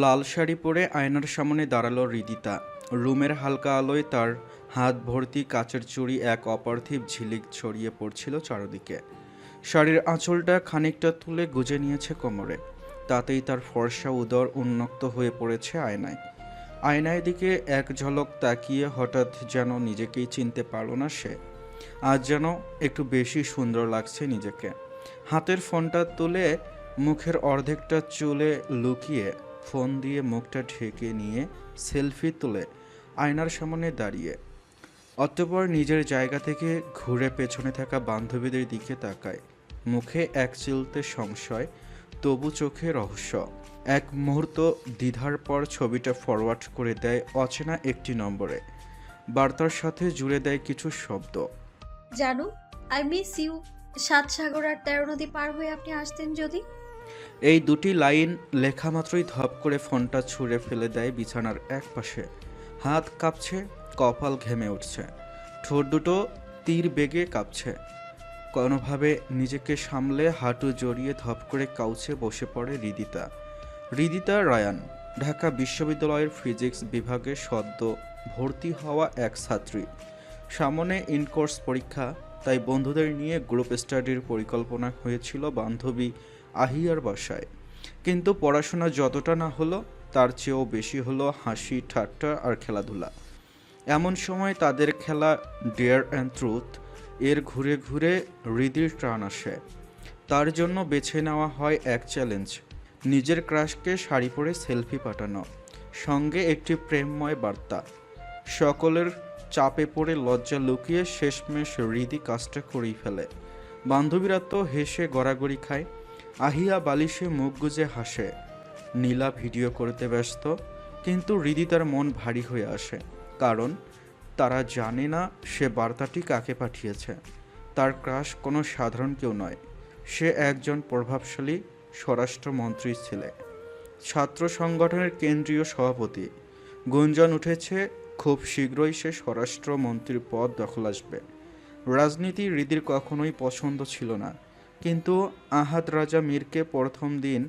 লাল শাড়ি পরে আয়নার সামনে দাঁড়ালো হৃদিতা। রুমের হালকা আলোয় তার হাত ভর্তি কাচের চুড়ি এক অপার্থিব ঝিলিক ছড়িয়ে পড়ছিল চারদিকে। শাড়ির আঁচলটা খানিকটা তুলে গুজে নিয়েছে কোমরে, তাতেই তার ফর্সা উদর উন্মুক্ত হয়ে পড়েছে আয়নায়। আয়নায় দিকে এক ঝলক তাকিয়ে হঠাৎ যেন নিজেকেই চিনতে পারল না সে। আজ যেন একটু বেশি সুন্দর লাগছে নিজেকে। হাতের ফোনটা তুলে মুখের অর্ধেকটা চুলে লুকিয়ে ফোন দিয়ে মুখটা ঢেকে নিয়ে সেলফি তুলে আয়নার সামনে দাঁড়িয়ে অতঃপর নিজের জায়গা থেকে ঘুরে পেছনে থাকা বান্ধবীদের দিকে তাকায়। মুখে এক চিলতে সংশয়, তবু চোখে রহস্য। এক মুহূর্ত দ্বিধার পর ছবিটা ফরওয়ার্ড করে দেয় অচেনা একটি নম্বরে। বার্তার সাথে জুড়ে দেয় কিছু শব্দ। জানু, আই মিস ইউ। ৭ সাগর আর ১৩ নদী পার হয়ে আপনি আসতেন যদি। এই দুটি লাইন লেখা মাত্রই ধপ করে ফোনটা ছুঁড়ে ফেলে দেয় বিছানার এক পাশে। হাত কাঁপছে, কপাল ঘেমে উঠছে, ঠোঁট দুটো তীর বেগে কাঁপছে। কোনোভাবে নিজেকে সামলে হাঁটু জড়িয়ে ধপ করে কাউচে বসে পড়ে হৃদিতা। হৃদিতা রায়ান ঢাকা বিশ্ববিদ্যালয়ের ফিজিক্স বিভাগে সদ্য ভর্তি হওয়া এক ছাত্রী। সামনে ইনকোর্স পরীক্ষা, তাই বন্ধুদের নিয়ে গ্রুপ স্টাডির পরিকল্পনা হয়েছিল বান্ধবী আহিয়ার বাসায়। কিন্তু পড়াশোনা যতটা না হলো, তার চেয়েও বেশি হলো হাসি ঠাট্টা আর খেলাধুলা। এমন সময় তাদের খেলা ডেয়ার অ্যান্ড ট্রুথ এর ঘুরে ঘুরে হৃদির টান আসে। তার জন্য বেছে নেওয়া হয় এক চ্যালেঞ্জ, নিজের ক্রাশকে শাড়ি পরে সেলফি পাঠানো, সঙ্গে একটি প্রেমময় বার্তা। সকলের চাপে পড়ে লজ্জা লুকিয়ে শেষমেশ হৃদি কাজটা করেই ফেলে। বান্ধবীরা তো হেসে গড়াগড়ি খায়, আহিয়া বালিশে মুখ গুজে হাসে, নীলা ভিডিও করতে ব্যস্ত। কিন্তু হৃদি তার মন ভারী হয়ে আসে, কারণ তারা জানে না সে বার্তাটি কাকে পাঠিয়েছে। তার ক্রাশ কোনো সাধারণ কেউ নয়, সে একজন প্রভাবশালী স্বরাষ্ট্রমন্ত্রীর ছেলে, ছাত্র সংগঠনের কেন্দ্রীয় সভাপতি। গুঞ্জন উঠেছে খুব শীঘ্রই সে স্বরাষ্ট্রমন্ত্রীর পদ দখল আসবে। রাজনীতি হৃদির কখনোই পছন্দ ছিল না, কিন্তু আহাদ রাজা মীরকে প্রথম দিন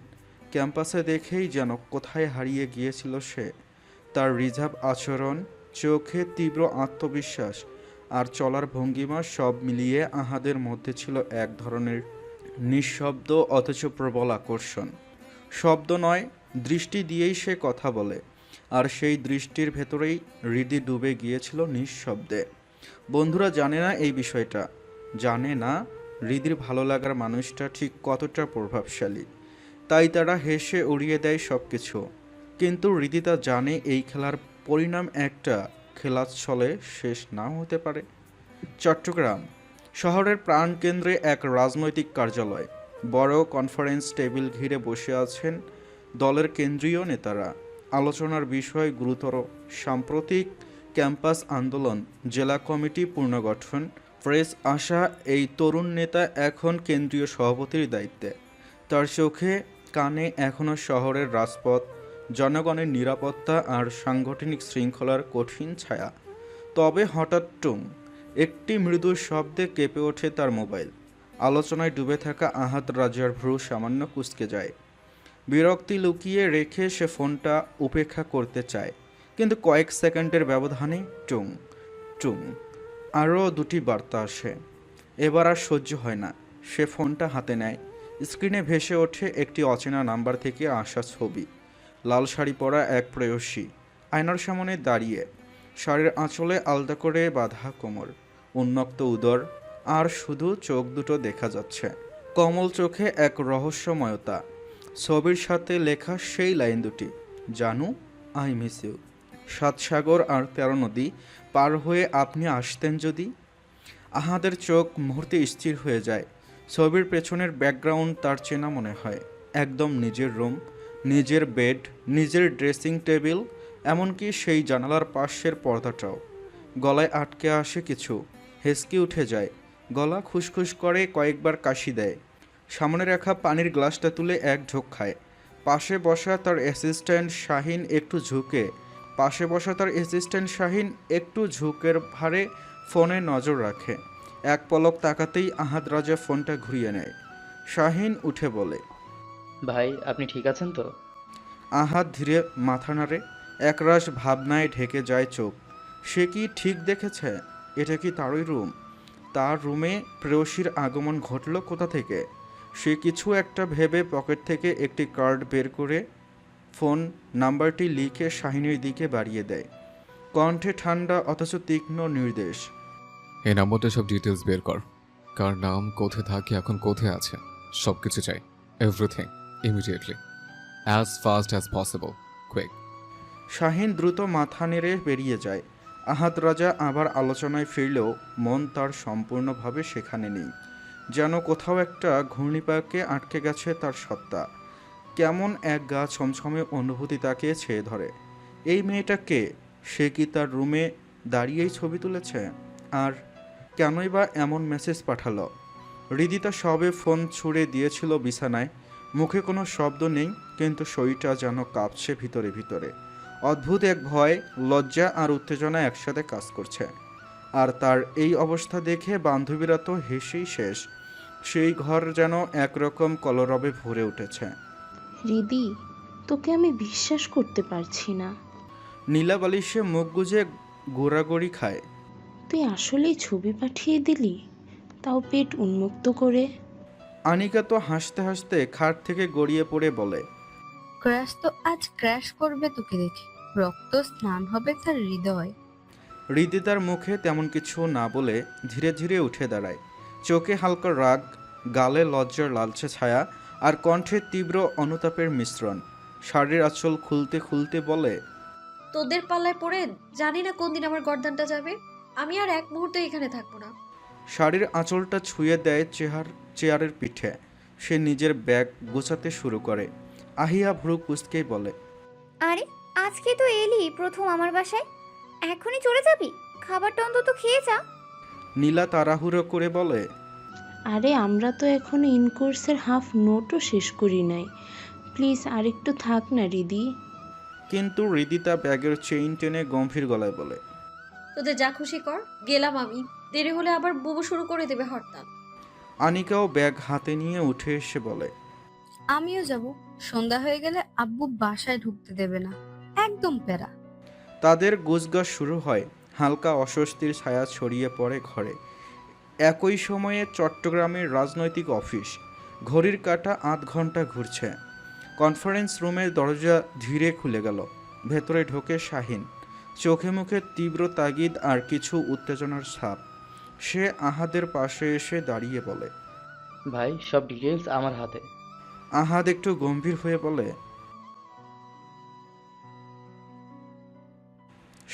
ক্যাম্পাসে দেখেই যেন কোথায় হারিয়ে গিয়েছিল সে। তার রিজার্ভ আচরণ, চোখে তীব্র আত্মবিশ্বাস আর চলার ভঙ্গিমা সব মিলিয়ে আহাদের মধ্যে ছিল এক ধরনের নিঃশব্দ অথচ প্রবল আকর্ষণ। শব্দ নয়, দৃষ্টি দিয়েই সে কথা বলে, আর সেই দৃষ্টির ভেতরেই হৃদি ডুবে গিয়েছিল নিঃশব্দে। বন্ধুরা জানে না এই বিষয়টা, জানে না হৃদির ভালো লাগার মানুষটা ঠিক কতটা প্রভাবশালী, তাই তারা হেসে উড়িয়ে দেয় সব কিছু। কিন্তু হৃদি তা জানে এই খেলার পরিণাম একটা খেলাচ্ছলে শেষ নাও হতে পারে। চট্টগ্রাম শহরের প্রাণকেন্দ্রে এক রাজনৈতিক কার্যালয়। বড় কনফারেন্স টেবিল ঘিরে বসে আছেন দলের কেন্দ্রীয় নেতারা। আলোচনার বিষয় গুরুতর, সাম্প্রতিক ক্যাম্পাস আন্দোলন, জেলা কমিটি পুনর্গঠন। প্রেস আসা এই তরুণ নেতা এখন কেন্দ্রীয় সভাপতির দায়িত্বে। তার চোখে কানে এখনও শহরের রাজপথ, জনগণের নিরাপত্তা আর সাংগঠনিক শৃঙ্খলার কঠিন ছায়া। তবে হঠাৎ টুং একটি মৃদু শব্দে কেঁপে ওঠে তার মোবাইল। আলোচনায় ডুবে থাকা আহাদ রাজার ভ্রু সামান্য কুঁচকে যায়। বিরক্তি লুকিয়ে রেখে সে ফোনটা উপেক্ষা করতে চায়, কিন্তু কয়েক সেকেন্ডের ব্যবধানে টুং টুং আরও দুটি বার্তা আসে। এবার আর সহ্য হয় না, সে ফোনটা হাতে নেয়। স্ক্রিনে ভেসে ওঠে একটি অচেনা নাম্বার থেকে আসা ছবি। লাল শাড়ি পরা এক প্রেয়সী আয়নার সামনে দাঁড়িয়ে, শাড়ির আঁচলে আলতা করে বাঁধা কোমর, উন্মুক্ত উদর, আর শুধু চোখ দুটো দেখা যাচ্ছে। কমল চোখে এক রহস্যময়তা। ছবির সাথে লেখা সেই লাইন দুটি, জানু, আই মিস ইউ। ৭ সাগর আর ১৩ নদী পার হয়ে আপনি আসতেন যদি। আহাদের চোখ মুহূর্তে স্থির হয়ে যায়। ছবির পেছনের ব্যাকগ্রাউন্ড তার চেনা মনে হয়। একদম নিজের রুম, নিজের বেড, নিজের ড্রেসিং টেবিল, এমনকি সেই জানালার পাশের পর্দাটাও। গলায় আটকে আসে কিছু, হেঁচকি উঠে যায়, গলা খুসখুস করে, কয়েকবার কাশি দেয়। সামনে রাখা পানির গ্লাসটা তুলে এক ঢোক খায়। পাশে বসা তার অ্যাসিস্ট্যান্ট শাহিন একটু ঝুঁকের ভারে ফোনে নজর রাখে। এক পলক তাকাতেই আহাদ রাজা ফোনটা ঘুরিয়ে নেয়। শাহিন উঠে বলে, ভাই আপনি ঠিক আছেন তো? আহাদ ধীরে মাথা নাড়ে। একরাশ ভাবনায় ঢেকে যায় চোখ। সে কি ঠিক দেখেছে? এটা কি তারই রুম? তার রুমে প্রেয়সীর আগমন ঘটল কোথা থেকে? সে কিছু একটা ভেবে পকেট থেকে একটি কার্ড বের করে ফোন নাম্বারটি লিখে শাহিনের দিকে বাড়িয়ে দেয়। কণ্ঠে ঠান্ডা অথচ তীক্ষ্ণ নির্দেশ। এই নাম্বারটা সব ডিটেলস বের কর। কার নাম, কোথায় থাকে, এখন কোথায় আছে, সব কিছু চাই। Everything immediately, as fast as possible, quick. Shahin দ্রুত মাথা নেড়ে বেরিয়ে যায়। আহাদ রাজা আবার আলোচনায় ফিরলেও মন তার সম্পূর্ণভাবে সেখানে নেই। যেন কোথাও একটা ঘূর্ণিপাকে আটকে গেছে তার সত্তা। কেমন এক গা ছমছমে অনুভূতি তাকে ছেয়ে ধরে। এই মেয়েটা কে? সে কি তার রুমে দাঁড়িয়েই ছবি তুলেছে? আর কেনই বা এমন মেসেজ পাঠালো? হৃদিতা সবে ফোন ছুঁড়ে দিয়েছিল বিছানায়। মুখে কোনো শব্দ নেই, কিন্তু শরীরটা যেন কাঁপছে ভিতরে ভিতরে। অদ্ভুত এক ভয়, লজ্জা আর উত্তেজনা একসাথে কাজ করছে। আর তার এই অবস্থা দেখে বান্ধবীরা তো হেসেই শেষ। সেই ঘর যেন একরকম কলরবে ভরে উঠেছে। রিদি, তোকে আমি বিশ্বাস করতে পারছি না। নীলা বালিশে মুখ গুজে গোড়াগড়ি খায়। তুই আসলেই ছবি পাঠিয়ে দিলি, তাও পেট উন্মুক্ত করে। আনিকা তো হাসতে হাসতে খাট থেকে গড়িয়ে পড়ে বলে, ক্র্যাশ তো আজ ক্র্যাশ করবে তোকে দেখে। রক্ত স্নান হবে তার হৃদয়। হৃদিতার মুখে তেমন কিছু না বলে ধীরে ধীরে উঠে দাঁড়ায়। চোখে হালকা রাগ, গালে লজ্জার লালচে ছায়া, আর কণ্ঠে তীব্র অনুতাপের মিশ্রণ। শাড়ির আঁচল খুলতে খুলতে বলে, তোদের পাল্লায় পড়ে জানি না কোন দিন আমার গর্দানটা যাবে। আমি আর এক মুহূর্ত এখানে থাকবো না। শাড়ির আঁচলটা ছুঁয়ে দেয় চেয়ারের পিঠে। সে নিজের ব্যাগ গোছাতে শুরু করে। আহিয়া ভ্রু কুঁচকেই বলে, আরে আজকে তো এলি প্রথম আমার বাসায়, এখনই চলে যাবি? খাবারটা অন্তত খেয়ে যা। নীলা তাড়াহুড়ো করে বলে, আরে আমরা তো এখনো ইনকোর্সের হাফ নোটও শেষ করি নাই। প্লিজ আরেকটু থাক না রিদি। কিন্তু হৃদিতা ব্যাগের চেইন টেনে গম্ভীর গলায় বলে, তোদের যা খুশি কর, গেলাম আমি। দেরি হলে আবার বুবু শুরু করে দেবে হরতাল। আনিকাও ব্যাগ হাতে নিয়ে উঠে এসে বলে, আমিও যাব। সন্ধ্যা হয়ে গেলে আব্বু বাসায় ঢুকতে দেবে না, একদম প্যারা। তাদের গোছগাছ শুরু হয়। হালকা অস্বস্তির ছায়া ছড়িয়ে পড়ে ঘরে। একই সময়ে চট্টগ্রামের রাজনৈতিক অফিস। ঘড়ির কাঁটা ৮ ঘন্টা ঘুরছে। কনফারেন্স রুমের দরজা ধীরে খুলে গেল। ভেতরে ঢোকে শাহিন। চোখে মুখে তীব্র তাগিদ আর কিছু উত্তেজনার ছাপ। সে আহাদের পাশে এসে দাঁড়িয়ে বলে, ভাই সব ডিটেলস আমার হাতে। আহাদ একটু গম্ভীর হয়ে বলে।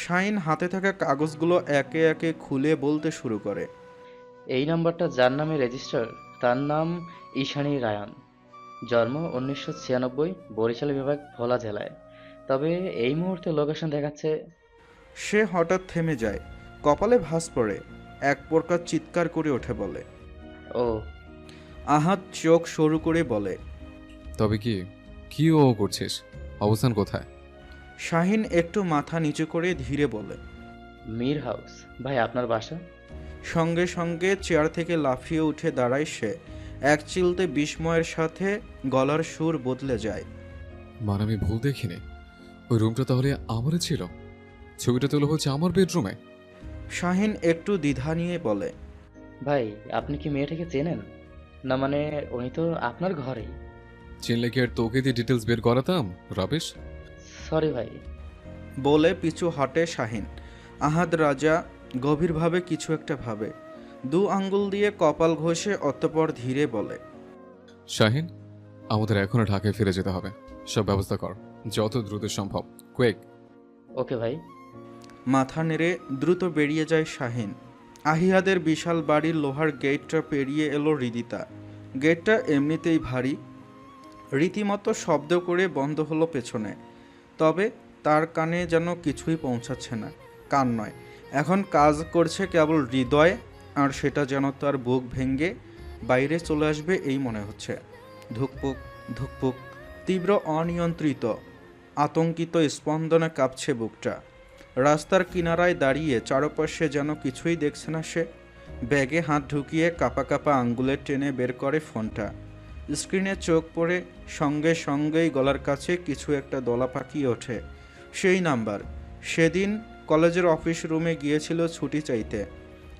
শাহিন হাতে থাকা কাগজগুলো একে একে খুলে বলতে শুরু করে, এই নাম্বারটা যার নামে রেজিস্টার তার নাম ঈশানী রায়ান। জন্ম 1996, বরিশাল বিভাগ, ভোলা জেলায়। তবে এই মুহূর্তে লোকেশন দেখাচ্ছে। সে হঠাৎ থেমে যায়। কপালে ভাঁজ পড়ে। এক প্রকার চিৎকার করে ওঠে বলে, ও আহাদ চোখ সরু করে বলে, তবে কি কি ও করছিস? অবস্থান কোথায়? শাহিন একটু মাথা নিচু করে ধীরে বলে, মীর হাউস। ভাই আপনার বাসা? সঙ্গে সঙ্গে চেয়ার থেকে লাফিয়ে উঠে দাঁড়ায় সে। এক চিলতে বিস্ময়ের সাথে গলার সুর বদলে যায়। মানে আমি ভুল দেখিনি, ওই রুমটা তাহলে আমারই ছিল। ছবিটা তোলা হচ্ছে আমার বেডরুমে। শাহিন একটু দ্বিধা নিয়ে বলে, ভাই আপনি কি মেয়েটাকে চেনেন? না মানে উনি তো আপনার ঘরেই। চিনলে কি আর তোকে দিয়ে ডিটেলস বের করাতাম? রাবিশ। সরি ভাই। বলে পিছু হটে শাহিন। আহাদ রাজা গভীরভাবে কিছু একটা ভাবে। 2 আঙ্গুল দিয়ে কপাল ঘষে অতঃপর ধীরে বলে, শাহিন, আমাদের এখনো ঢাকায় ফিরে যেতে হবে। সব ব্যবস্থা কর যত দ্রুত সম্ভব, কুইক। ওকে ভাই। মাথা নেড়ে দ্রুত বেরিয়ে যায় শাহিন। আহিয়াদের বিশাল বাড়ির লোহার গেটটা পেরিয়ে এলো হৃদিতা। গেটটা এমনিতেই ভারী, রীতিমতো শব্দ করে বন্ধ হলো পেছনে। তবে তার কানে যেন কিছুই পৌঁছাচ্ছে না। কান নয়, এখন কাজ করছে কেবল হৃদয়, আর সেটা যেন তার বুক ভেঙে বাইরে চলে আসবে এই মনে হচ্ছে। ধুকপুক ধুকপুক, তীব্র অনিয়ন্ত্রিত আতঙ্কিত স্পন্দনে কাঁপছে বুকটা। রাস্তার কিনারায় দাঁড়িয়ে চারপাশে যেন কিছুই দেখছে না সে। ব্যাগে হাত ঢুকিয়ে কাপা কাপা আঙ্গুলে টেনে বের করে ফোনটা। স্ক্রিনে চোখ পড়ে সঙ্গে সঙ্গেই গলার কাছে কিছু একটা দলা পাকিয়ে ওঠে। সেই নাম্বার। সেদিন কলেজের অফিস রুমে গিয়েছিল ছুটি চাইতে,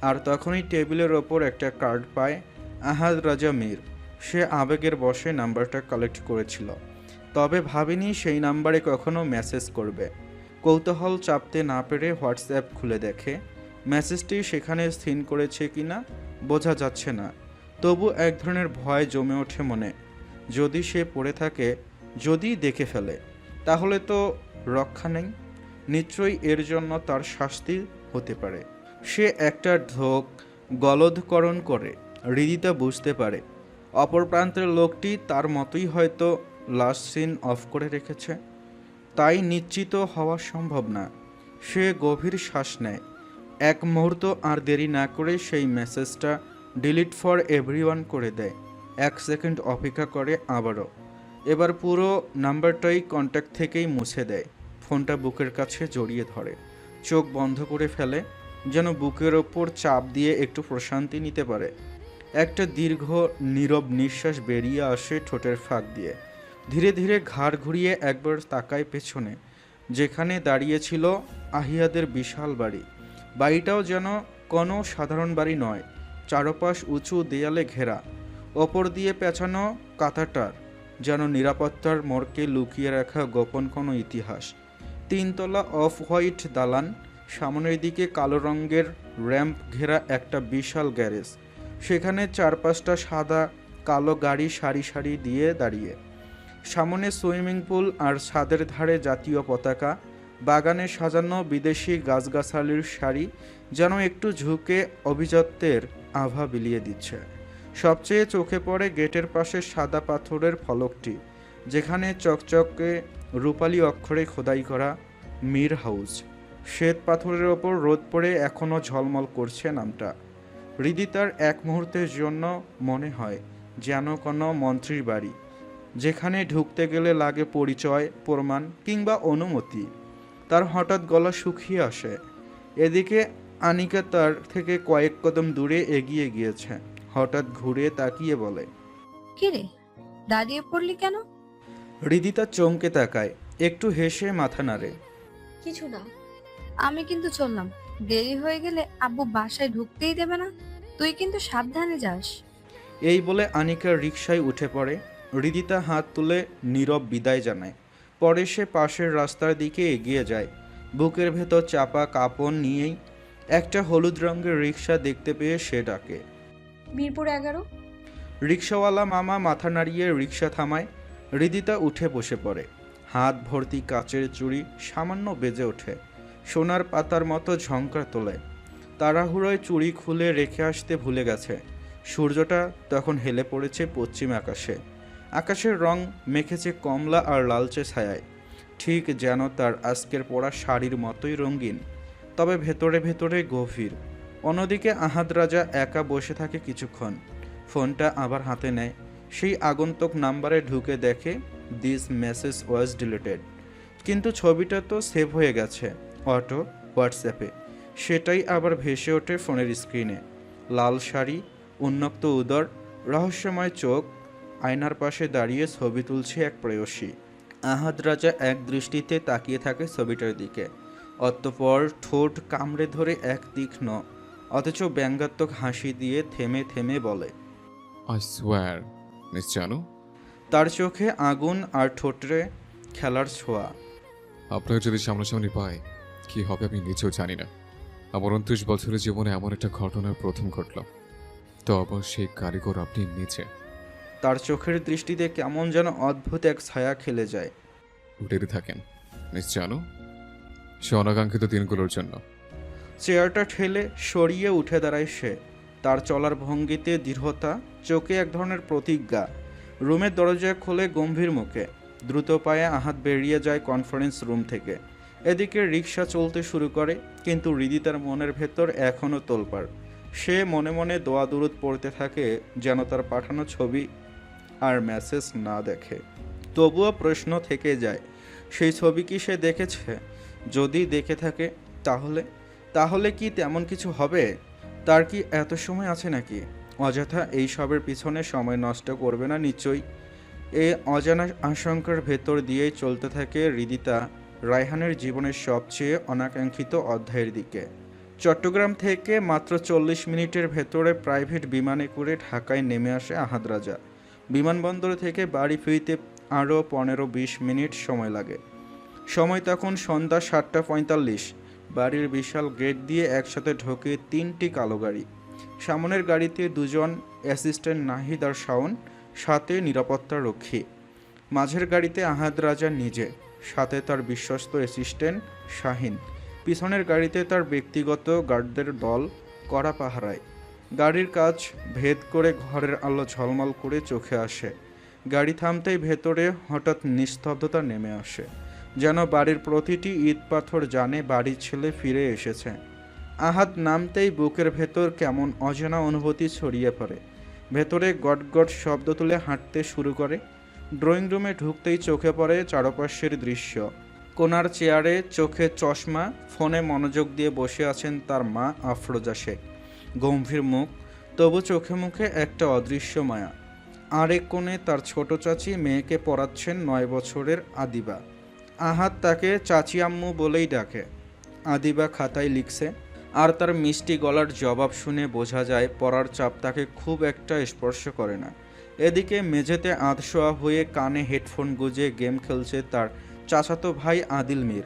আর তখনই টেবিলের ওপর একটা কার্ড পায় আহাদ রাজা মীর। সে আবেগের বশে নাম্বারটা কালেক্ট করেছিল, তবে ভাবেনি সেই নাম্বারে কখনো মেসেজ করবে। কৌতূহল চাপতে না পেরে হোয়াটসঅ্যাপ খুলে দেখে মেসেজটি সেখানে সিন করেছে কিনা বোঝা যাচ্ছে না। তবু এক ধরনের ভয় জমে ওঠে মনে। যদি সে পড়ে থাকে, যদি দেখে ফেলে, তাহলে তো রক্ষা নেই। নিশ্চয়ই এর জন্য তার শাস্তি হতে পারে। সে একটা ঢোক গলদকরণ করে। হৃদিতা বুঝতে পারে অপর প্রান্তের লোকটি তার মতোই হয়তো লাস্ট সিন অফ করে রেখেছে, তাই নিশ্চিত হওয়া সম্ভব না। সে গভীর শ্বাস নেয়। এক মুহূর্ত আর দেরি না করে সেই মেসেজটা ডিলিট ফর এভরিওয়ান করে দেয়। 1 সেকেন্ড অপেক্ষা করে আবারও। এবার পুরো নাম্বারটাই কন্ট্যাক্ট থেকেই মুছে দেয়। ফোনটা বুকের কাছে জড়িয়ে ধরে, চোখ বন্ধ করে ফেলে, যেন বুকের ওপর চাপ দিয়ে একটু প্রশান্তি নিতে পারে। একটা দীর্ঘ নীরব নিঃশ্বাস বেরিয়ে আসে ঠোঁটের ফাঁক দিয়ে। ধীরে ধীরে ঘাড় ঘুরিয়ে একবার তাকায় পেছনে, যেখানে দাঁড়িয়েছিল আহিয়াদের বিশাল বাড়ি। বাড়িটাও যেন কোনো সাধারণ বাড়ি নয়। চারপাশ উঁচু দেয়ালে ঘেরা, ওপর দিয়ে পেঁচানো কাঁথাটার যেন নিরাপত্তার মোড়কে লুকিয়ে রাখা গোপন কোনো ইতিহাস। 3 তলা অফ হোয়াইট দালান, সামনের দিকে কালো রঙের র্যাম্প ঘেরা একটা বিশাল গ্যারেজ। সেখানে 4-5টা সাদা কালো গাড়ি সারি সারি দিয়ে দাঁড়িয়ে। সামনে সুইমিং পুল আর ছাদের ধারে জাতীয় পতাকা। বাগানে সাজানো বিদেশি গাছগাছালির সারি যেন একটু ঝুঁকে অভিজাত্যের আভা বিলিয়ে দিচ্ছে। সবচেয়ে চোখে পড়ে গেটের পাশে সাদা পাথরের ফলকটি, যেখানে চকচকে রূপালী অক্ষরে খোদাই করা মীর হাউস। শ্বেত পাথরের ওপর রোদ পড়ে এখনও ঝলমল করছে নামটা। হৃদিতার এক মুহূর্তের জন্য মনে হয় যেন কোনো মন্ত্রীর বাড়ি, যেখানে ঢুকতে গেলে লাগে পরিচয়, প্রমাণ কিংবা অনুমতি। তার হঠাৎ গলা শুকিয়ে আসে। এদিকে আনিকা তার থেকে কয়েক কদম দূরে এগিয়ে গিয়েছে। হঠাৎ ঘুরে তাকিয়ে বলে, কিরে, দাঁড়িয়ে পড়লি কেন? হৃদিতা চমকে তাকায়, একটু হেসে মাথা নাড়ে। কিছু না। আমি কিন্তু চললাম, দেরি হয়ে গেলে আব্বু বাসায় ঢুকতেই দেবে না। তুই কিন্তু সাবধানে যাস। এই বলে আনিকা রিকশায় উঠে পড়ে। হৃদিতা হাত তুলে নীরব বিদায় জানায়। পরে সে পাশের রাস্তার দিকে এগিয়ে যায়। বুকের ভেতর চাপা কাঁপন নিয়েই একটা হলুদ রঙের রিকশা দেখতে পেয়ে সে ডাকে, মিরপুর 11। রিকশাওয়ালা মামা মাথা নাড়িয়ে রিকশা থামায়। হৃদিতা উঠে বসে পড়ে। হাত ভর্তি কাচের চুড়ি সামান্য বেজে ওঠে, সোনার পাতার মতো ঝংকার তোলে। তাড়াহুড়োয় চুড়ি খুলে রেখে আসতে ভুলে গেছে। সূর্যটা তখন হেলে পড়েছে পশ্চিম আকাশে। আকাশের রং মেখেছে কমলা আর লালচে ছায়ায়, ঠিক যেন তার আজকের পরা শাড়ির মতোই রঙিন, তবে ভেতরে ভেতরে গভীর। অন্যদিকে আহাদ রাজা একা বসে থাকে কিছুক্ষণ। ফোনটা আবার হাতে নেয়। সেই আগন্তুক নাম্বারে ঢুকে দেখে দিস মেসেজ ওয়াজ ডিলিটেড, কিন্তু ছবিটা তো সেভ হয়ে গেছে অটো হোয়াটসঅ্যাপে। সেটাই আবার ভেসে ওঠে ফোনের স্ক্রিনে। লাল শাড়ি, উন্মুক্ত উদর, রহস্যময় চোখ। আয়নার পাশে দাঁড়িয়ে ছবি তুলছে এক প্রেয়সী। আহাদ রাজা এক দৃষ্টিতে তাকিয়ে থাকে ছবিটার দিকে, অতঃপর ঠোঁট কামড়ে ধরে এক তীক্ষ্ণ অথচ ব্যঙ্গাত্মক হাসি দিয়ে থেমে থেমে বলে, আই সোয়ার, মিস জানু, তার চোখে আগুন আর ঠোঁটে খেলার ছোঁয়া। আপনাকে যদি সামনাসামনি পাই কি হবে আমি নিজেও জানি না। আমার 29 বছরের জীবনে এমন একটা ঘটনার প্রথম ঘটল, তো আবার সেই কারিগর আপনি নিচে। তার চোখের দৃষ্টিতে কেমন যেন অদ্ভুত এক ছায়া খেলে যায়। উঠে থাকেন মিস জানু, সে অনাকাঙ্ক্ষিত দিনগুলোর জন্য। চেয়ারটা ঠেলে সরিয়ে উঠে দাঁড়ায় সে। তার চলার ভঙ্গিতে দৃঢ়তা, চোখে এক ধরনের প্রতিজ্ঞা। রুমের দরজা খোলে গম্ভীর মুখে। দ্রুত পায়ে আহাত বেরিয়ে যায় কনফারেন্স রুম থেকে। এদিকে রিকশা চলতে শুরু করে, কিন্তু হৃদিতার মনের ভেতর এখনও তোলপাড়। সে মনে মনে দোয়া দুরুদ পড়তে থাকে যেন তার পাঠানো ছবি আর মেসেজ না দেখে। তবুও প্রশ্ন থেকে যায়, সেই ছবি কি সে দেখেছে? যদি দেখে থাকে তাহলে কি তেমন কিছু হবে? তার কি এত সময় আছে নাকি? অযথা এই সবের পিছনে সময় নষ্ট করবে না নিশ্চয়ই। এই অজানা আশঙ্কার ভেতর দিয়েই চলতে থাকে হৃদিতা রায়হানের জীবনের সবচেয়ে অনাকাঙ্ক্ষিত অধ্যায়ের দিকে। চট্টগ্রাম থেকে মাত্র 40 মিনিটের ভেতরে প্রাইভেট বিমানে করে ঢাকায় নেমে আসে আহাদ রাজা। বিমানবন্দর থেকে বাড়ি ফিরতে আরও 15-20 মিনিট সময় লাগে। সময় তখন সন্ধ্যা 7:45। বাড়ির বিশাল গেট দিয়ে একসাথে ঢোকে 3টি কালো গাড়ি। সামনের গাড়িতে 2জন অ্যাসিস্ট্যান্ট নাহিদ আর শাওন, সাথে নিরাপত্তা রক্ষী। মাঝের গাড়িতে আহাদ রাজা নিজে, সাথে তার বিশ্বস্ত অ্যাসিস্ট্যান্ট শাহিন। পিছনের গাড়িতে তার ব্যক্তিগত গার্ডদের দল কড়া পাহারায়। গাড়ির কাজ ভেদ করে ঘরের আলো ঝলমল করে চোখে আসে। গাড়ি থামতেই ভেতরে হঠাৎ নিস্তব্ধতা নেমে আসে, যেন বাড়ির প্রতিটি ইট পাথর জানে বাড়ির ছেলে ফিরে এসেছে। আহাদ নামতেই বুকের ভেতর কেমন অজানা অনুভূতি ছড়িয়ে পড়ে। ভেতরে গট গট শব্দ তুলে হাঁটতে শুরু করে। ড্রয়িং রুমে ঢুকতেই চোখে পড়ে চারপাশের দৃশ্য। কোনার চেয়ারে চোখে চশমা, ফোনে মনোযোগ দিয়ে বসে আছেন তার মা আফরোজা শেখ। গম্ভীর মুখ, তবু চোখে মুখে একটা অদৃশ্য মায়া। আরেক কোণে তার ছোট চাচি মেয়েকে পড়াচ্ছেন 9 বছরের আদিবা। আহাদ তাকে চাচি আম্মু বলেই ডাকে। আদিবা খাতায় লিখছে, আর তার মিষ্টি গলার জবাব শুনে বোঝা যায় পড়ার চাপ তাকে খুব একটা স্পর্শ করে না। এদিকে মেঝেতে আধশোয়া হয়ে কানে হেডফোন গুজে গেম খেলছে তার চাচাতো ভাই আদিল মীর।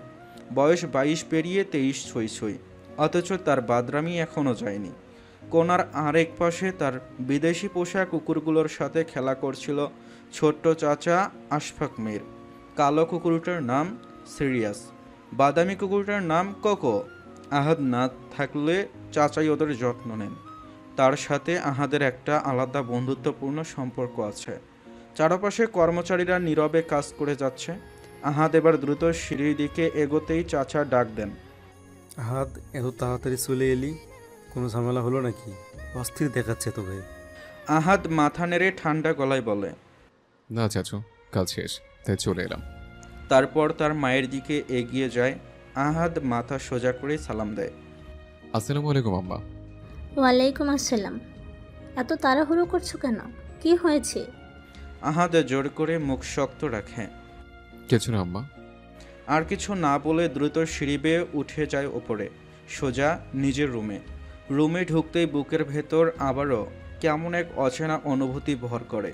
বয়স 22 পেরিয়ে 23 ছই ছই, অথচ তার বাদরামি এখনও যায়নি। কোনার আরেক পাশে তার বিদেশি পোষা কুকুরগুলোর সাথে খেলা করছিল ছোট্ট চাচা আশফাক মীর। কালো কুকুরটার নাম সিরিয়াস, বাদামি কুকুরটার নাম কোকো। আহাদ না থাকলে চাচাই ওদের যত্ন নেন। তার সাথে আহাদের একটা আলাদা বন্ধুত্বপূর্ণ সম্পর্ক আছে। চারপাশে কর্মচারীরা নীরবে কাজ করে যাচ্ছে। আহাদ এবার দ্রুত সিঁড়ির দিকে এগোতেই চাচা ডাক দেন, হাত এত তাড়াতাড়ি চলে এলি, কোনো ঝামেলা হলো নাকি? অস্থির দেখাচ্ছে তোকে। আহাদ মাথা নেড়ে ঠান্ডা গলায় বলে। না চাচু, কাজ শেষ, তাই চলে এলাম। তারপর তার মায়ের দিকে এগিয়ে যায়। আহাদ মাথা সোজা করে সালাম দেয়। আসসালামু আলাইকুম আম্মা। ওয়ালাইকুম আসসালাম। এত তাড়াহুড়ো করছো কেন? কি হয়েছে? আহাদ জোর করে মুখ শক্ত রাখে। কিছু না আম্মা। আর কিছু না বলে দ্রুত সিঁড়ি বেয়ে উঠে যায় ওপরে, সোজা নিজের রুমে। রুমে ঢুকতেই বুকের ভেতর আবারও কেমন এক অচেনা অনুভূতি ভর করে।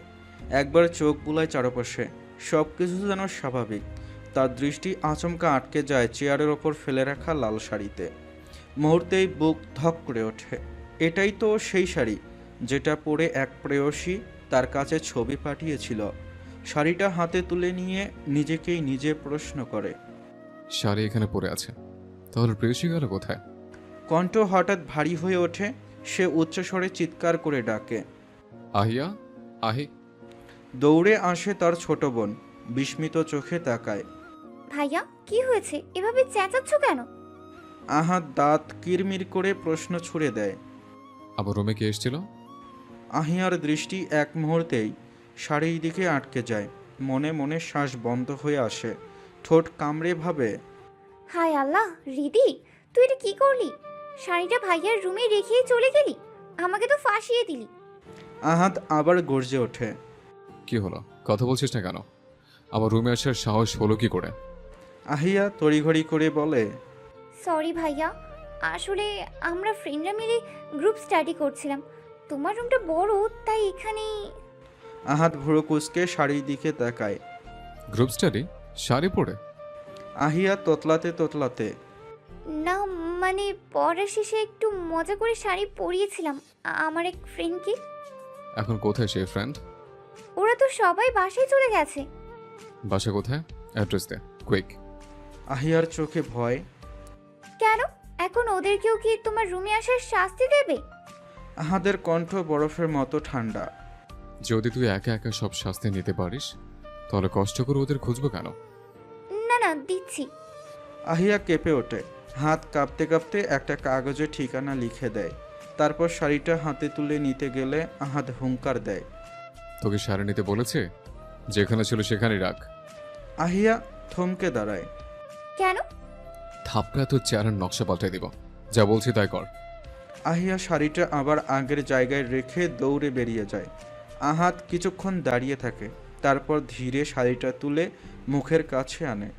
একবার চোখ বুলায় চারপাশে, সব কিছু যেন স্বাভাবিক। তার দৃষ্টি আচমকা আটকে যায় চেয়ারের ওপর ফেলে রাখা লাল শাড়িতে। মুহূর্তেই বুক ধক করে ওঠে। এটাই তো সেই শাড়ি যেটা পরে এক প্রেয়সী তার কাছে ছবি পাঠিয়েছিল। শাড়িটা হাতে তুলে নিয়ে নিজেকেই নিজে প্রশ্ন করে, শাড়ি এখানে পড়ে আছে, তাহলে প্রেয়সী গেল কোথায়? কণ্ঠ হঠাৎ ভারী হয়ে ওঠে। সে উচ্চস্বরে চিৎকার করে ডাকে, আহিয়া, আহি। দৌড়ে আসে তার ছোট বোন, বিস্মিত চোখে তাকায়। ভাইয়া কি হয়েছে? এভাবে চেঁচাচ্ছ কেন? আহাদ দাঁত কিরমির করে প্রশ্ন ছুড়ে দেয়। আবার রুমে কে এসেছিল? আহিয়ার দৃষ্টি এক মুহূর্তেই শাড়ির দিকে আটকে যায়। মনে মনে শ্বাস বন্ধ হয়ে আসে। ঠোঁট কামড়ে ভাবে, হায় আল্লাহ, রিদি তুই এটা কি করলি? শাড়িটা ভাইয়ার রুমে রেখেই চলে গেলি, আমাকে তো ফাঁসিয়ে দিলি। আহাদ আবার গর্জে ওঠে। কি হলো, কথা বলছিস না কেন? আমার রুমে আসার সাহস হলো কি করে? আহিয়া তড়িঘড়ি করে বলে, সরি ভাইয়া, আসলে আমরা ফ্রেন্ডরা মিলে গ্রুপ স্টাডি করছিলাম। তোমার রুমটা বড়, তাই এখানেই। আহাদ ভুরু কুঁচকে শাড়ির দিকে তাকায়। Group study? শাড়ি পরে? আহিয়া তোতলাতে তোতলাতে, না মানে পড়া শেষে একটু মজা করে শাড়ি পরিয়েছিলাম আমার এক ফ্রেন্ডকে। এখন কোথায় সেই ফ্রেন্ড? ওরা তো সবাই বাসায় চলে গেছে। বাসা কোথায়? অ্যাড্রেস দে, কুইক। আহিয়ার চোখে ভয়। কেন? এখন ওদেরকেও কি তোমার রুমে আসার শাস্তি দেবে? আহাদের কণ্ঠ বরফের মতো ঠান্ডা। যদি তুই একা একা সব শাস্তি নিতে পারিস, তাহলে কষ্ট করে ওদের খুঁজবো কেন? না না, দিচ্ছি। আহিয়া কেঁপে ওঠে। হাত কাঁপতে কাঁপতে একটা কাগজে ঠিকানা লিখে দেয়। তারপর শাড়িটা হাতে তুলে নিতে গেলে আহাদ হুঙ্কার দেয়, তোকে শাড়ি নিতে বলেছে? যেখানে ছিল সেখানেই রাখ। আহিয়া থমকে দাঁড়ায়। কেন? থাপড়া তোর চেহারার নকশা পাল্টে দিব। যা বলছি তাই কর। আহিয়া শাড়িটা আবার আগের জায়গায় রেখে দৌড়ে বেরিয়ে যায়। আহাদ কিছুক্ষণ দাঁড়িয়ে থাকে, তারপর ধীরে শাড়িটা তুলে মুখের কাছে আনে।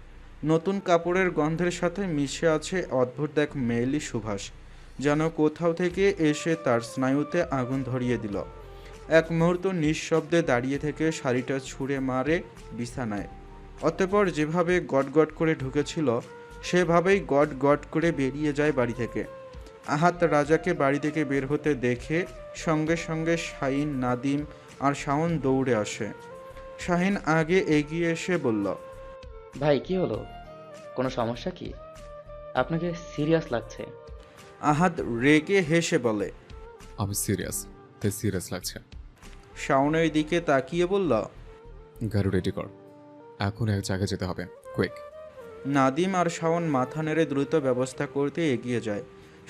নতুন কাপড়ের গন্ধের সাথে মিশে আছে অদ্ভুত এক মেয়েলি সুবাস, যেন কোথাও থেকে এসে তার স্নায়ুতে আগুন ধরিয়ে দিল। এক মুহূর্ত নিঃশব্দে দাঁড়িয়ে থেকে শাড়িটা ছুঁড়ে মারে বিছানায়। অতঃপর যেভাবে গটগট করে ঢুকেছিল সেভাবেই গট গট করে বেরিয়ে যায় বাড়ি থেকে। আহাত রাজাকে বাড়ি থেকে বের হতে দেখে সঙ্গে সঙ্গে শাহিন, নাদিম আর শাওন দৌড়ে আসে। শাহিন আগে এগিয়ে এসে বলল, ভাই কি হলো? কোনো সমস্যা কি? আপনাকে সিরিয়াস লাগছে। আহাদ রেগে হেসে বলে। আমি সিরিয়াস, তাই সিরিয়াস লাগছে। শাওনের দিকে তাকিয়ে বলল, গাড়ি রেডি কর, এখন এক জায়গায় যেতে হবে, কুইক। নাদিম আর শাওন মাথা নেড়ে দ্রুত ব্যবস্থা করতে এগিয়ে যায়।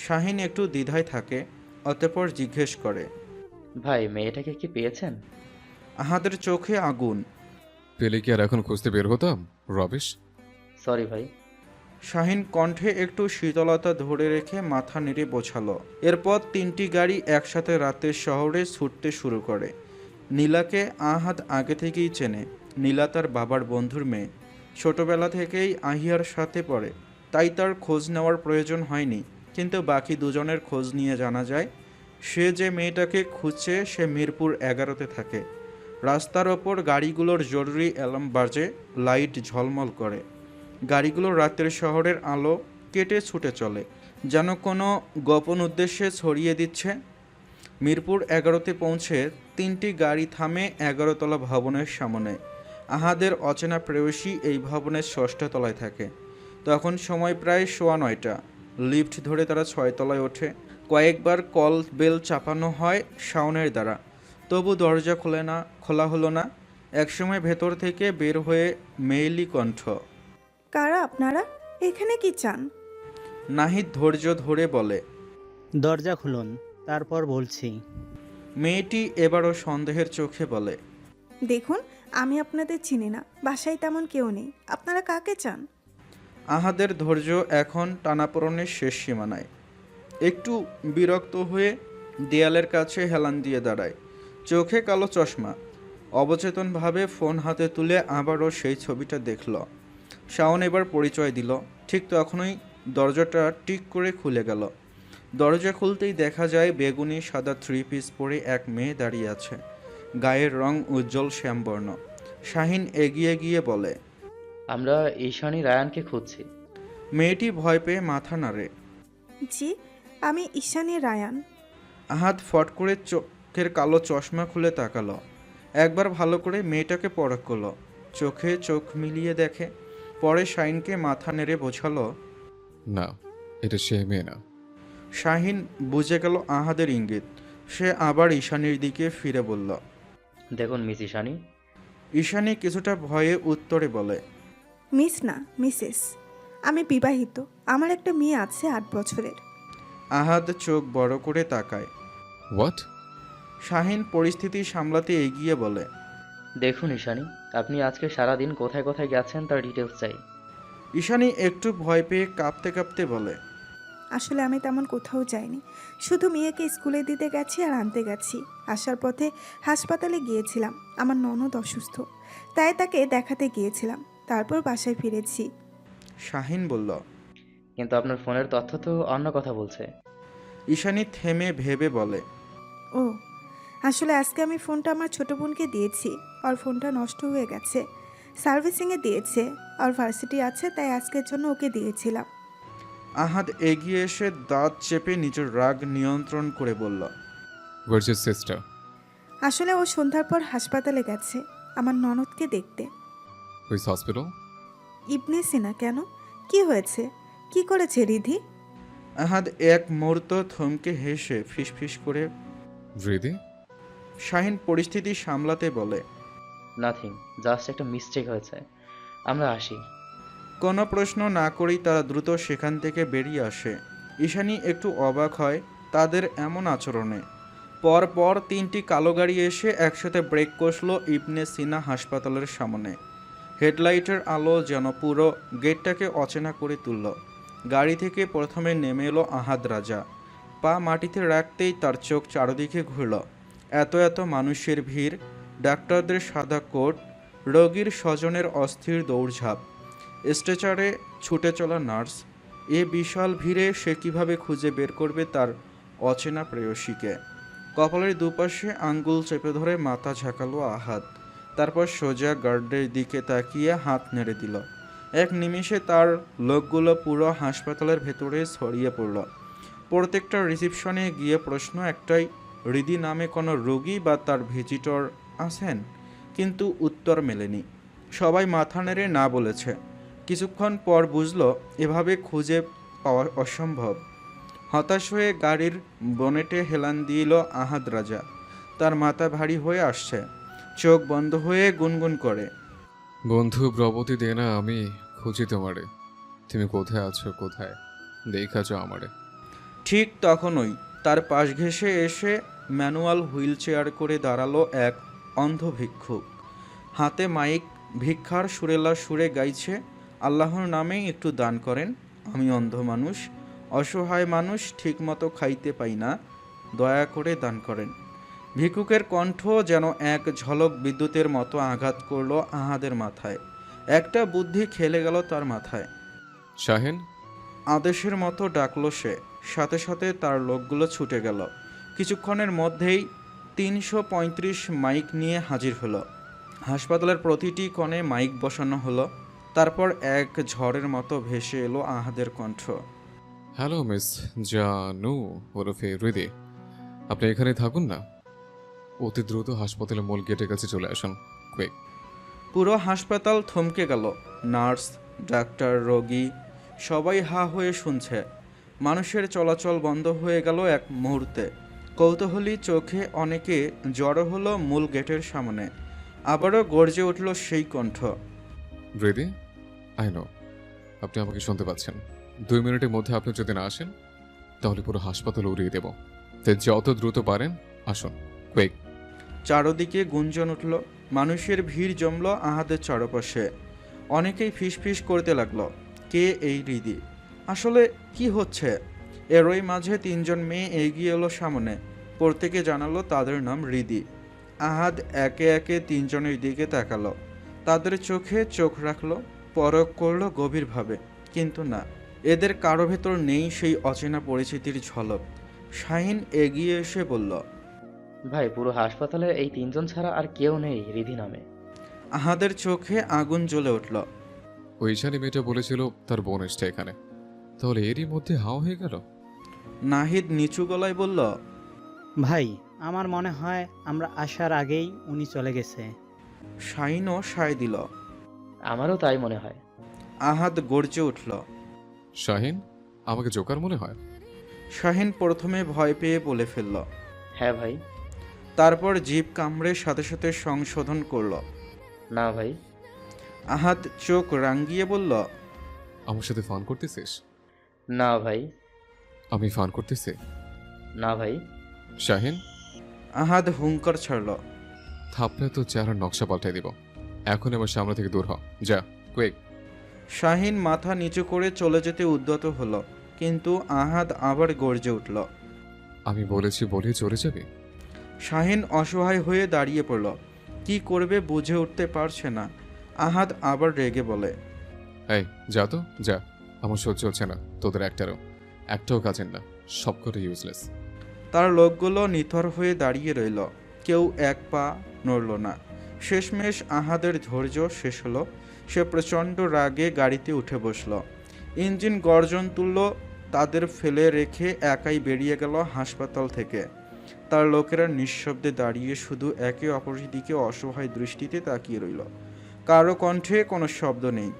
শাহিন একটু দ্বিধায় থাকে, অতঃপর জিজ্ঞেস করে, ভাই মেয়েটাকে কি পেয়েছেন? আহাদের চোখে আগুন। পেলে কি আর এখন খুঁজতে বের হতাম? রবিশ। সরি ভাই। শাহিন কণ্ঠে একটু শীতলতা ধরে রেখে মাথা নেড়ে বোঝালো। এরপর 3টি গাড়ি একসাথে রাতের শহরে ছুটতে শুরু করে। নীলাকে আহাদ আগে থেকেই চেনে। নীলা তার বাবার বন্ধুর মেয়ে, ছোটবেলা থেকেই আহিয়ার সাথে পড়ে, তাই তার খোঁজ নেওয়ার প্রয়োজন হয়নি। কিন্তু বাকি দুজনের খোঁজ নিয়ে জানা যায় সে যে মেয়েটাকে খুঁজছে সে মিরপুর 11-তে থাকে। রাস্তার ওপর গাড়িগুলোর জরুরি অ্যালার্ম বাজে, লাইট ঝলমল করে। গাড়িগুলো রাতের শহরের আলো কেটে ছুটে চলে, যেন কোনো গোপন উদ্দেশ্যে ছড়িয়ে দিচ্ছে। মিরপুর 11-তে পৌঁছে 3টি গাড়ি থামে 11তলা ভবনের সামনে। আহাদের অচেনা প্রেয়সী এই ভবনের 6ষ্ঠ তলায় থাকে। তখন সময় প্রায় 9:15। লিফট ধরে তারা 6 তলায় ওঠে। কয়েকবার কল বেল চাপানো হয় শাওনের দ্বারা, তবু দরজা খোলা হলো না। একসময় ভেতর থেকে বের হয়ে মেয়েলি কণ্ঠ, কারা আপনারা? এখানে কি চান? নাহিদ ধৈর্য ধরে বলে। দরজা খুলুন, তারপর বলছি। মেয়েটি এবারও সন্দেহের চোখে বলে, দেখুন, আমি আপনাদের চিনি না, বাসায় তেমন কেউ নেই, আপনারা কাকে চান? আহাদের ধৈর্য এখন টানাপোড়েনের শেষ সীমানায়। একটু বিরক্ত হয়ে দেয়ালের কাছে হেলান দিয়ে দাঁড়ায়। চোখে কালো চশমা। অবচেতনভাবে ফোন হাতে তুলে আবারও সেই ছবিটা দেখল। শাওন এবার পরিচয় দিল। ঠিক তখনই দরজাটা টিক করে খুলে গেল। দরজা খুলতেই দেখা যায় বেগুনি সাদা 3 পিস পরে এক মেয়ে দাঁড়িয়ে আছে। গায়ের রং উজ্জ্বল শ্যামবর্ণ। শাহিন এগিয়ে গিয়ে বলে, আমরা ঈশানী রায়ানকে খুঁজছি। মেয়েটি ভয় পেয়ে মাথা নাড়ে। জি, আমি ঈশানী রায়ান। আহাদ ফট করে চোখের কালো চশমা খুলে তাকালো। একবার ভালো করে মেয়েটাকে পরখ করলো। চোখে চোখ মিলিয়ে দেখে। পরে শাহিনকে মাথা নেড়ে বোঝালো, না, এটা সে মেয়ে না। শাহিন বুঝে গেল আহাদের ইঙ্গিত। সে আবার ঈশানীর দিকে ফিরে বলল, দেখুন মিস ঈশানী। ঈশানী কিছুটা ভয়ে উত্তরে বলে, মিস না, মিসেস। আমি বিবাহিত, আমার একটা মেয়ে আছে 8 বছরের। আহাদ চোখ বড় করে তাকায়। হোয়াট? শাহিন পরিস্থিতি সামলাতে এগিয়ে বলে, দেখুন ঈশানী, আপনি আজকে সারাদিন কোথায় কোথায় গেছেন তার ডিটেলস চাই। ঈশানী একটু ভয় পেয়ে কাঁপতে কাঁপতে বলে, আসলে আমি তেমন কোথাও যাইনি, শুধু মেয়েকে স্কুলে দিতে গেছি আর আনতে গেছি। আসার পথে হাসপাতালে গিয়েছিলাম, আমার ননদ অসুস্থ, তাই তাকে দেখাতে গিয়েছিলাম, তারপর বাসায় ফিরেছি। শাহিন বলল। কিন্তু আপনার ফোনের তথ্য তো অন্য কথা বলছে। ঈশানী থেমে ভেবে বলে, ও, আসলে আজকে আমি ফোনটা আমার ছোট বোনকে দিয়েছি, ওর ফোনটা নষ্ট হয়ে গেছে, সার্ভিসিংয়ে দিয়েছে, ওর ভার্সিটি আছে, তাই আজকের জন্য ওকে দিয়েছিলাম। আহাদ এগিয়ে এসে দাঁত চেপে নিজের রাগ নিয়ন্ত্রণ করে বলল, হোয়াটস ইউর সিস্টার? আসলে ও সন্ধ্যার পর হাসপাতালে গেছে আমার ননদকে দেখতে। Which hospital? ইবনে সিনা। কেন, কি হয়েছে? কি করেছে রিধি? আহাদ এক মুহূর্ত থমকে হেসে ফিসফিস করে। রিদি? শাহিন পরিস্থিতি সামলাতে বলে, নাথিং, জাস্ট একটা মিস্টেক হয়েছে, আমরা আসি। কোনো প্রশ্ন না করেই তারা দ্রুত সেখান থেকে বেরিয়ে আসে। ঈশানী একটু অবাক হয় তাদের এমন আচরণে। পরপর 3টি কালো গাড়ি এসে একসাথে ব্রেক কষল ইবনে সিনা হাসপাতালের সামনে। হেডলাইটের আলো যেন পুরো গেটটাকে অচেনা করে তুলল। গাড়ি থেকে প্রথমে নেমে এলো আহাদ রাজা। পা মাটিতে রাখতেই তার চোখ চারদিকে ঘুরল। এত এত মানুষের ভিড়, ডাক্তারদের সাদা কোট, রোগীর স্বজনের অস্থির দৌড়ঝাঁপ, স্ট্রেচারে ছুটে চলা নার্স। এ বিশাল ভিড়ে সে কিভাবে খুঁজে বের করবে তার অচেনা প্রেয়সীকে? কপালের দুপাশে আঙ্গুল চেপে ধরে মাথা ঝাঁকালো আহাদ। তারপর সোজা গার্ডের দিকে তাকিয়ে হাত নেড়ে দিল। এক নিমিষে তার লোকগুলো পুরো হাসপাতালের ভেতরে ছড়িয়ে পড়ল। প্রত্যেকটা রিসিপশনে গিয়ে প্রশ্ন একটাই, হৃদি নামে কোনো রোগী বা তার ভিজিটর আছেন? কিন্তু উত্তর মেলেনি। সবাই মাথা নেড়ে না বলেছে। কিছুক্ষণ পর বুঝল এভাবে খুঁজে পাওয়া অসম্ভব। হতাশ হয়ে গাড়ির বনেটে হেলান দিল আহাদ রাজা। তার মাথা ভারী হয়ে আসছে, চোখ বন্ধ হয়ে গুনগুন করে, বন্ধু প্রবতী দে না, আমি খুঁজি তোমারে। তুমি কোথায় আছো, কোথায় দেখাছো আমারে? ঠিক তখনই তার পাশ ঘেঁষে এসে ম্যানুয়াল হুইল চেয়ার করে দাঁড়ালো এক অন্ধ ভিক্ষুক। হাতে মাইক, ভিক্ষার সুরেলা সুরে গাইছে, আল্লাহর নামে একটু দান করেন, আমি অন্ধ মানুষ, অসহায় মানুষ, ঠিকমতো খাইতে পাই না, দয়া করে দান করেন। ভিক্ষুকের কণ্ঠ যেন এক ঝলক বিদ্যুতের মতো আঘাত করলো আহাদের মাথায়। একটা বুদ্ধি খেলে গেল তার মাথায়। শাহিন, আদেশের মতো ডাকলো সে। সাথে সাথে তার লোকগুলো ছুটে গেল। কিছুক্ষণের মধ্যেই 335 মাইক নিয়ে হাজির হলো। হাসপাতালের প্রতিটি কোণে মাইক বসানো হলো। তারপর এক ঝড়ের মতো ভেসে এলো আহাদের কণ্ঠ। হ্যালো মিস জানু ওরফে হৃদি, আপনি এখানে থাকুন না, অতি দ্রুত হাসপাতালের মূল গেটের কাছে চলে আসুন, কুইক। পুরো হাসপাতাল থমকে গেল। নার্স, ডাক্তার, রোগী সবাই হা হয়ে শুনছে। মানুষের চলাচল বন্ধ হয়ে গেল এক মুহূর্তে। কৌতূহলী চোখে অনেকে জড়ো হলো মূল গেটের সামনে। আবারও গর্জে উঠল সেই কণ্ঠ, হৃদি, আই নো আপনি আমাকে শুনতে পাচ্ছেন। 2 মিনিটের মধ্যে আপনি যদি না আসেন তাহলে পুরো হাসপাতাল উড়িয়ে দেব। তাই যত দ্রুত পারেন আসুন, কুইক। চারদিকে গুঞ্জন উঠল। মানুষের ভিড় জমল আহাদের চারপাশে। অনেকেই ফিসফিস করতে লাগলো, কে এই হৃদি? আসলে কি হচ্ছে? এরই মাঝে 3 জন মেয়ে এগিয়ে এলো সামনে। প্রত্যেকে জানালো তাদের নাম হৃদি। আহাদ একে একে 3 জনের দিকে তাকালো। তাদের চোখে চোখ রাখলো, পরখ করলো গভীরভাবে। কিন্তু না, এদের কারো ভেতর নেই সেই অচেনা পরিচিতির ঝলক। শাহিন এগিয়ে এসে বলল, ভাই, পুরো হাসপাতালে এই 3 জন ছাড়া আর কেউ নেই রিধি নামে। আহাদের চোখে আগুন জ্বলে উঠল। ওই ঈশানী মেয়েটা বলেছিল তার বোন এসছে এখানে, তাহলে এরই মধ্যে হাওয়া হয়ে গেল। নাহিদ নিচু গলায় বলল, ভাই, আমার মনে হয় আমরা আসার আগেই উনি চলে গেছে। শাহিনও সায় দিল। আমারও তাই মনে হয়। আহাদ গর্জে উঠল, শাহিন, আমাকে জোকার মনে হয়? শাহিন প্রথমে ভয় পেয়ে বলে ফেলল। হ্যাঁ ভাই। তারপর জিভ কামড়ে সাথে সাথে সংশোধন করল। না ভাই। আহাদ চোখ রাঙ্গিয়ে বলল, আমার সাথে ফান করতেছিস? না ভাই। আমি ফান করতেছি? না ভাই। শাহিন, আহাদ হুঙ্কার ছাড়ল। থাপড়ে তো চেহারার নকশা পাল্টাই দিব। এখন আমার সামনে থেকে দূর হ, যা, কুইক। শাহিন মাথা নিচু করে চলে যেতে উদ্যত হলো, কিন্তু আহাদ আবার গর্জে উঠল। আমি বলেছি বলে চলে যাবে? শাহিন অসহায় হয়ে দাঁড়িয়ে পড়ল। কি করবে বুঝে উঠতে পারছে না। আহাদ আবার রেগে বলে, এই যা তো যা, আমার সহ্য হচ্ছে না তোদের একটাও কাজের না, সবকটা ইউজলেস। তার লোকগুলো নিথর হয়ে দাঁড়িয়ে রইল, কেউ এক পা নড়ল না। শেষমেশ আহাদের ধৈর্য শেষ হলো। সে প্রচণ্ড রাগে গাড়িতে উঠে বসল। ইঞ্জিন গর্জন তুলল। তাদের ফেলে রেখে একাই বেরিয়ে গেল হাসপাতাল থেকে। তার লোকেরা নিঃশব্দে দাঁড়িয়ে শুধু একে অপরের দিকে অসহায় দৃষ্টিতে তাকিয়ে রইল। কারো কণ্ঠে কোনো শব্দ নেই,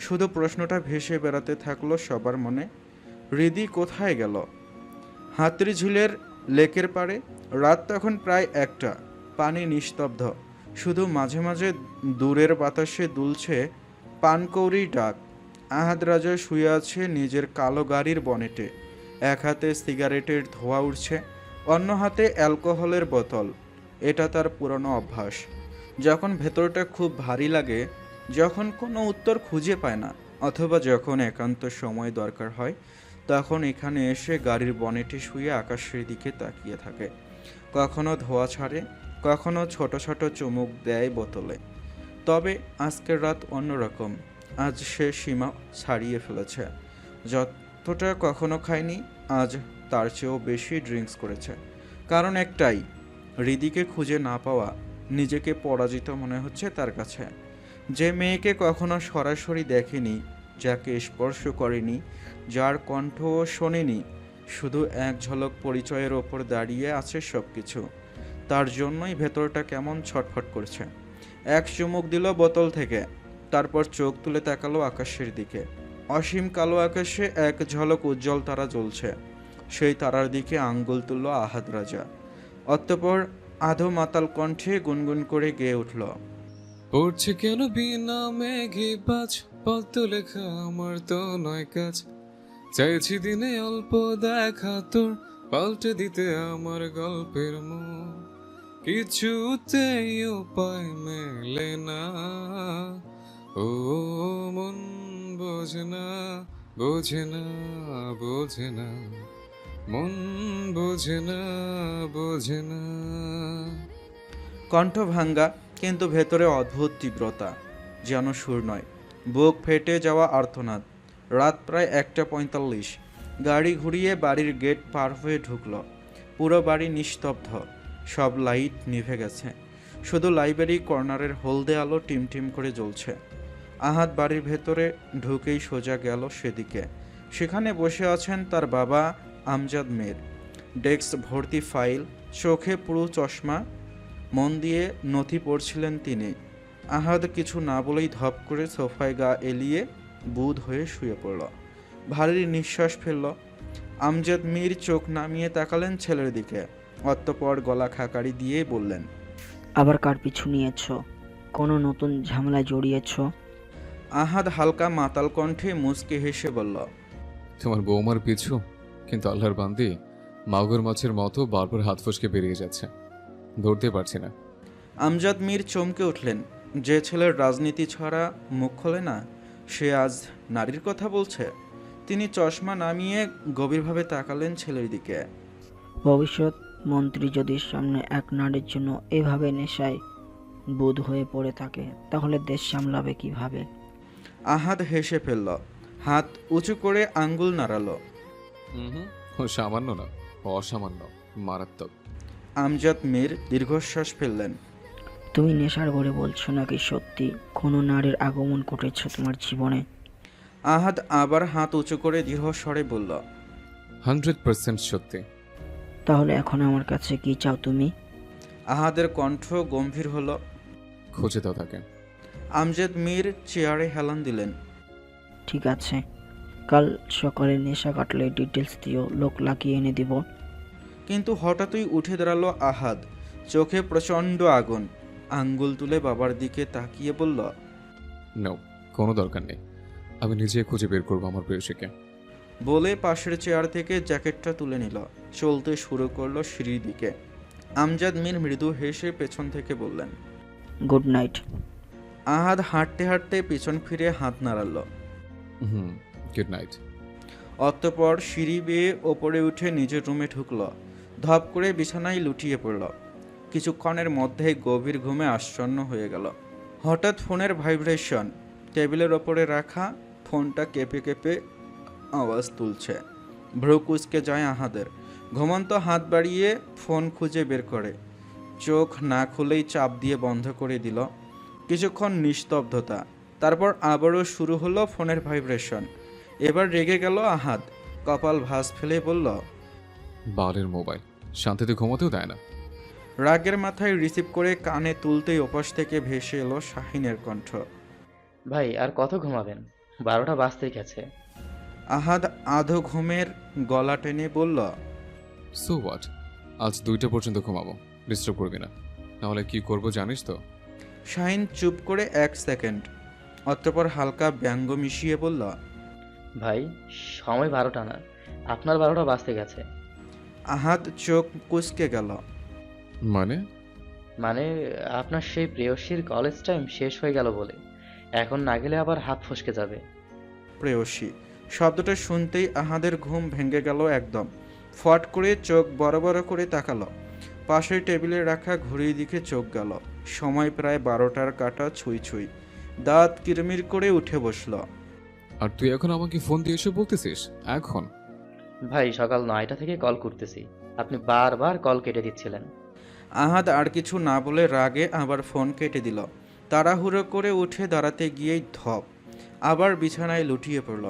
শুধু প্রশ্নটা ভেসে বেড়াতে থাকলো সবার মনে, হৃদি কোথায় গেল? হাতড়িঝিলের লেকের পাড়ে রাত তখন প্রায় 1টা। পানি নিস্তব্ধ, শুধু মাঝে মাঝে দূরের বাতাসে দুলছে পানকৌড়ির ডাক। আহাদ রাজা শুয়ে আছে নিজের কালো গাড়ির বনেটে। এক হাতে সিগারেটের ধোঁয়া উঠছে, অন্য হাতে অ্যালকোহলের বোতল। এটা তার পুরনো অভ্যাস। যখন ভেতরটা খুব ভারী লাগে, যখন কোনো উত্তর খুঁজে পায় না, অথবা যখন একান্ত সময় দরকার হয়, তখন এখানে এসে গাড়ির বনেটে শুয়ে আকাশের দিকে তাকিয়ে থাকে। কখনো ধোঁয়া ছাড়ে, কখনো ছোট ছোট চুমুক দেয় বোতলে। তবে আজকের রাত অন্যরকম। আজ সে সীমা ছাড়িয়ে ফেলেছে। যতটা কখনো খায়নি, আজ তার চেয়েও বেশি ড্রিঙ্কস করেছে। কারণ একটাই, হৃদিকে খুঁজে না পাওয়া। নিজেকে পরাজিত মনে হচ্ছে তার কাছে। যে মেয়েকে কখনো সরাসরি দেখেনি, যাকে স্পর্শ করেনি, যার কণ্ঠ শোনেনি, শুধু এক ঝলক পরিচয়ের ওপর দাঁড়িয়ে আছে সব কিছু। তার জন্যই ভেতরটা কেমন ছটফট করছে। এক চুমুক দিল বোতল থেকে, তারপর চোখ তুলে তাকালো আকাশের দিকে। অসীম কালো আকাশে এক ঝলক উজ্জ্বল তারা জ্বলছে। সেই তারার দিকে আঙ্গুল তুলল আহাদ রাজা। অতঃপর আধো মাতাল কণ্ঠে গুনগুন করে গেয়ে উঠল, পড়ছে কেন বিনা মেঘে বাজ, পদ্ম লেখা আমার তো নয় কাজ। চাইছি দিনে অল্প দেখা তোর, পাল্টে দিতে আমার গল্পের মুখ। কিছুতেই উপায় মেলে না, ও মন বোঝে না, বোঝে না, বোঝে না, মন বোঝে না, বোঝে না। কণ্ঠ ভাঙ্গা, কিন্তু ভেতরে অদ্ভুত তীব্রতা, যেন সুর নয়, বুক ফেটে যাওয়া আর্তনাদ। রাত প্রায় 1:45। গাড়ি ঘুরিয়ে বাড়ির গেট পার হয়ে ঢুকল। পুরো বাড়ি নিস্তব্ধ, সব লাইট নিভে গেছে। শুধু লাইব্রেরি কর্নারের হলদে আলো টিমটিম করে জ্বলছে। আহাদ বাড়ির ভেতরে ঢুকেই সোজা গেল সেদিকে। সেখানে বসে আছেন তার বাবা আমজাদ মীর। ডেস্ক ভর্তি ফাইল, চোখে পুরো চশমা, মন দিয়ে নথি পড়ছিলেন তিনি। আহাদ কিছু না বলেই ধপ করে সোফায় গা এলিয়ে বুঁদ হয়ে শুয়ে পড়ল। ভারী নিঃশ্বাস ফেলল। আমজাদ মীর চোখ নামিয়ে তাকালেন ছেলের দিকে। অতঃপর গলা খাকারি দিয়ে বললেন, আবার কার পিছু নিয়েছ? কোনো নতুন ঝামেলায় জড়িয়েছ? আহাদ হালকা মাতাল কণ্ঠে মুচকে হেসে বলল, তোমার বৌমার পিছু? কিন্তু আল্লাহর বান্দি, মাগুর মাছের মতো বারবার হাত ফসকে বেরিয়ে যাচ্ছে, ধরতে পারছি না। আমজাদ মীর চমকে উঠলেন। যে ছেলের রাজনীতি ছাড়া মুখ খোলে না, সে আজ নারীর কথা বলছে। তিনি চশমা নামিয়ে গভীরভাবে তাকালেন ছেলের দিকে। ভবিষ্যৎ মন্ত্রী যদি সামনে এক নারীর জন্য এভাবে নেশায় বুঁদ হয়ে পড়ে থাকে, তাহলে দেশ সামলাবে কিভাবে? আহাদ হেসে ফেলল, হাত উঁচু করে আঙ্গুল নাড়ালো। ও সামান্য না, অসামান্য, মারাত্মক। আমজাদ মীর দীর্ঘশ্বাস ফেললেন। তুমি নেশার ঘরে বলছো নাকি সত্যি কোনো নারীর আগমন ঘটেছে তোমার জীবনে? আহাদ আবার হাত উঁচু করে দৃঢ় স্বরে বলল, 100% সত্যি। তাহলে এখন আমার কাছে কি চাও তুমি? আহাদের কণ্ঠ গম্ভীর হলো। খুঁজে দাও তাকে। আমজাদ মীর চেয়ারে হেলান দিলেন। ঠিক আছে, কাল সকালে নেশা কাটলে ডিটেলস দিও, লোক লাগিয়ে এনে দিব। কিন্তু হঠাৎই উঠে দাঁড়ালো আহাদ, চোখে প্রচণ্ড আগুন। আঙ্গুল তুলে বাবার দিকে তাকিয়ে বলল, নো, কোনো দরকার নেই, আমি নিজে খুঁজে বের করবো আমার প্রেয়সীকে। বলে পাশের চেয়ার থেকে জ্যাকেটটা তুলে নিল। চলতে শুরু করলো সিঁড়ির দিকে। আমজাদ মীর মৃদু হেসে পেছন থেকে বললেন, গুড নাইট। আহাদ হাঁটতে হাঁটতে পিছন ফিরে হাত নাড়াল। Good night. অতঃপর সিঁড়ি বেয়ে ওপরে উঠে নিজের রুমে ঢুকল। ধপ করে বিছানায় লুটিয়ে পড়ল। কিছুক্ষণের মধ্যেই গভীর ঘুমে আচ্ছন্ন হয়ে গেল। হঠাৎ ফোনের ভাইব্রেশন। টেবিলের ওপরে রাখা ফোনটা কেঁপে কেঁপে আওয়াজ তুলছে। ভ্রু কুঁচকে যায় আহাদের। ঘুমন্ত হাত বাড়িয়ে ফোন খুঁজে বের করে। চোখ না খুলেই চাপ দিয়ে বন্ধ করে দিল। কিছুক্ষণ নিস্তব্ধতা, তারপর আবারও শুরু হলো ফোনের ভাইব্রেশন। এবার রেগে গেল আহাদ। কপাল ভাঁজ ফেলে বলল, বালের মোবাইল, শান্তিতে ঘুমোতেও দেয় না। রাগের মাথায় রিসিভ করে কানে তুলতেই ওপাশ থেকে ভেসে এলো শাহিনের কণ্ঠ। ভাই আর কত ঘুমাবেন? 12টা বাজতেই গেছে। আহাদ আধো ঘুমের গলা টেনে বলল, সো হোয়াট, আজ 2টা পর্যন্ত ঘুমাবো, ডিস্টার্ব করবি না। নাহলে কি করবো জানিস তো? শাহিন চুপ করে 1 সেকেন্ড, অতঃপর হালকা ব্যঙ্গ মিশিয়ে বলল, ভাই সময় 12টা না, আপনার 12টা বাজতে গেছে। আহাদ চোখ কুঁচকে গেল। মানে আপনার সেই প্রেয়সীর কলেজ টাইম শেষ হয়ে গেল বলে। এখন না গেলে আবার হাত ফসকে যাবে। প্রেয়সী শব্দটা শুনতেই আহাদের ঘুম ভেঙে গেল একদম। ফট করে চোখ বড় বড় করে তাকালো। পাশের টেবিলে রাখা ঘড়ির দিকে চোখ গেল। সময় প্রায় 12টার কাটা ছুঁই ছুঁই। দাঁত কিরমির করে উঠে বসল। আর তুই এখন আমাকে ফোন দিয়ে এসে বলতেছিস এখন? ভাই সকাল 9টা থেকে কল করতেছি, আপনি বারবার কল কেটে দিচ্ছিলেন। আহাদ আর কিছু না বলে রাগে আবার ফোন কেটে দিল। তাড়াহুড়ো করে উঠে দাঁড়াতে গিয়েই ধপ, আবার বিছানায় লুটিয়ে পড়ল।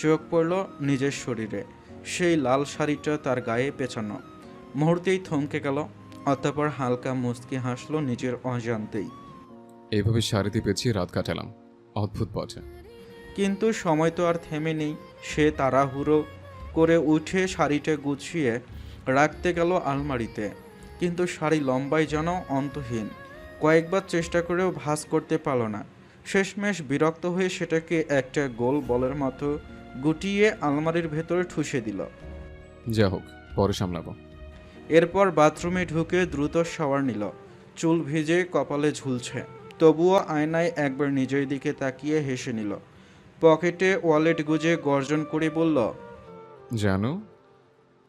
চোখ পড়ল নিজের শরীরে, সেই লাল শাড়িটা তার গায়ে পেঁচানো। মুহূর্তেই থমকে গেল, অতঃপর হালকা মুচকি হাসলো নিজের অজান্তেই। এইভাবে শাড়িতে পেঁচিয়ে রাত কাটালাম, অদ্ভুত বটে। কিন্তু সময় তো আর থেমে নেই। সে তাড়াহুড়ো করে উঠে শাড়িটা গুছিয়ে রাখতে গেল আলমারিতে, কিন্তু শাড়ি লম্বায় যেন অন্তহীন। কয়েকবার চেষ্টা করেও ভাঁজ করতে পারল না। শেষমেশ বিরক্ত হয়ে সেটাকে একটা গোল বলের মতো গুটিয়ে আলমারির ভেতরে ঠুসে দিল। যা হোক, পরে সামলাবো। এরপর বাথরুমে ঢুকে দ্রুত শাওয়ার নিল। চুল ভিজে কপালে ঝুলছে, তবুও আয়নায় একবার নিজের দিকে তাকিয়ে হেসে নিল। পকেটে ওয়ালেট গুজে গর্জন করে বলল, জানো,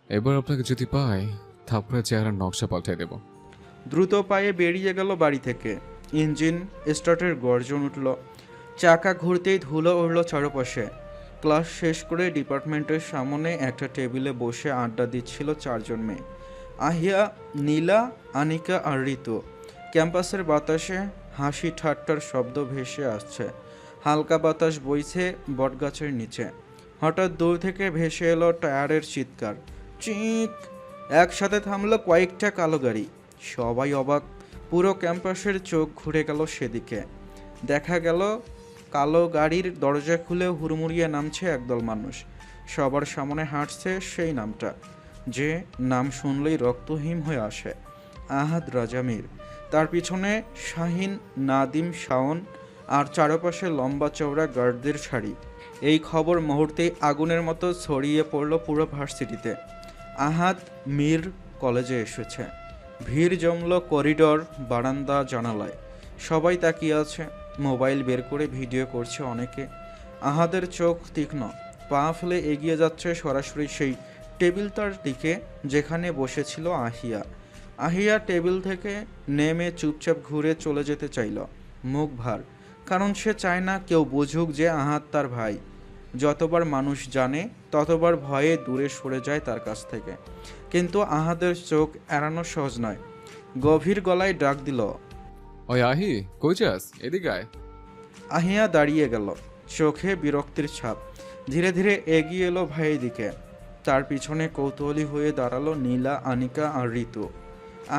এবার আপনাকে যদি পাই থাপড়ে চেহারার নকশা পাল্টাই দেব। দ্রুত পায়ে বেরিয়ে গেল বাড়ি থেকে। ইঞ্জিন স্টার্টের গর্জন উঠল, চাকা ঘুরতেই ধুলো উড়ল চারপাশে। ক্লাস শেষ করে ডিপার্টমেন্টের সামনে একটা টেবিলে বসে আড্ডা দিচ্ছিল 4 জন মেয়ে, আহিয়া, নীলা, আনিকা আর ঋতু। ক্যাম্পাসের বাতাসে হাসি ঠাট্টার শব্দ ভেসে আসছে। হালকা বাতাস বইছে বটগাছের নিচে। হঠাৎ দূর থেকে ভেসে এলো টায়ারের চিৎকার, চিক। একসাথে থামলো কয়েকটা কালো গাড়ি। সবাই অবাক, পুরো ক্যাম্পাসের চোখ ঘুরে গেল সেদিকে। দেখা গেল কালো গাড়ির দরজা খুলে হুড়মুড়িয়ে নামছে একদল মানুষ। সবার সামনে হাঁটছে সেই নামটা, যে নাম শুনলেই রক্তহিম হয়ে আসে, আহাদ রাজা মীর। তার পিছনে শাহিন, নাদিম, শাওন আর চারপাশে লম্বা চওড়া গার্ডদের সারি। এই খবর মুহূর্তেই আগুনের মতো ছড়িয়ে পড়ল পুরো ভার্সিটিতে। আহাদ মীর কলেজে এসেছে। ভিড় জমল করিডর, বারান্দা, জানালায়। সবাই তাকিয়ে আছে, মোবাইল বের করে ভিডিও করছে অনেকে। আহাদের চোখ তীক্ষ্ণ, পা ফেলে এগিয়ে যাচ্ছে সরাসরি সেই টেবিলটার দিকে যেখানে বসেছিল আহিয়া। আহিয়া টেবিল থেকে নেমে চুপচাপ ঘুরে চলে যেতে চাইল, মুখ ভার, কারণ সে চায় না কেউ বুঝুক যে আহাদ তার ভাই। যতবার মানুষ জানে ততবার ভয়ে দূরে সরে যায় তার কাছ থেকে। কিন্তু আহাদের চোখ এড়ানো সহজ নয়। গভীর গলায় ডাক দিল, ওই আহি, কই যাস? এদিকে আয়। আহিয়া দাঁড়িয়ে গেল, চোখে বিরক্তির ছাপ। ধীরে ধীরে এগিয়ে এলো ভাইয়ের দিকে। তার পিছনে কৌতূহলী হয়ে দাঁড়ালো নীলা, আনিকা আর ঋতু।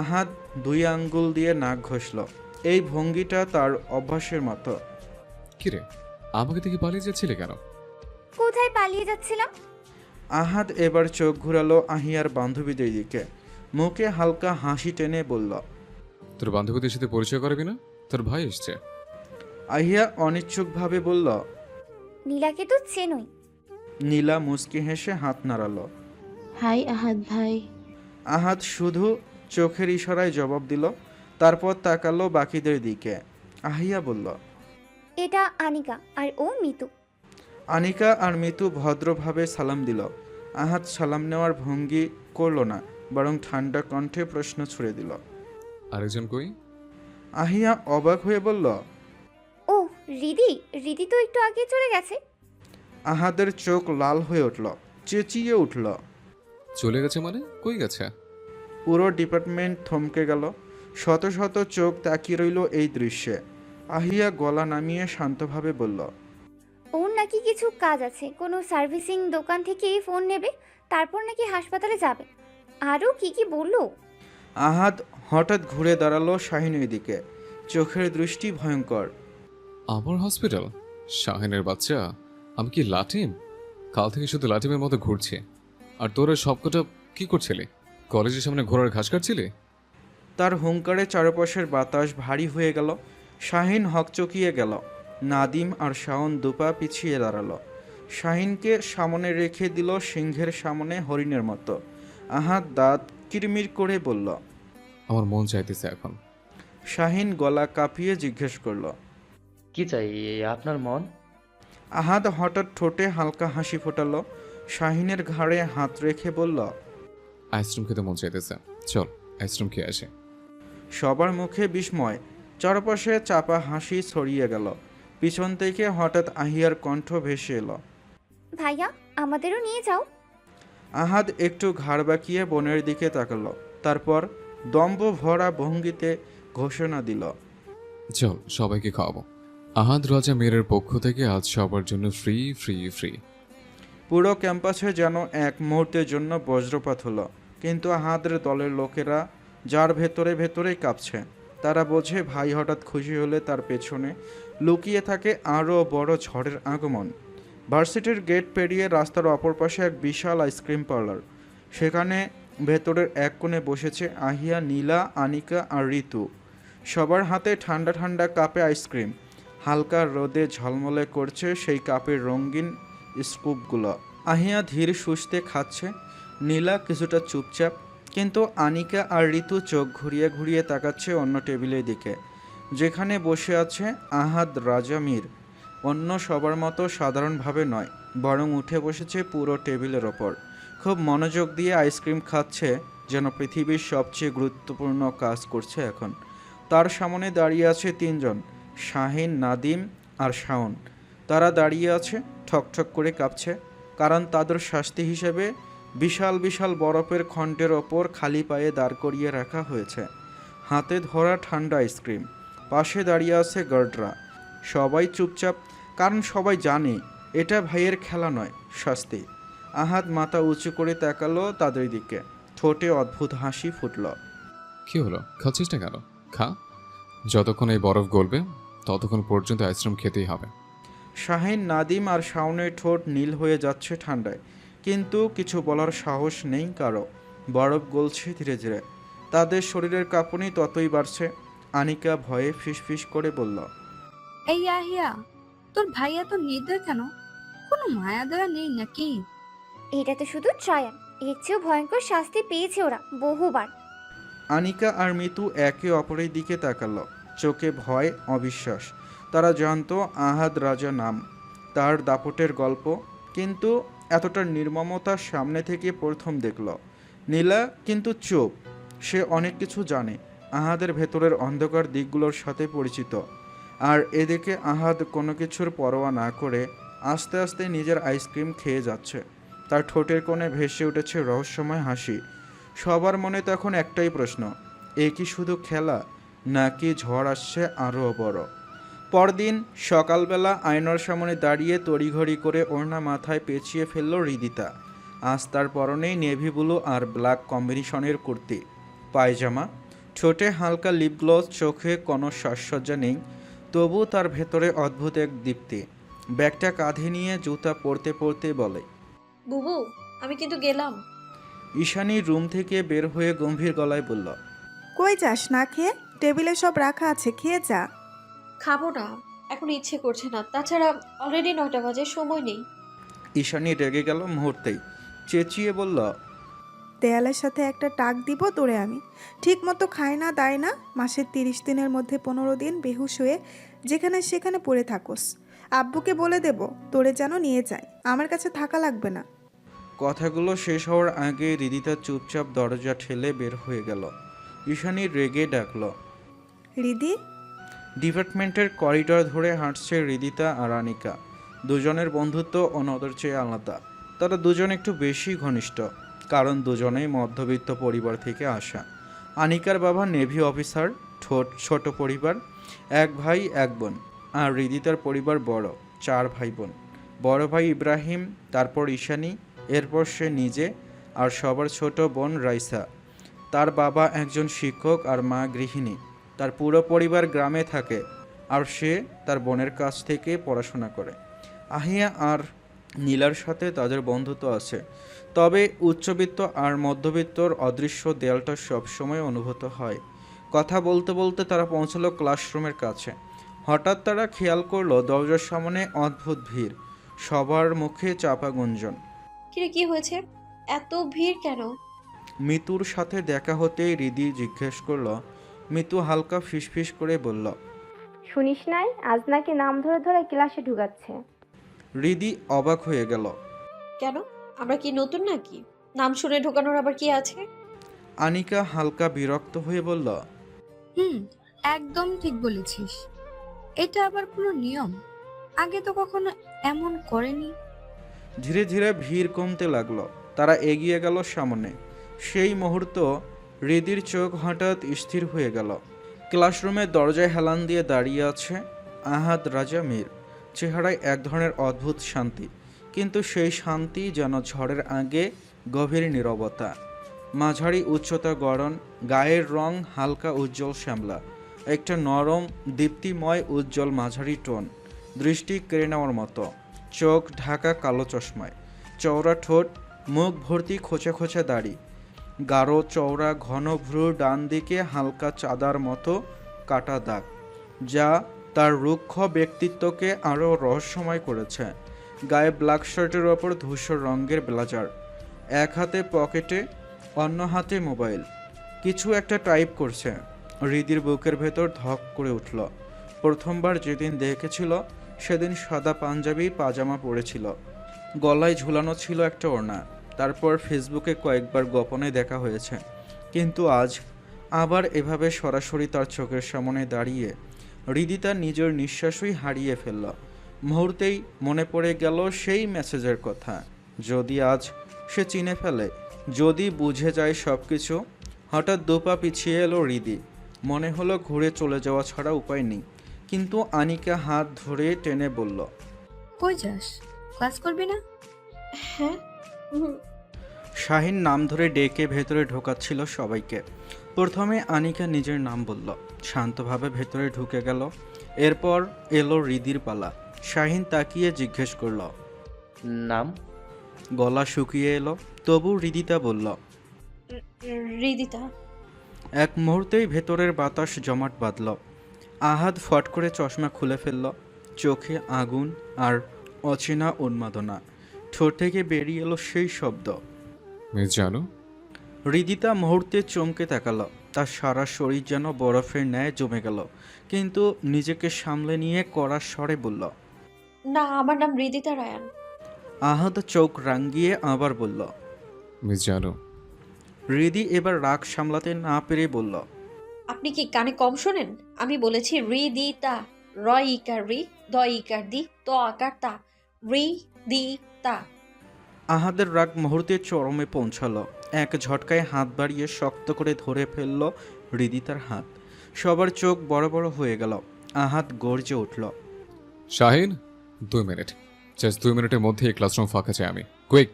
আহাদ 2 আঙ্গুল দিয়ে নাক ঘষল। এই ভঙ্গিটা তার অভ্যাসের মতো। কিরে, আমাকে থেকে পালিয়ে যাচ্ছিলে কেন? কোথায় পালিয়ে যাচ্ছিলাম? আহাদ এবার চোখ ঘুরালো আহিয়ার বান্ধবীদের দিকে, মুখে হালকা হাসি টেনে বলল, তোর বান্ধবীদের সাথে পরিচয় করাবি না? তোর ভাই এসছে। আহিয়া অনিচ্ছুকভাবে বলল, নীলাকে তো চেনই। নীলা মুচকি হেসে হাত নাড়ালো। হাই আহাদ ভাই। আহাদ শুধু চোখের ইশারায় জবাব দিল, তারপর তাকালো বাকিদের দিকে। আহিয়া বলল, এটা আনিকা আর ও মিতু। আনিকা আর মিতু ভদ্রভাবে সালাম দিল। আহাদ সালাম নেওয়ার ভঙ্গি করল না, বরং ঠান্ডা কণ্ঠে প্রশ্ন ছুড়ে দিল, আরেকজন কই? আহিয়া অবাক হয়ে বলল, ও রিদি, রিদি তো একটু আগে চলে গেছে। আহাদের চোখ লাল হয়ে উঠল, চেঁচিয়ে উঠল। চলে গেছে মানে? কই গেছে? পুরো ডিপার্টমেন্ট থমকে গেল। শত শত চোখ তাকিয়ে রইল এই দৃশ্যে। আহিয়া গলা নামিয়ে শান্তভাবে বলল, ওর নাকি কিছু কাজ আছে, কোনো সার্ভিসিং দোকান থেকে ফোন নেবে, তারপর নাকি হাসপাতালে যাবে। আরও কি কি বললো। আহাদ হঠাৎ ঘুরে দাঁড়ালো শাহিনের দিকে, চোখের দৃষ্টি ভয়ঙ্কর। আমার হসপিটাল? শাহিনের বাচ্চা, আমি কি লাটিম? কাল থেকে শুধু লাটিমের মতো ঘুরছি। আর তোরা সবকটা কি করছিলি? কলেজের সামনে ঘোড়ার ঘাস কাটছিলি? তার হুঙ্কারে চারপাশের বাতাস ভারী হয়ে গেল। শাহিন হকচকিয়ে গেল। নাদিম আর শাওন দুপা পিছিয়ে দাঁড়ালো। শাহিনকে সামনে রেখে দিল সিংহের সামনে হরিণের মতো। আহাদ দাঁত কিরমির করে বলল, আমার মন চাইতেছে এখন। শাহিন গলা কাঁপিয়ে জিজ্ঞেস করল, কি চাই আপনার মন? আহাদ হঠাৎ ঠোঁটে হালকা হাসি ফোটালো, শাহিনের ঘাড়ে হাত রেখে বলল, আইসক্রিম খেতে মন চাইতেছে, চল আইসক্রিম খেয়ে আসে। সবার মুখে বিস্ময়, চারপাশে চাপা হাসি ছড়িয়ে গেল। পিছন থেকে হঠাৎ আহিয়ার কণ্ঠ ভেসে এলো, ভাইয়া আমাদেরও নিয়ে যাও। আহাদ একটু ঘাড় বাঁকিয়ে বোনের দিকে তাকালো, তারপর দম্ভ ভরা ভঙ্গিতে ঘোষণা দিল, চল সবাইকে খাওয়াবো। আহাদ রাজা মেয়ের পক্ষ থেকে আজ সবার জন্য ফ্রি ফ্রি ফ্রি। পুরো ক্যাম্পাসে যেন এক মুহূর্তের জন্য বজ্রপাত হলো, কিন্তু আহাদের দলের লোকেরা যার ভেতরে ভেতরেই কাঁপছে। তারা বোঝে ভাই হঠাৎ খুশি হলে তার পেছনে লুকিয়ে থাকে আরও বড় ঝড়ের আগমন। ভার্সিটির গেট পেরিয়ে রাস্তার অপর পাশে এক বিশাল আইসক্রিম পার্লার। সেখানে ভেতরের এক কোণে বসেছে আহিয়া, নীলা, আনিকা আর ঋতু। সবার হাতে ঠান্ডা ঠান্ডা কাপে আইসক্রিম। হালকা রোদে ঝলমলে করছে সেই কাপের রঙিন স্কুপগুলো। আহিয়া ধীর সুস্থে খাচ্ছে, নীলা কিছুটা চুপচাপ, কিন্তু আনিকা আর ঋতু চোখ ঘুরিয়ে ঘুরিয়ে তাকাচ্ছে অন্য টেবিলের দিকে, যেখানে বসে আছে আহাদ, রাজা, মীর। অন্য সবার মতো সাধারণভাবে নয়, বরং উঠে বসেছে পুরো টেবিলের ওপর। খুব মনোযোগ দিয়ে আইসক্রিম খাচ্ছে, যেন পৃথিবীর সবচেয়ে গুরুত্বপূর্ণ কাজ করছে এখন। তার সামনে দাঁড়িয়ে আছে তিনজন, শাহিন, নাদিম আর শাওন। তারা দাঁড়িয়ে আছে ঠকঠক করে কাঁপছে, কারণ তাদের শাস্তি হিসেবে বিশাল বিশাল বরফের খণ্ডের ওপর খালি পায়ে দাঁড় করিয়ে রাখা হয়েছে। হাতে ধরা ঠান্ডা আইসক্রিম, পাশে দাঁড়িয়ে আছে গার্ডরা। সবাই চুপচাপ, কারণ সবাই জানে এটা ভাইয়ের খেলা নয়, শাস্তি। আহাদ মাথা উঁচু করে তাকালো তাদের দিকে, ঠোঁটে অদ্ভুত হাসি ফুটল। কি হলো, খাচ্ছিস না কেন? খা, যতক্ষণ এই বরফ গলবে ততক্ষণ পর্যন্ত আইসক্রিম খেতেই হবে। শাহিন, নাদিম আর শাওনের ঠোঁট নীল হয়ে যাচ্ছে ঠান্ডায়, কিন্তু কিছু বলার সাহস নেই কারো। বরফ গলছে ধীরে ধীরে, তাদের শরীরের কাঁপুনি ততই বাড়ছে। আনিকা ভয়ে ফিসফিস করে বলল, এই আহিয়া, তোর ভাইয়া তো নির্দয় কেন? কোনো মায়া দয়া নেই নাকি? এটা তো শুধু ট্রায়াল, এর চেয়েও ভয়ঙ্কর শাস্তি পেয়েছে ওরা বহুবার। আনিকা আর মিতু একে অপরের দিকে তাকালো, চোখে ভয়, অবিশ্বাস। তারা জানতো আহাদ রাজা নাম, তার দাপটের গল্প, কিন্তু এতটা নির্মমতার সামনে থেকে প্রথম দেখল। নীলা কিন্তু চুপ, সে অনেক কিছু জানে, আহাদের ভেতরের অন্ধকার দিকগুলোর সাথে পরিচিত। আর এদিকে আহাদ কোনো কিছুর পরোয়া না করে আস্তে আস্তে নিজের আইসক্রিম খেয়ে যাচ্ছে। তার ঠোঁটের কোণে ভেসে উঠেছে রহস্যময় হাসি। সবার মনে তখন একটাই প্রশ্ন, এ কি শুধু খেলা, নাকি ঝড় আসছে আরও বড়? পরদিন সকালবেলা আয়নার সামনে দাঁড়িয়ে তড়িঘড়ি করে ওড়না মাথায় পেঁচিয়ে ফেলল হৃদিতা। আজ তার পরনেই নেভি ব্লু আর ব্ল্যাক কম্বিনেশনের কুর্তি, পায়জামা, ঠোঁটে হালকা লিপ গ্লস, চোখে কোনো সাজসজ্জা নেই, তবু তার ভেতরে অদ্ভুত এক দীপ্তি। ব্যাগটা কাঁধে নিয়ে জুতা পরতে পরতে বলে, বুবু আমি কিন্তু গেলাম। ঈশানী রুম থেকে বের হয়ে গম্ভীর গলায় বলল, কই যাস না খেয়ে? টেবিলে সব রাখা আছে, খেয়ে যা। খাবো না, এখন ইচ্ছে করছে না, তাছাড়া অলরেডি 9টা বাজে, সময় নেই। ঈশানী রেগে গেল মুহূর্তেই, চেঁচিয়ে বলল, দেয়ালের সাথে একটা টাক দিব তোরে আমি। ঠিক মতো খায় না দায় না, মাসের 30 দিনের মধ্যে 15 দিন বেহুশ হয়ে যেখানে সেখানে পড়ে থাকোস। আব্বুকে বলে দেব তোরে যেন নিয়ে যায়, আমার কাছে থাকা লাগবে না। কথাগুলো শেষ হওয়ার আগে হৃদিতা চুপচাপ দরজা ঠেলে বের হয়ে গেল। ঈশানী রেগে ডাকল, রিদি। ডিপার্টমেন্টের করিডর ধরে হাঁটছে হৃদিতা আর আনিকা। দুজনের বন্ধুত্ব অন্যদের চেয়ে আলাদা। তারা দুজন একটু বেশি ঘনিষ্ঠ, কারণ দুজনেই মধ্যবিত্ত পরিবার থেকে আসা। আনিকার বাবা নেভি অফিসার, ছোট পরিবার, এক ভাই এক বোন। আর হৃদিতার পরিবার বড়, 4 ভাই বোন। বড় ভাই ইব্রাহিম, তারপর ঈশানী, এরপর সে নিজে, আর সবার ছোট বোন রাইসা। তার বাবা একজন শিক্ষক আর মা গৃহিণী। তার পুরো পরিবার গ্রামে থাকে, আর সে তার বোনের কাছ থেকে পড়াশোনা করে। আহিয়া আর নীলার সাথে তাদের বন্ধুত্ব আছে, তবে উচ্চবিত্ত আর মধ্যবিত্তর অদৃশ্য দেয়ালটা সবসময় অনুভূত হয়। কথা বলতে বলতে তারা পৌঁছালো ক্লাসরুমের কাছে। হঠাৎ তারা খেয়াল করলো দরজার সামনে অদ্ভুত ভিড়, সবার মুখে চাপা গুঞ্জন। কিরে কি হয়েছে, এত ভিড় কেন? মিতুর সাথে দেখা হতেই রিদি জিজ্ঞেস করলো। মিতু হালকা ফিসফিস করে বলল, শুনিস নাই, আজ নাকি নাম ধরে ধরে ক্লাসে ঢুকাচ্ছে। হৃদি অবাক হয়ে গেল। কেন? আমরা কি নতুন নাকি? নাম শুনে ঢোকানোর আবার কি আছে? আনিকা হালকা বিরক্ত হয়ে বলল, হুম, একদম ঠিক বলেছিস। এটা আবার কোনো নিয়ম? আগে তো কখনো এমন করেনি। ধীরে ধীরে ভিড় কমতে লাগলো। তারা এগিয়ে গেল সামনে। সেই মুহূর্ত হৃদির চোখ হঠাৎ স্থির হয়ে গেল। ক্লাসরুমের দরজায় হেলান দিয়ে দাঁড়িয়ে আছে আহাদ রাজা মীর। চেহারায় এক ধরনের অদ্ভুত শান্তি, কিন্তু সেই শান্তি যেন ঝড়ের আগে গভীর নীরবতা। মাঝারি উচ্চতা গড়ন, গায়ের রং হালকা উজ্জ্বল শ্যামলা, একটা নরম দীপ্তিময় উজ্জ্বল মাঝারি টোন, দৃষ্টি কেড়ে নেওয়ার মতো, চোখ ঢাকা কালো চশমায়, চওড়া ঠোঁট, মুখ ভর্তি খোঁচা খোঁচা দাড়ি, গাঢ় চওড়া ঘন ভ্রু, ডান দিকে হালকা চাঁদার মতো কাটা দাগ, যা তার রুক্ষ ব্যক্তিত্বকে আরও রহস্যময় করেছে। গায়ে ব্ল্যাক শার্টের ওপর ধূসর রঙের ব্লেজার, এক হাতে পকেটে, অন্য হাতে মোবাইল, কিছু একটা টাইপ করছে। হৃদির বুকের ভেতর ধক করে উঠল। প্রথমবার যেদিন দেখেছিল সেদিন সাদা পাঞ্জাবি পাজামা পরেছিল, গলায় ঝুলানো ছিল একটা ওড়না। তারপর ফেসবুকে কয়েকবার গোপনে দেখা হয়েছে, কিন্তু আজ আবার এভাবে সরাসরি তার চোখের সামনে দাঁড়িয়ে হৃদি তার নিজের নিঃশ্বাসই হারিয়ে ফেলল। মুহূর্তেই মনে পড়ে গেল সেই মেসেজের কথা। যদি আজ সে চিনে ফেলে, যদি বুঝে যায় সব কিছু। হঠাৎ দুপা পিছিয়ে এলো হৃদি। মনে হলো ঘুরে চলে যাওয়া ছাড়া উপায় নেই, কিন্তু আনিকা হাত ধরে টেনে বলল, কই যাস? ক্লাস করবি না? হ্যাঁ। শাহিন নাম ধরে ডেকে ভেতরে ঢোকাচ্ছিল সবাইকে। প্রথমে আনিকা নিজের নাম বলল, শান্তভাবে ভেতরে ঢুকে গেল। এরপর এলো হৃদির পালা। শাহিন তাকিয়ে জিজ্ঞেস করল, নাম? গলা শুকিয়ে এলো, তবু হৃদিতা বলল। হৃদিতা। এক মুহূর্তেই ভেতরের বাতাস জমাট বাঁধল। আহাদ ফট করে চশমা খুলে ফেলল। চোখে আগুন আর অচেনা উন্মাদনা। ঠোঁট থেকে বেরিয়ে এলো সেই শব্দ, মিস জানু। হৃদিতা মুহূর্তে চমকে তাকালো। তার সারা শরীর যেন বরফের ন্যায় জমে গেল, কিন্তু নিজেকে সামলে নিয়ে কড়া স্বরে বলল, না, আমার নাম হৃদিতা রায়ান। আহাদ চোখ রাঙ্গিয়ে আবার বলল, মিস জানু। হৃদি এবার রাগ সামলাতে না পেরে বলল, আপনি কি কানে কম শোনেন? আমি বলেছি হৃদিতা। র ইকার রি, দ ইকার দি, ত আকার তা। হৃদিতা। আহাদের রাগ মুহূর্তে চরমে পৌঁছালো। এক ঝটকায় হাত বাড়িয়ে শক্ত করে ধরে ফেলল হৃদিতার হাত। সবার চোখ বড় বড় হয়ে গেল। আহাদ গর্জে উঠল, শাহিন, 2 মিনিট। জাস্ট 2 মিনিটের মধ্যে এই ক্লাসরুম ফাঁকা চাই আমি। কুইক।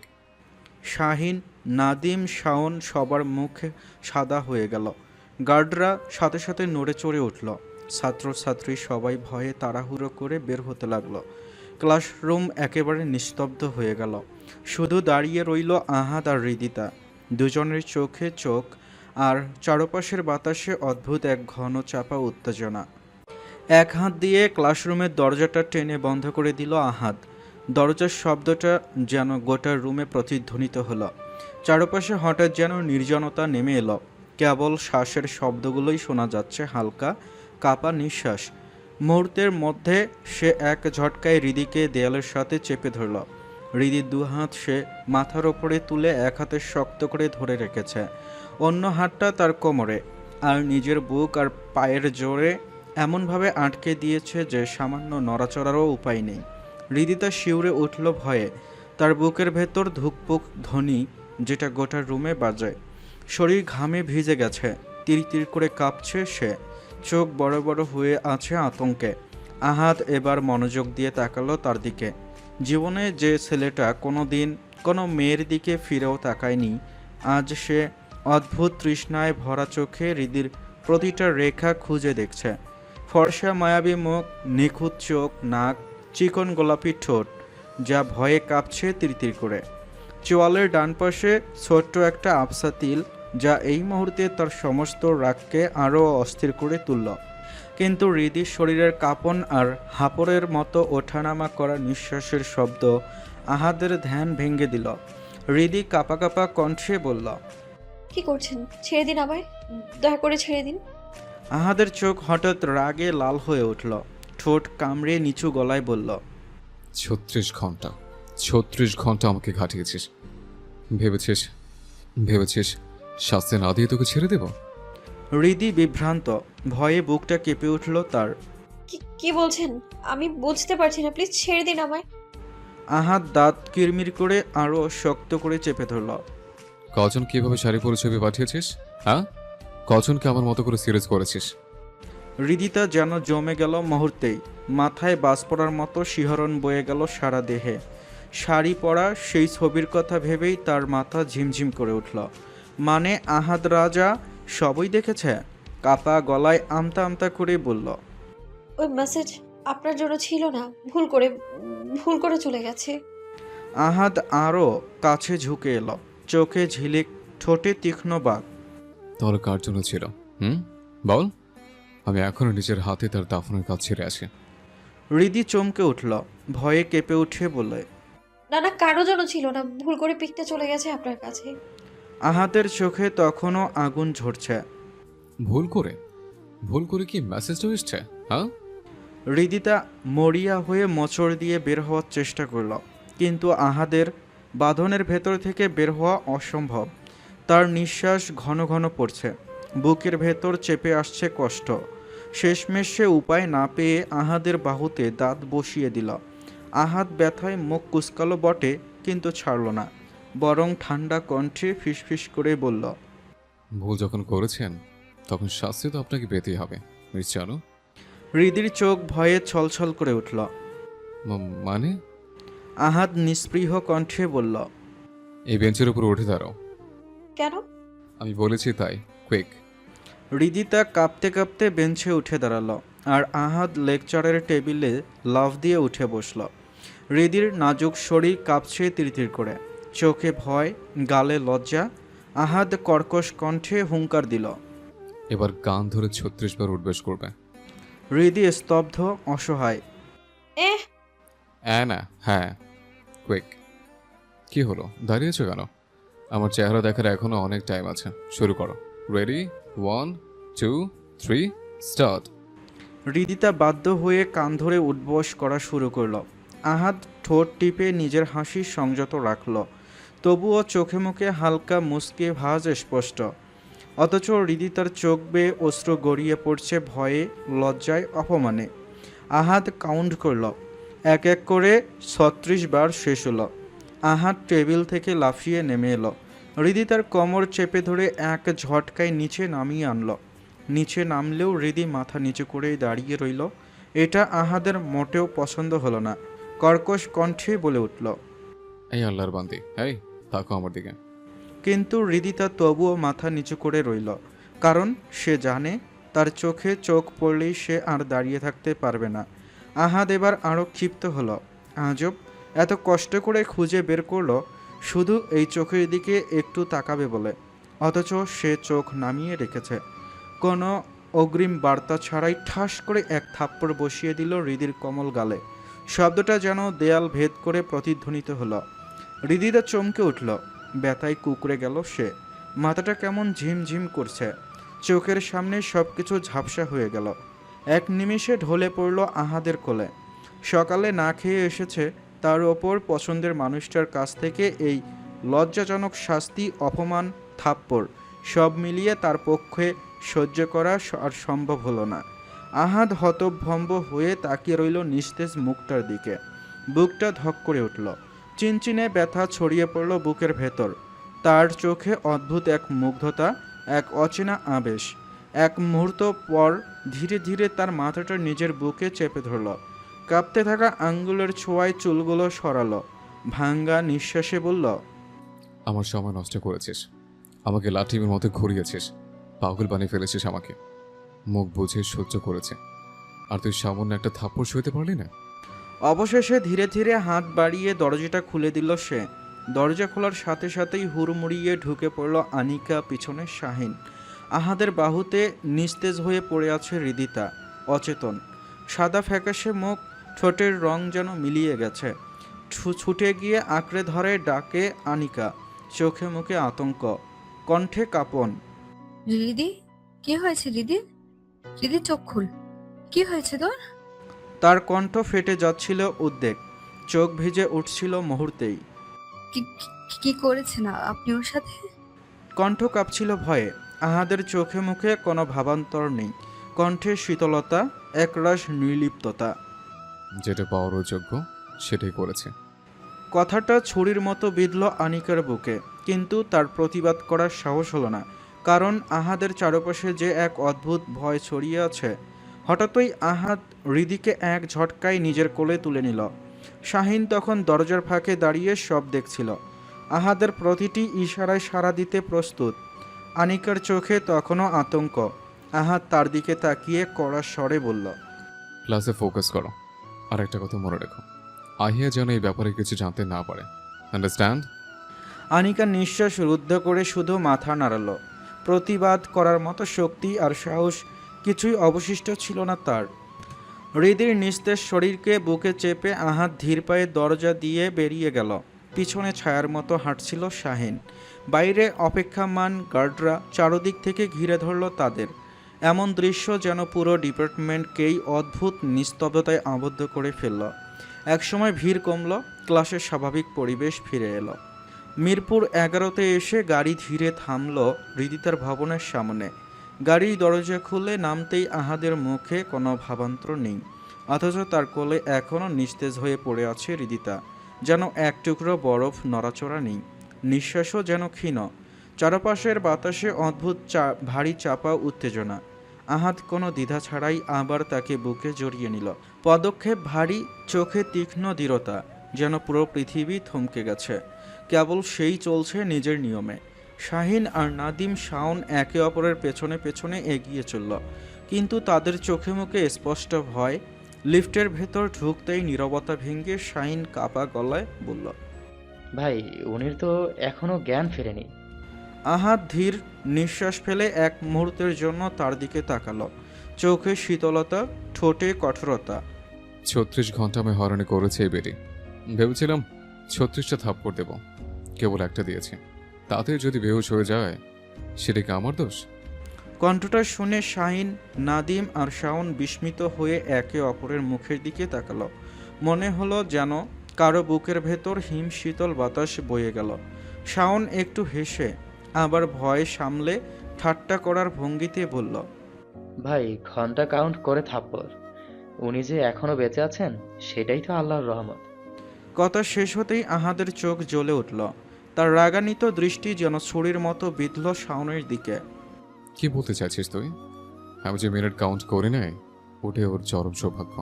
শাহিন, নাদিম, শাওন সবার মুখে সাদা হয়ে গেল। গার্ডরা সাথে সাথে নড়ে চড়ে উঠল। ছাত্রছাত্রী সবাই ভয়ে তাড়াহুড়ো করে বের হতে লাগলো। ক্লাসরুম একেবারে নিস্তব্ধ হয়ে গেল। শুধু দাঁড়িয়ে রইল আহাদ আর হৃদিতা, দুজনের চোখে চোখ, আর চারপাশের বাতাসে অদ্ভুত এক ঘন চাপা উত্তেজনা। এক হাত দিয়ে ক্লাসরুমের দরজাটা টেনে বন্ধ করে দিল আহাদ। দরজার শব্দটা যেন গোটা রুমে প্রতিধ্বনিত হলো। চারপাশে হঠাৎ যেন নির্জনতা নেমে এলো। কেবল শ্বাসের শব্দগুলোই শোনা যাচ্ছে, হালকা কাপা নিঃশ্বাস। মুহূর্তের মধ্যে সে এক ঝটকায় হৃদিকে দেয়ালের সাথে চেপে ধরল। হৃদির দুহাত সে মাথার ওপরে তুলে এক হাতে শক্ত করে ধরে রেখেছে, অন্য হাতটা তার কোমরে, আর নিজের বুক আর পায়ের জোরে এমনভাবে আটকে দিয়েছে যে সামান্য নড়াচড়ারও উপায় নেই। হৃদিতা শিউরে উঠল ভয়ে। তার বুকের ভেতর ধুকপুক ধ্বনি, যেটা গোটা রুমে বাজে। শরীর ঘামে ভিজে গেছে, তির তির করে কাঁপছে সে, চোখ বড় বড় হয়ে আছে আতঙ্কে। আহাদ এবার মনোযোগ দিয়ে তাকালো তার দিকে। জীবনে যে ছেলেটা কোনো দিন কোনো মেয়ের দিকে ফিরেও তাকায়নি, আজ সে অদ্ভুত তৃষ্ণায় ভরা চোখে হৃদির প্রতিটা রেখা খুঁজে দেখছে। ফর্সা মায়াবী মুখ, নিখুঁত চোখ, নাক, চিকন গোলাপি ঠোঁট, যা ভয়ে কাঁপছে তিরতির করে। চোয়ালের ডান পাশে ছোট্ট একটা আবসা তিল, যা এই মুহূর্তে তার সমস্ত রাগকে আরও অস্থির করে তুলল। কিন্তু হৃদির শরীরের কাঁপন আর হাঁপড়ের মতো ওঠানামা করা নিঃশ্বাসের শব্দ আহাদের ধ্যান ভেঙে দিল। হৃদি কাঁপা কাঁপা কণ্ঠে বলল, কি করছেন? ছেড়ে দিন আমায়, দয়া করে ছেড়ে দিন। আহাদের চোখ হঠাৎ রাগে লাল হয়ে উঠল। ঠোঁট কামড়ে নিচু গলায় বলল, ঘন্টা 36 ঘন্টা আমাকে ঘাটিয়েছিস। ভেবেছিস শাস্তি না দিয়ে তোকে ছেড়ে দেব? হৃদি বিভ্রান্ত, ভয়ে বুকটা কেঁপে উঠল তার। কি বলছেন? আমি বুঝতে পারছি না, প্লিজ ছেড়ে দিন আমায়। আহাদ দাঁত কিরমির করে আরো শক্ত করে চেপে ধরল। কজন কিভাবে শাড়ি পরে ছবি পাঠিয়েছিস? হ্যাঁ, কজনকে আমার মতো করে সিরিজ করেছিস? হৃদিতা যেন জমে গেল মুহূর্তেই, মাথায় বাজ পড়ার মতো শিহরণ বয়ে গেল সারা দেহে। শাড়ি পরা সেই ছবির কথা ভেবেই তার মাথা ঝিমঝিম করে উঠল। মানে আহাদ রাজা সবই দেখেছে? কাপা গলায় আমতা আমতা করে বলল, ওই মেসেজ আপনার জন্য ছিল না, ভুল করে চলে গেছে। আহাদ আরও কাছে ঝুঁকে এলো, চোখে ঝিলিক, ঠোঁটে তীক্ষ্ণ বাঁক। তাহলে কার জন্য ছিল? বল। আমি এখনো নিজের হাতে তার দাফনের কাজ ছেড়ে আসি। হৃদি চমকে উঠল, ভয়ে কেঁপে উঠে বললে, না কারো জন্য ছিল না, ভুল করে পিকটা চলে গেছে আপনার কাছে। আহাদের চোখে তখনও আগুন ঝরছে। ভুল করে কি মেসেজটা এসছে? হ্যাঁ। হৃদিতা মরিয়া হয়ে মোচড় দিয়ে বের হওয়ার চেষ্টা করল, কিন্তু আহাদের বাঁধনের ভেতর থেকে বের হওয়া অসম্ভব। তার নিঃশ্বাস ঘন ঘন পড়ছে, বুকের ভেতর চেপে আসছে কষ্ট। শেষমেশ সে উপায় না পেয়ে আহাদের বাহুতে দাঁত বসিয়ে দিল। আহাদ ব্যথায় মুখ কুঁচকালো বটে, কিন্তু ছাড়ল না, বরং ঠান্ডা কণ্ঠে ফিসফিস করে বলল, ভুল যখন করেছেন তখন শাস্তি তো আপনাকে পেতেই হবে, মিস জানো। হৃদির চোখ ভয়ে ছলছল করে উঠল। মানে? আহাদ নিস্পৃহ কণ্ঠে বলল, এই বেঞ্চের উপর উঠে দাঁড়াও। কেন? আমি বলেছি তাই, কুইক। হৃদিতা কাঁপতে কাঁপতে বেঞ্চে উঠে দাঁড়ালো, আর আহাদ লেকচারের টেবিলে লাফ দিয়ে উঠে বসল। হৃদির নাজুক শরীর কাঁপছে তিরতির করে, চোখে ভয়, গালে লজ্জা। আহাদ কর্কশ কণ্ঠে হুঙ্কার দিল, এবার গান ধরে 36 বার উঠবেশ করবে। হৃদি স্তব্ধ, অসহায়। না, হ্যাঁ, কুইক। কি হলো, দাঁড়িয়েছো কেন? আমার চেহারা দেখার এখনো অনেক টাইম আছে, শুরু করো। Ready, 1 2 3 start. হৃদিতা বাধ্য হয়ে কান ধরে উঠবস করা শুরু করল। আহাদ ঠোঁট টিপে নিজের হাসি সংযত রাখল, তবুও চোখে মুখে হালকা মুচকে ভাঁজ স্পষ্ট। অথচ হৃদিতার চোখ বেয়ে অশ্রু গড়িয়ে পড়ছে ভয়ে, লজ্জায়, অপমানে। আহাদ কাউন্ট করল, এক এক করে 36 বার শেষ হলো। আহাদ টেবিল থেকে লাফিয়ে নেমে এলো, হৃদিতার কোমর চেপে ধরে এক ঝটকায় নিচে নামিয়ে আনলো। নিচে নামলেও হৃদি মাথা নিচু করেই দাঁড়িয়ে রইল। এটা আহাদের মোটেও পছন্দ হলো না, কর্কশ কণ্ঠে বলে উঠল, এই আল্লাহর বান্দি, এই তাকো আমার দিকে। কিন্তু হৃদিতা তবুও মাথা নিচু করে রইল, কারণ সে জানে তার চোখে চোখ পড়লেই সে আর দাঁড়িয়ে থাকতে পারবে না। আহাদ এবার আরও ক্ষিপ্ত হলো। আজব, এত কষ্ট করে খুঁজে বের করলো শুধু এই চোখের দিকে একটু তাকাবে বলে, অথচ সে চোখ নামিয়ে রেখেছে। কোনো অগ্রিম বার্তা ছাড়াই ঠাস করে এক থাপ্পড় বসিয়ে দিল হৃদির কোমল গালে। শব্দটা যেন দেয়াল ভেদ করে প্রতিধ্বনিত হলো। হৃদিতা চমকে উঠল, ব্যথায় কুঁকড়ে গেল সে। মাথাটা কেমন ঝিমঝিম করছে, চোখের সামনে সব কিছু ঝাপসা হয়ে গেল। এক নিমিষে ঢলে পড়ল আহাদের কোলে। সকালে না খেয়ে এসেছে, তার ওপর পছন্দের মানুষটার কাছ থেকে এই লজ্জাজনক শাস্তি, অপমান, থাপ্পড় সব মিলিয়ে তার পক্ষে সহ্য করা আর সম্ভব হলো না। আহাদ হতভম্ব হয়ে তাকিয়ে রইল নিস্তেজ মুখটার দিকে। বুকটা ধক করে উঠল, চিনচিনে ব্যথা ছড়িয়ে পড়ল বুকের ভেতর। তার চোখে অদ্ভুত এক মুগ্ধতা, এক অচেনা আবেশ। এক মুহূর্ত পর ধীরে ধীরে তার মাথাটা নিজের বুকে চেপে ধরল, কাঁপতে থাকা আঙ্গুলের ছোঁয়ায় চুলগুলো সরালো, ভাঙ্গা নিঃশ্বাসে বলল, আমার সময় নষ্ট করেছিস, আমাকে লাঠিমের মতো ঘুরিয়েছিস, পাগল বানিয়ে ফেলেছিস আমাকে। মুখ বুঝে সহ্য করেছে, আর তুই সামান্য একটা থাপ্পড় সইতে পারলি না। অবশেষে ধীরে ধীরে হাত বাড়িয়ে দরজাটা খুলে দিল সে। দরজা খোলার সাথে সাথেই হুড়মুড়িয়ে ঢুকে পড়ল আনিকা, পিছনে শাহিন। আহাদের বাহুতে নিস্তেজ হয়ে পড়ে আছে হৃদিতা, অচেতন। সাদা ফ্যাকাশে মুখ, ঠোঁটের রং যেন মিলিয়ে গেছে। ছুটে গিয়ে আঁকড়ে ধরে ডাকে আনিকা, চোখে মুখে আতঙ্ক, কণ্ঠে কাঁপন। রিদি, কি হয়েছে রিদির? রিদির চোখ খুল, কি হয়েছে তোর? তার কণ্ঠ ফেটে যাচ্ছিল উদ্বেগ, চোখ ভিজে উঠছিল মুহূর্তেই। কি করেছেন আপনি ওর সাথে? কণ্ঠ কাঁপছিল ভয়ে। আহাদের চোখে মুখে কোনো ভাবান্তর নেই, কণ্ঠে শীতলতা, একরাশ নির্লিপ্ততা। যেটা পাওয়ার যোগ্য সেটাই করেছে। কথাটা ছুরির মতো বিঁধল আনিকার বুকে, কিন্তু তার প্রতিবাদ করার সাহস হলো না, কারণ আহাদের চারপাশে যে এক অদ্ভুত ভয় ছড়িয়ে আছে। হঠাৎই আহাদ হৃদিকে এক ঝটকায় নিজের কোলে তুলে নিল। শাহিন তখন দরজার ফাঁকে দাঁড়িয়ে সব দেখছিল। আহাদের প্রতিটি ইশারায় সাড়া দিতে প্রস্তুত। আনিকার চোখে তখনও আতঙ্ক। আহাদ তার দিকে তাকিয়ে কড়া স্বরে বলল, ক্লাসে ফোকাস করো। আর একটা কথা মনে রেখো, আহিয়া যেন এই ব্যাপারে কিছু জানতে না পারে। আন্ডারস্ট্যান্ড? আনিকা নিঃশ্বাস রুদ্ধ করে শুধু মাথা নাড়াল। প্রতিবাদ করার মতো শক্তি আর সাহস কিছুই অবশিষ্ট ছিল না তার। হৃদির নিস্তেজ শরীরকে বুকে চেপে আহাত ধীর পায়ে দরজা দিয়ে বেরিয়ে গেল। পিছনে ছায়ার মতো হাঁটছিল শাহিন। বাইরে অপেক্ষামান গার্ডরা চারদিক থেকে ঘিরে ধরল তাদের। এমন দৃশ্য যেন পুরো ডিপার্টমেন্টকেই অদ্ভুত নিস্তব্ধতায় আবদ্ধ করে ফেলল। একসময় ভিড় কমল, ক্লাসের স্বাভাবিক পরিবেশ ফিরে এলো। মিরপুর 11-তে এসে গাড়ি ধীরে থামল হৃদিতার ভবনের সামনে। গাড়ির দরজা খুলে নামতেই আহাদের মুখে কোনো ভাবান্তর নেই, অথচ তার কোলে এখনও নিস্তেজ হয়ে পড়ে আছে হৃদিতা। যেন এক টুকরো বরফ নড়াচড়া নেই, নিঃশ্বাসও যেন ক্ষীণ। চারপাশের বাতাসে অদ্ভুত ভারী চাপা উত্তেজনা। আহাদ কোনো দ্বিধা ছাড়াই আবার তাকে বুকে জড়িয়ে নিল। পদক্ষেপ ভারী, চোখে তীক্ষ্ণ দৃঢ়তা, যেন পুরো পৃথিবী থমকে গেছে। কেবল সেই চলছে নিজের নিয়মে। শাহিন আর নাদিম, শাওন একে অপরের পেছনে পেছনে এগিয়ে চলল, কিন্তু তাদের চোখে মুখে স্পষ্ট ভয়। লিফটের ভেতর ঢুকতেই নীরবতা ভেঙে শাহিন কাপা গলায় বলল, ভাই, উনির তো এখনো জ্ঞান ফেরেনি। আহাদ ধীর নিঃশ্বাস ফেলে এক মুহূর্তের জন্য তার দিকে তাকালো। চোখে শীতলতা, ঠোঁটে কঠোরতা। 36 ঘন্টা আমি হয়রানি করেছে এই বেরি। ভেবেছিলাম 36টা থাপ্পড় দেব, কেবল একটা দিয়েছে। তাতে যদি বেহুশ হয়ে যায় সেটা কি আমার দোষ? কণ্ঠটা শুনে শাহিন, নাদিম আর শাওন বিস্মিত হয়ে একে অপরের মুখের দিকে তাকালো। মনে হলো যেন কারো বুকের ভেতর হিম শীতল বাতাস বয়ে গেল। শাওন একটু হেসে আবার ভয় সামলে ঠাট্টা করার ভঙ্গিতে বলল, ভাই, ঘন্টা কাউন্ট করে থাপ্পড়। উনি যে এখনো বেঁচে আছেন সেটাই তো আল্লাহর রহমত। কথা শেষ হতেই আহাদের চোখ জ্বলে উঠল। তার রাগান্বিত দৃষ্টি যেন ছুরির মতো বিঁধল শাওনের দিকে। কি বলতে চাইছিস তুই? আমি যে মিনিট কাউন্ট করি নাই ওটাই ওর চরম সৌভাগ্য।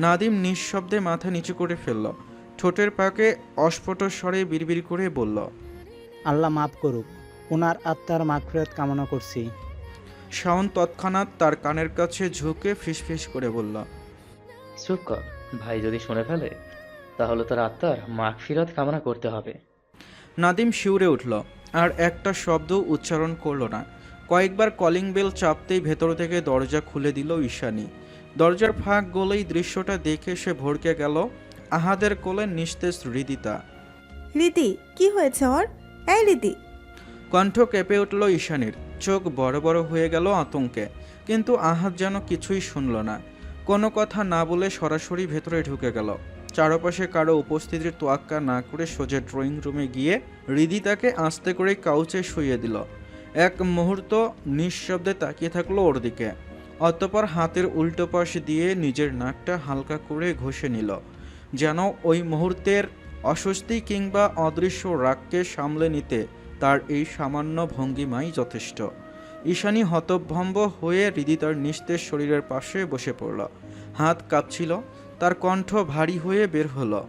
নাদিম নিঃশব্দে মাথা নিচু করে ফেলল। ঠোঁটের পাকে অস্ফুট স্বরে বিড়বিড় করে বলল, আল্লাহ মাফ করুক, ওনার আত্মার মাগফিরাত কামনা করছি। শাওন তৎক্ষণাৎ তার কানের কাছে ঝুঁকে ফিসফিস করে বলল, চুপ কর। ভাই যদি শুনে ফেলে তাহলে তার আত্মার মাগফিরাত কামনা করতে হবে। নাদিম শিউরে উঠল, আর একটা শব্দ উচ্চারণ করল না। কয়েকবার কলিং বেল চাপতেই ভেতর থেকে দরজা খুলে দিল ঈশানী। দরজার ফাঁক গলেই দৃশ্যটা দেখে সে ভড়কে গেল। আহাদের কোলে নিস্তেজ হৃদিতা। রীতি, কি হয়েছে ওর? এই রীতি! কণ্ঠ কেঁপে উঠল ঈশানীর, চোখ বড় বড় হয়ে গেল আতঙ্কে। কিন্তু আহাদ যেন কিছুই শুনল না। কোনো কথা না বলে সরাসরি ভেতরে ঢুকে গেল। চারপাশে কারো উপস্থিতির তোয়াক্কা না করে সোজা ড্রয়িং রুমে গিয়ে হৃদিতাকে আস্তে করে কাউচে শুইয়ে দিল। এক মুহূর্ত নিঃশব্দে তাকিয়ে থাকলো ওর দিকে। অতঃপর হাতের উল্টো পাশ দিয়ে নিজের নাকটা হালকা করে ঘষে নিল, যেন ওই মুহূর্তের অস্বস্তি কিংবা অদৃশ্য রাগকে সামলে নিতে তার এই সামান্য ভঙ্গিমাই যথেষ্ট। ঈশানী হতভম্ব হয়ে হৃদিতার নিস্তেজ শরীরের পাশে বসে পড়ল। হাত কাঁপছিল, তার কণ্ঠ ভারী হয়ে বের হলো,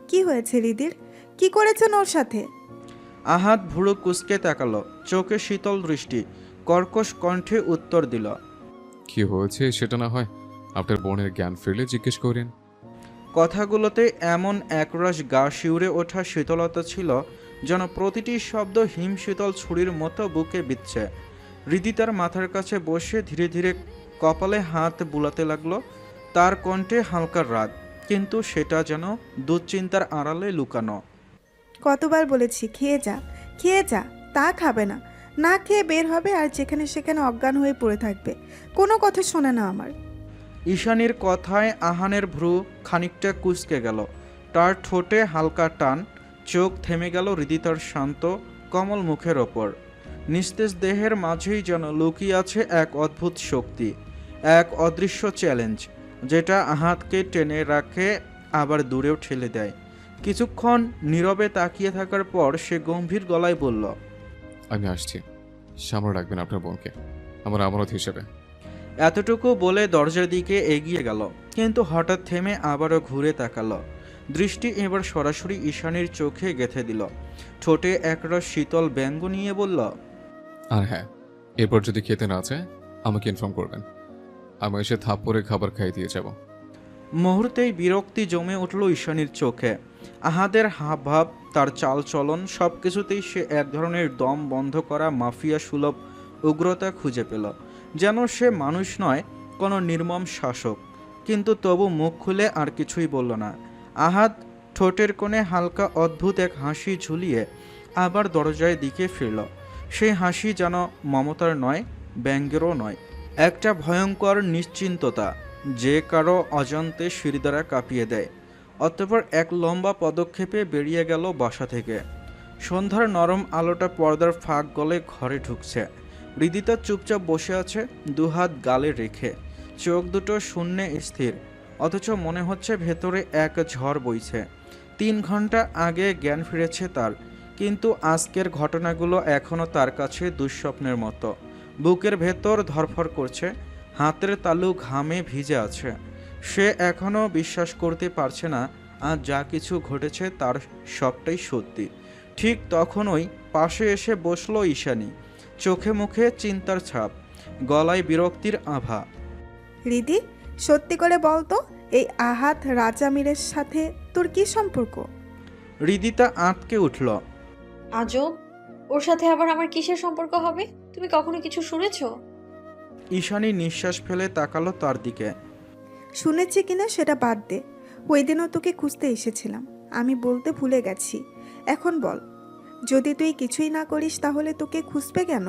কি হয়েছে রীতির? কি করেছেন ওর সাথে? আহাদ ভুরু কুঁচকে তাকালো, চোখে শীতল দৃষ্টি, কর্কশ কণ্ঠে উত্তর দিল, কি হয়েছে সেটা না হয় আপনার বোনের জ্ঞান ফিরলে জিজ্ঞেস করেন। কথাগুলোতে এমন একরাশ গা শিউরে ওঠা শীতলতা ছিল যেন প্রতিটি শব্দ হিমশীতল ছুরির মতো বুকে বিচ্ছে। হৃদিতার মাথার কাছে বসে ধীরে ধীরে কপালে হাত বুলাতে লাগলো। তার কণ্ঠে হালকা রাগ, কিন্তু সেটা যেন দুশ্চিন্তার আড়ালে লুকানো। কতবার বলেছি খেয়ে যা, খেয়ে যা, তা খাবে না। না খেয়ে বের হবে আর যেখানে সেখানে অজ্ঞান হয়ে পড়ে থাকবে। কোনো কথা শোনে না আমার। ঈশানীর কথায় আহানের ভ্রু খানিকটা কুঁচকে গেল। তার ঠোঁটে হালকা টান, চোখ থেমে গেল হৃদিতার শান্ত কমল মুখের ওপর। নিস্তেজ দেহের মাঝেই যেন লুকিয়ে আছে এক অদ্ভুত শক্তি, এক অদৃশ্য চ্যালেঞ্জ, যেটা আহাতকে টেনে রাখে আবার দূরেও ঠেলে দেয়। কিছুক্ষণ নীরবে তাকিয়ে থাকার পর সে গম্ভীর গলায় বলল, আমি আসছি, সামনে রাখবেন আপনার বোনকে আমার আমানত হিসেবে। এতটুকু বলে দরজার দিকে এগিয়ে গেল, কিন্তু হঠাৎ থেমে আবারও ঘুরে তাকালো। দৃষ্টি এবার সরাসরি ঈশানীর চোখে গেঁথে দিল। ঠোঁটে একরস শীতল ব্যঙ্গ নিয়ে বলল, আর হ্যাঁ, এরপর যদি খেতে না চায় আমাকে ইনফর্ম করবেন, আমি এসে থাপ্পড়ে খাবার খাইয়ে দিয়ে যাব। মুহূর্তেই বিরক্তি জমে উঠল ঈশানীর চোখে। আহাদের হাবভাব, তার চালচলন, সব কিছুতেই সে এক ধরনের দম বন্ধ করা মাফিয়া সুলভ উগ্রতা খুঁজে পেল। যেন সে মানুষ নয়, কোনো নির্মম শাসক। কিন্তু তবু মুখ খুলে আর কিছুই বলল না। আহাদ ঠোঁটের কোণে হালকা অদ্ভুত এক হাসি ঝুলিয়ে আবার দরজায় দিকে ফিরল। সেই হাসি যেন মমতার নয়, ব্যঙ্গেরও নয়, একটা ভয়ঙ্কর নিশ্চিন্ততা, যে কারো অজান্তে শিরদাঁড়া কাঁপিয়ে দেয়। অতঃপর এক লম্বা পদক্ষেপে বেরিয়ে গেল বাসা থেকে। সন্ধ্যার নরম আলোটা পর্দার ফাঁক গলে ঘরে ঢুকছে। হৃদিতা চুপচাপ বসে আছে, দুহাত গালে রেখে, চোখ দুটো শূন্যে স্থির, অথচ মনে হচ্ছে ভেতরে এক ঝড় বইছে। 3 ঘন্টা আগে জ্ঞান ফিরেছে তার, কিন্তু আজকের ঘটনাগুলো এখনও তার কাছে দুঃস্বপ্নের মতো। বুকের ভেতর ধরফর করছে, হাতের তালু ঘামে ভিজে আছে। সে এখনও বিশ্বাস করতে পারছে না আজ যা কিছু ঘটেছে তার সবটাই সত্যি। ঠিক তখনই পাশে এসে বসলো ঈশানী, চোখে মুখে চিন্তার ছাপ, গলায় বিরক্তির আভা। রিদি, সত্যি করে বল তো, এই আহাত রাজামীরের সাথে তোর কি সম্পর্ক? হৃদিতা আঁতকে উঠল। আজব, ওর সাথে আবার আমার কিসের সম্পর্ক হবে? তুমি কখনো কিছু শুনেছো? ঈশানী নিঃশ্বাস ফেলে তাকালো তার দিকে। শুনেছি কিনা সেটা বাদ দে, ওই দিনও তোকে খুঁজতে এসেছিলাম, আমি বলতে ভুলে গেছি। এখন বল, যদি তুই কিছুই না করিস তাহলে তোকে খুঁজবে কেন?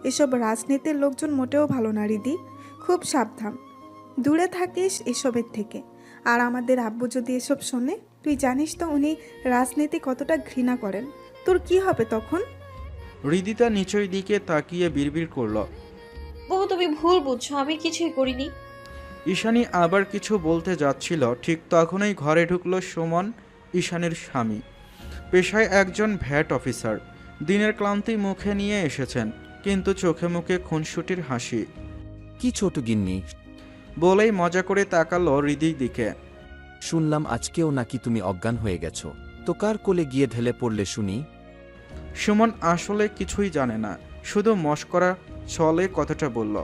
এসব রাজনীতির লোকজন মোটেও ভালো না রিদি, খুব সাবধান, দূরে থাকিস এসবের থেকে। আর আমাদের আব্বু যদি এসব শোনে, তুই জানিস তো উনি রাজনীতি কতটা ঘৃণা করেন, তোর কি হবে তখন? হৃদিতা নিচের দিকে তাকিয়ে বিড়বিড় করল। বাবু তুমি ভুল বুঝছো, আমি কিছুই করিনি। ঈশানী আবার কিছু বলতে যাচ্ছিল, ঠিক তখনই ঘরে ঢুকলো সুমন, ঈশানীর স্বামী। পেশায় একজন ভ্যাট অফিসার। দিনের ক্লান্তি মুখে নিয়ে এসেছেন, কিন্তু চোখে মুখে খুনসুটির হাসি। কি ছোট গিন্নি, বলেই মজা করে তাকালো হৃদির দিকে। শুনলাম আজকেও নাকি তুমি অজ্ঞান হয়ে গেছো, তো কার কোলে গিয়ে ঢেলে পড়লে শুনি? সুমন আসলে কিছুই জানে না, শুধু মশকরা ছলে কথাটা বলল,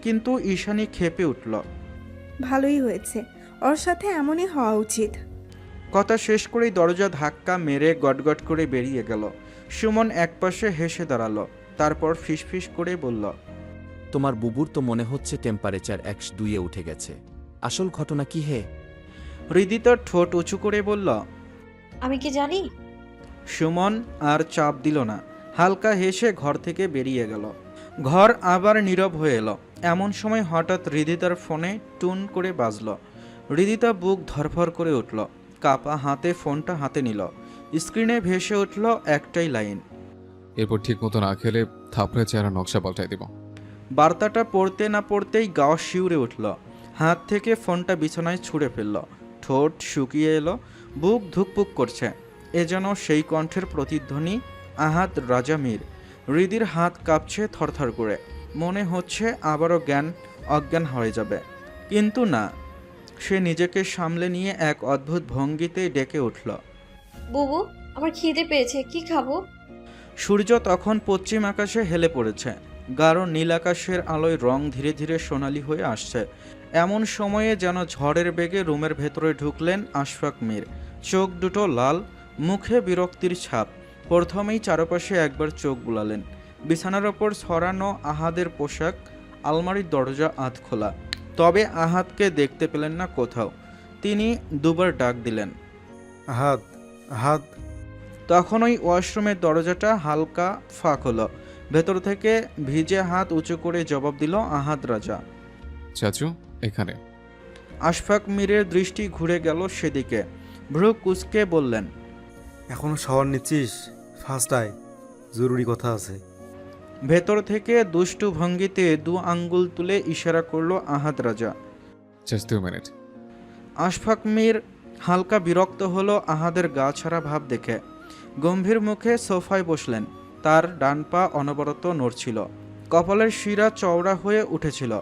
কিন্তু ঈশানী ক্ষেপে উঠল। ভালোই হয়েছে, ওর সাথে এমনই হওয়া উচিত। কথা শেষ করেই দরজা ধাক্কা মেরে গটগট করে বেরিয়ে গেল। সুমন একপাশে হেসে দাঁড়ালো, তারপর ফিসফিস করে বলল, তোমার বুবুর তো মনে হচ্ছে টেম্পারেচার 102-এ উঠে গেছে, আসল ঘটনা কি হে? হৃদিতার ঠোঁট উঁচু করে বলল, আমি কি জানি? সুমন আর চাপ দিল না, হালকা হেসে ঘর থেকে বেরিয়ে গেল। ঘর আবার নীরব হয়ে এলো। এমন সময় হঠাৎ হৃদিতার ফোনে টুন করে বাজল। হৃদিতা বুক ধরফর করে উঠল, কাপা হাতে ফোনটা হাতে নিল। স্ক্রিনে ভেসে উঠল একটাই লাইন, এরপর ঠিক মতো না খেলে থাপড়ে চেহারা নকশা পাল্টাই দেব। বার্তাটা পড়তে না পড়তেই গা শিউরে উঠল। হাত থেকে ফোনটা বিছানায় ছুঁড়ে ফেলল। ঠোঁট শুকিয়ে এলো, বুক ধুকপুক করছে। এ যেন সেই কণ্ঠের প্রতিধ্বনি, আহাদ রাজামীর। হৃদির হাত কাঁপছে থরথর করে, মনে হচ্ছে আবারও অজ্ঞান হয়ে যাবে। কিন্তু না, সে নিজেকে সামলে নিয়ে এক অদ্ভুত ভঙ্গিতে ডেকে উঠল, বুবু আমার খিদে পেয়েছে, কি খাবো? সূর্য তখন পশ্চিম আকাশে হেলে পড়েছে। গাঢ় নীল আকাশের আলোয় রং ধীরে ধীরে সোনালি হয়ে আসছে। এমন সময়ে যেন ঝড়ের বেগে রুমের ভেতরে ঢুকলেন আশফাক মীর। চোখ দুটো লাল, মুখে বিরক্তির ছাপ। প্রথমেই চারপাশে একবার চোখ বুলালেন। বিছানার ওপর ছড়ানো আহাদের পোশাক, আলমারির দরজা আধ খোলা, তবে আহাদকে দেখতে পেলেন না কোথাও। তিনি দুবার ডাক দিলেন, আহাদ, আহাদ। তখনই ওয়াশরুমের দরজাটা হালকা ফাঁক হলো। ভেতর থেকে ভিজে হাত উঁচু করে জবাব দিল আহাদ রাজা। চাচু এখানে। আশফাক মীরের দৃষ্টি ঘুরে গেল সেদিকে। ভ্রু কুচকে বললেন, এখনও শাওয়ার নিচ্ছিস? ফার্স্ট আয়, জরুরি কথা আছে। ভেতর থেকে দুষ্টু ভঙ্গিতে 2 আঙ্গুল তুলে ইশারা করলো আহাদ রাজা। Just 2 minute. আশফাক মীর হালকা বিরক্ত হলো আহাদের গা ছাড়া ভাব দেখে। গম্ভীর মুখে সোফায় বসলেন। তার ডান পা অনবরত নড়ছিল, কপালের শিরা চওড়া হয়ে উঠেছিল।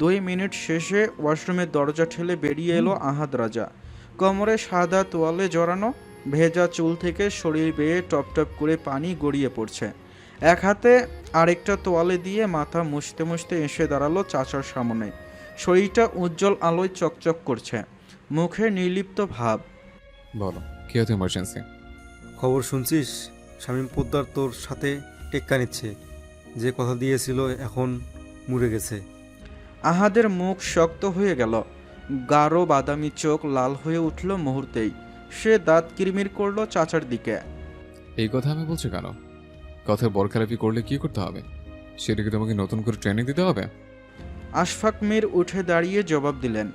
2 মিনিট শেষে ওয়াশরুমের দরজা ঠেলে বেরিয়ে এলো আহাদ রাজা। কোমরে সাদা তোয়ালে জড়ানো, ভেজা চুল থেকে শরীর বেয়ে টপ টপ করে পানি গড়িয়ে পড়ছে। এক হাতে আরেকটা তোয়ালে দিয়ে মাথা মুছতে মুছতে এসে দাঁড়ালো চাচার সামনে। শরীরটা উজ্জ্বল আলোয় চকচক করছে, মুখে নির্লিপ্ত ভাব। বলো, কি হতো ইমার্জেন্সি? খবর শুনছিস? শামীম পোদ্দার তোর সাথে টেক্কা নিচ্ছে। যে কথা দিয়েছিল এখন মরে গেছে। আহাদের মুখ শক্ত হয়ে গেল, গাঢ় বাদামি চোখ লাল হয়ে উঠল মুহূর্তেই। সে দাঁত কিরমির করলো চাচার দিকে। এই কথা আমি বলছি কেন? কথার বরখালাপি করলে কি করতে হবে? সেটা কি তোমাকে নতুন করে ট্রেনিং দিতে হবে? আশফাক মীর উঠে দাঁড়িয়ে জবাব দিলেন।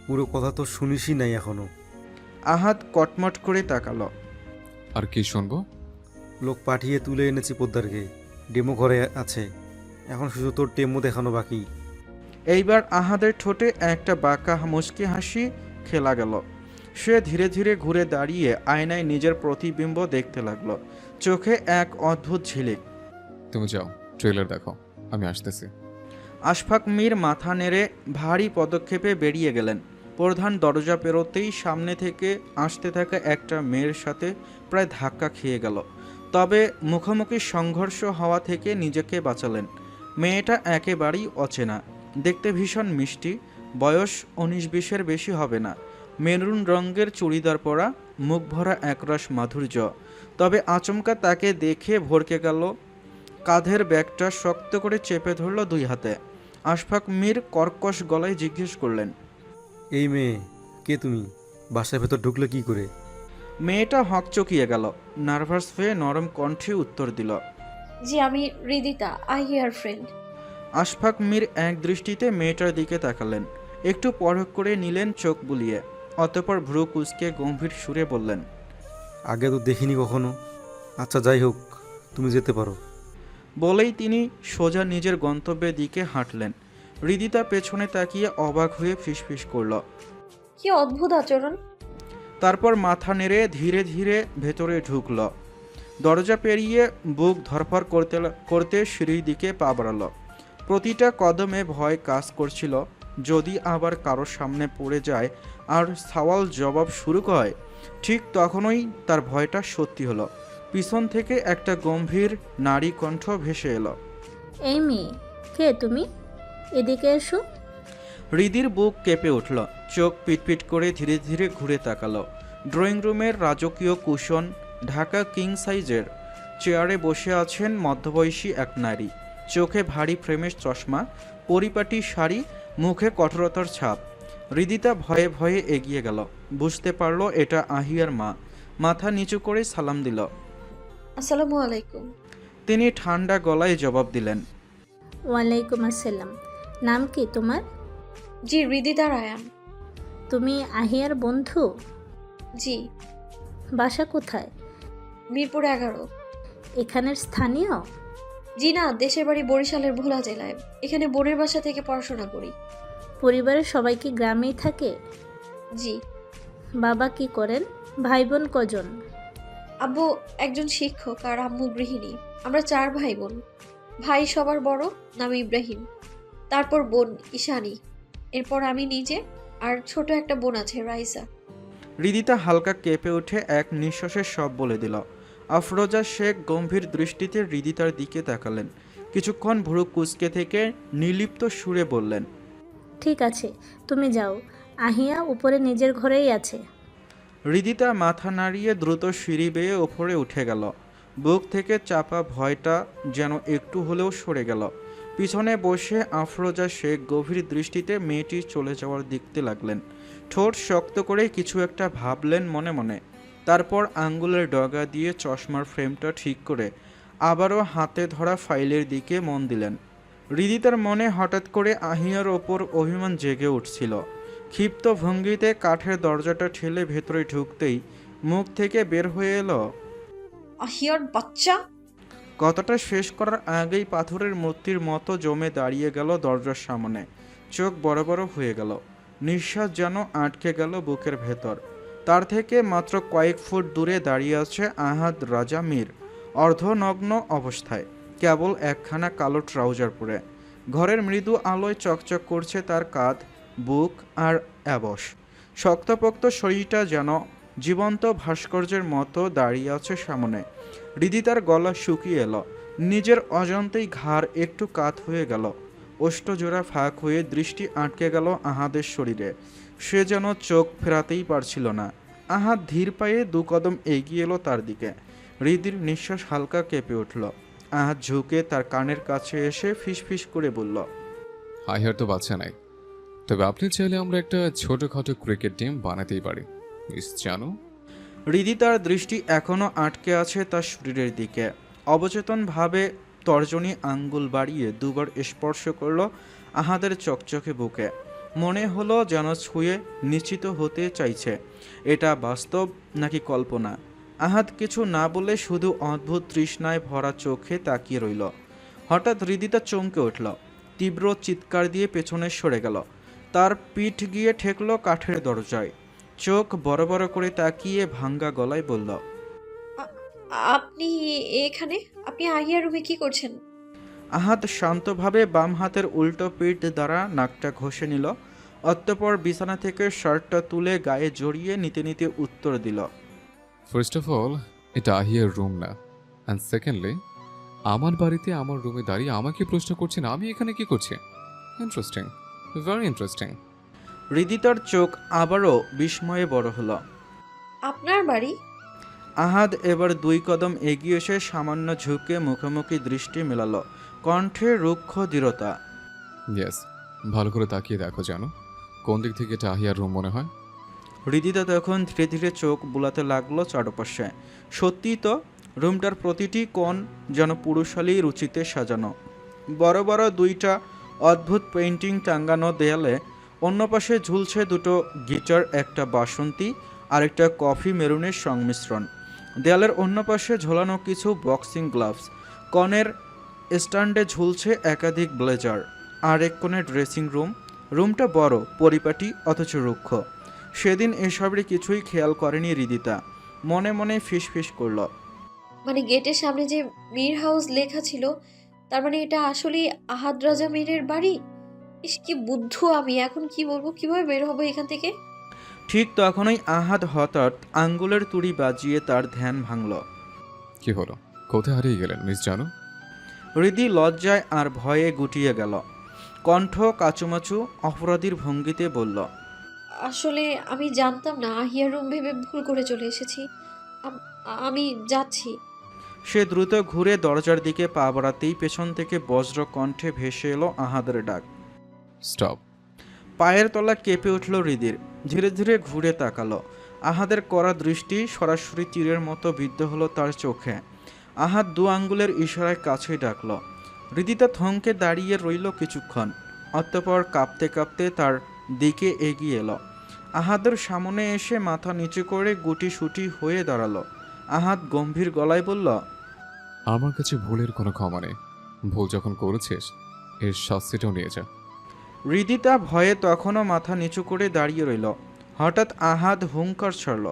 পুরো কথা তো শুনিসই নাই এখনো। আহাদ কটমট করে তাকালো। আর কি শুনবো? লোক পাঠিয়ে তুলে এনেছি পোদ্দারকে, ডেমো ঘরে আছে। এখন শুধু তোর ডেমো দেখানো বাকি। এইবার আহাদের ঠোঁটে একটা বাঁকা মুচকি হাসি খেলা গেল। সে ধীরে ধীরে ঘুরে দাঁড়িয়ে আয়নায় নিজের প্রতিবিম্ব দেখতে লাগলো, চোখে এক অদ্ভুত ঝিলিক। তুমি যাও, ট্রেলার দেখো, আমি আসতেছি। আশফাক মীর মাথা নেড়ে ভারী পদক্ষেপে বেরিয়ে গেলেন। প্রধান দরজা পেরোতেই সামনে থেকে আসতে থাকা একটা মেয়ের সাথে প্রায় ধাক্কা খেয়ে গেল। তবে মুখোমুখি সংঘর্ষ হওয়া থেকে নিজেকে বাঁচালেন। মেয়েটা একেবারেই অচেনা, দেখতে ভীষণ মিষ্টি, বয়স 19-20-এর বেশি হবে না। মেরুন রঙের চুড়িদার পরা, মুখ ভরা একরাশ মাধুর্য। তবে আচমকা তাকে দেখে ভরকে গেল। কাঁধের ব্যাগটা শক্ত করে চেপে ধরল 2 হাতে। আশফাক মীর কর্কশ গলায় জিজ্ঞেস করলেন, এই মেয়ে কে? তুমি বাসার ভেতর ঢুকলে কি করে? মেয়েটা হকচকিয়ে গেল, নার্ভাস হয়ে নরম কণ্ঠে উত্তর দিল, জি আমি হৃদিতা, আহিয়ার ফ্রেন্ড। আশফাক মীর এক দৃষ্টিতে মেয়েটার দিকে তাকালেন, একটু পরখ করে নিলেন চোখ বুলিয়ে। অতঃপর ভ্রু কুঁচকে গম্ভীর সুরে বললেন, আগে তো দেখিনি কখনো। আচ্ছা যাই হোক, তুমি যেতে পারো। বলেই তিনি সোজা নিজের গন্তব্যের দিকে হাঁটলেন। হৃদিতা পেছনে তাকিয়ে অবাক হয়ে ফিসফিস করল। কি অদ্ভুত আচরণ। তারপর মাথা নেড়ে ধীরে ধীরে ভেতরে ঢুকল। দরজা পেরিয়ে বুক ধরফর করতে করতে সিঁড়ির দিকে পা বাড়াল। প্রতিটা কদমে ভয় কাজ করছিল, যদি আবার কারোর সামনে পড়ে যায় আর সওয়াল জবাব শুরু করে। ঠিক তখনই তার ভয়টা সত্যি হলো। পিছন থেকে একটা গম্ভীর নারী কণ্ঠ ভেসে এলো, এই মেয়ে, কে তুমি? এদিকে এসো। হৃদির বুক কেঁপে উঠল, চোখ পিটপিট করে ধীরে ধীরে ঘুরে তাকালো। ড্রয়িং রুমের রাজকীয় কুশন ঢাকা কিং সাইজের চেয়ারে বসে আছেন মধ্যবয়সী এক নারী। চোখে ভারী ফ্রেমের চশমা, পরিপাটি শাড়ি, মুখে কঠোরতার ছাপ। হৃদিতা ভয়ে ভয়ে এগিয়ে গেল, বুঝতে পারল এটা আহিয়ার মা। মাথা নিচু করে সালাম দিল। আসসালামু আলাইকুম। তিনি ঠান্ডা গলায় জবাব দিলেন, ওয়ালাইকুম আসসালাম। নাম কি তোমার? জি হৃদিতা রায়ান। তুমি আহিয়ার বন্ধু? জি। বাসা কোথায়? মিরপুর 11। এখানের স্থানীয়? জি না, দেশের বাড়ি বরিশালের ভোলা জেলায়। এখানে বোনের বাসা থেকে পড়াশোনা করি। পরিবারের সবাই কি গ্রামেই থাকে? জি। বাবা কি করেন? ভাই বোন কজন? আব্বু একজন শিক্ষক আর আম্মু গৃহিণী। আমরা 4 ভাই বোন। ভাই সবার বড়, নাম ইব্রাহিম, তারপর বোন ঈশানী, এরপর আমি নিজে, আর ছোট একটা বোন আছে রাইসা। হৃদিতা হালকা কেঁপে উঠে এক নিঃশ্বাসে সব বলে দিল। আফরোজা শেখ গম্ভীর দৃষ্টিতে হৃদিতার দিকে তাকালেন। কিছুক্ষণ ভ্রু কুঁচকে থেকে নির্লিপ্ত সুরে বললেন, ঠিক আছে, তুমি যাও। আহিয়া উপরে নিজের ঘরেই আছে। হৃদিতা মাথা নাড়িয়ে দ্রুত সিঁড়ি বেয়ে ওপরে উঠে গেল। বুক থেকে চাপা ভয়টা যেন একটু হলেও সরে গেল। পিছনে বসে আফরোজা শেখ গভীর দৃষ্টিতে মেয়েটি চলে যাওয়ার দেখতে লাগলেন। ঠোঁট শক্ত করে কিছু একটা ভাবলেন মনে মনে। তারপর আঙ্গুলের ডগা দিয়ে চশমার ফ্রেমটা ঠিক করে আবারও হাতে ধরা ফাইলের দিকে মন দিলেন। হৃদিতার মনে হঠাৎ করে আহিয়ার ওপর অভিমান জেগে উঠছিল। ক্ষিপ্ত ভঙ্গিতে কাঠের দরজাটা ঠেলে ভেতরে ঢুকতেই মুখ থেকে বের হয়ে এলো, আহিয়ার বাচ্চা। কথাটা শেষ করার আগেই পাথরের মূর্তির মতো জমে দাঁড়িয়ে গেল দরজার সামনে। চোখ বড় বড় হয়ে গেল, নিঃশ্বাস যেন আটকে গেল বুকের ভেতর। তার থেকে মাত্র কয়েক ফুট দূরে দাঁড়িয়ে আছে আহাদ রাজা মীর, অর্ধনগ্ন অবস্থায়, কেবল একখানা কালো ট্রাউজার পরে। ঘরের মৃদু আলোয় চকচক করছে তার কাঁধ, বুক আর অ্যাবস। শক্তপোক্ত শরীরটা যেন জীবন্ত ভাস্কর্যের মতো দাঁড়িয়ে আছে সামনে। হৃদিতার গলা শুকিয়ে এলো, নিজের অজান্তেই ঘাড় একটু কাত হয়ে গেল, ওষ্ঠজোড়া ফাঁক হয়ে দৃষ্টি আটকে গেল আহাদের শরীরে। সে যেন চোখ ফেরাতেই পারছিল না। আহাদ ধীর পায়ে 2 কদম এগিয়ে এলো তার দিকে। হৃদির নিঃশ্বাস হালকা কেঁপে উঠল। আহাদ ঝুঁকে তার কানের কাছে এসে ফিসফিস করে বলল, হাইহার তো বাচ্চা নাই, তবে আপনি চাইলে আমরা একটা ছোটখাটো ক্রিকেট টিম বানাতেই পারি, মিস জানু। হৃদিতার দৃষ্টি এখনও আটকে আছে তার শরীরের দিকে। অবচেতনভাবে তর্জনী আঙ্গুল বাড়িয়ে 2 বার স্পর্শ করল আহাদের চকচকে বুকে। মনে হলো যেন ছুঁয়ে নিশ্চিত হতে চাইছে এটা বাস্তব নাকি কল্পনা। আহাদ কিছু না বলে শুধু অদ্ভুত তৃষ্ণায় ভরা চোখে তাকিয়ে রইল। হঠাৎ হৃদিতা চমকে উঠল, তীব্র চিৎকার দিয়ে পেছনে সরে গেল। তার পিঠ গিয়ে ঠেকল কাঠের দরজায়। চোখ বড় বড় করে তাকিয়ে ভাঙ্গা গলায় বলল, আপনি এখানে? আপনি আহিয়ার রুমে কি করছেন? আহাদ শান্তভাবে বাম হাতের উল্টো পিঠ দ্বারা নাকটা ঘষে নিল। অতঃপর বিছানা থেকে শার্টটা তুলে গায়ে জড়িয়ে নিতে নিতে উত্তর দিল, ফার্স্ট অফ অল, এটা আহিয়ার রুম না, অ্যান্ড সেকেন্ডলি, আমার বাড়িতে আমার রুমে দাঁড়িয়ে আমাকে প্রশ্ন করছেন আমি এখানে কি করছি। Interesting, very interesting. হৃদিতার চোখ আবারও বিস্ময়ে বড় হলো। আপনার বাড়ি? আহাদ এবার 2 কদম এগিয়ে এসে সামান্য ঝুঁকে মুখোমুখি দৃষ্টি মেলালো, কণ্ঠে রুক্ষ দৃঢ়তা। ইয়েস, ভালো করে তাকিয়ে দেখো জানো, কোন দিক থেকে এটা আহিয়ার রুম মনে হয়। হৃদিতা তখন ধীরে ধীরে চোখ বুলাতে লাগলো চারপাশে। সত্যিই তো, রুমটার প্রতিটি কোণ যেন পুরুষালী রুচিতে সাজানো। বড় বড় 2টা অদ্ভুত পেইন্টিং টাঙ্গানো দেয়ালে। অন্য পাশে ঝুলছে 2টো গিটার, একটা বাসন্তী আর একটা কফি মেরুনের সংমিশ্রণ। দেয়ালের অন্য পাশে ঝোলানো কিছু বক্সিং গ্লাভস। কনের স্ট্যান্ডে ঝুলছে একাধিক ব্লেজার। আর এক কোণে ড্রেসিং রুম। রুমটা বড়, পরিপাটি, অথচ রুক্ষ। সেদিন এসবের কিছুই খেয়াল করেনি হৃদিতা। মনে মনে ফিসফিস করল, মানে গেটের সামনে যে মীর হাউস লেখা ছিল, তার মানে এটা আসলেই আহাদ রাজা মীরের বাড়ি। ইস, কি বুদ্ধ আমি! এখন কি বলবো, কিভাবে বের হবো এখান থেকে? ঠিক তখনই আহাদ হঠাৎ আঙ্গুলের তুড়ি বাজিয়ে তার ধ্যান ভাঙল। কি হলো, কোথায় হারিয়ে গেলেন মিস জানু? হৃদি লজ্জায় আর ভয়ে গুটিয়ে গেল। কণ্ঠ কাচুমাচু অপরাধীর ভঙ্গিতে বলল, আসলে আমি জানতাম না, আহিয়ার রুম ভেবে ভুল করে চলে এসেছি। আমি যাচ্ছি। সে দ্রুত ঘুরে দরজার দিকে পা বাড়াতেই পেছন থেকে বজ্র কণ্ঠে ভেসে এলো আহাদের ডাক, স্টপ। পায়ের তলা কেঁপে উঠল হৃদির। ধীরে ধীরে ঘুরে তাকালো। আহাদের কড়া দৃষ্টি সরাসরি তীরের মতো বিদ্ধ হলো তার চোখে। আহাদ 2 আঙ্গুলের ইশারায় কাছে ডাকল। হৃদিতা থমকে দাঁড়িয়ে রইল কিছুক্ষণ। অতঃপর কাঁপতে কাঁপতে তার দিকে এগিয়ে এলো। আহাদের সামনে এসে মাথা নিচু করে গুটিসুটি হয়ে দাঁড়ালো। আহাদ গম্ভীর গলায় বলল, আমার কাছে ভুলের কোনো ক্ষমা নেই, ভুল যখন করেছিস এর শাস্তিটাও নিয়ে যা। হৃদিতা ভয়ে তখনও মাথা নিচু করে দাঁড়িয়ে রইল। হঠাৎ আহাদ হুঙ্কার ছাড়ল,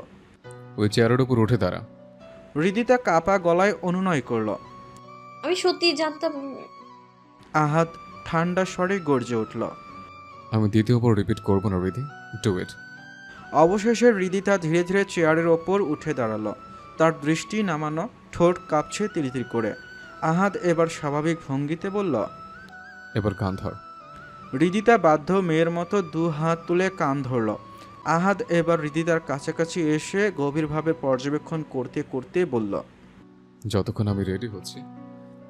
ওই চেয়ারের উপর উঠে দাঁড়া। হৃদিতা কাপা গলায় অনুনয় করল। আমি সত্যি জানতাম। আহাদ ঠান্ডা স্বরে গর্জে উঠল, আমি দ্বিতীয়বার রিপিট করবো না হৃদি, ডু ইট। অবশেষে হৃদিতা ধীরে ধীরে চেয়ারের ওপর উঠে দাঁড়ালো। তার দৃষ্টি নামানো, ঠোঁট কাঁপছে তিরিতির করে। আহাদ এবার স্বাভাবিক ভঙ্গিতে বলল, এবার কান ধর। হৃদিতা বাধ্য মেয়ের মতো 2 হাত তুলে কান ধরল। আহাদ এবার হৃদিতার কাছাকাছি এসে গভীরভাবে পর্যবেক্ষণ করতে করতে বলল, যতক্ষণ আমি রেডি হচ্ছি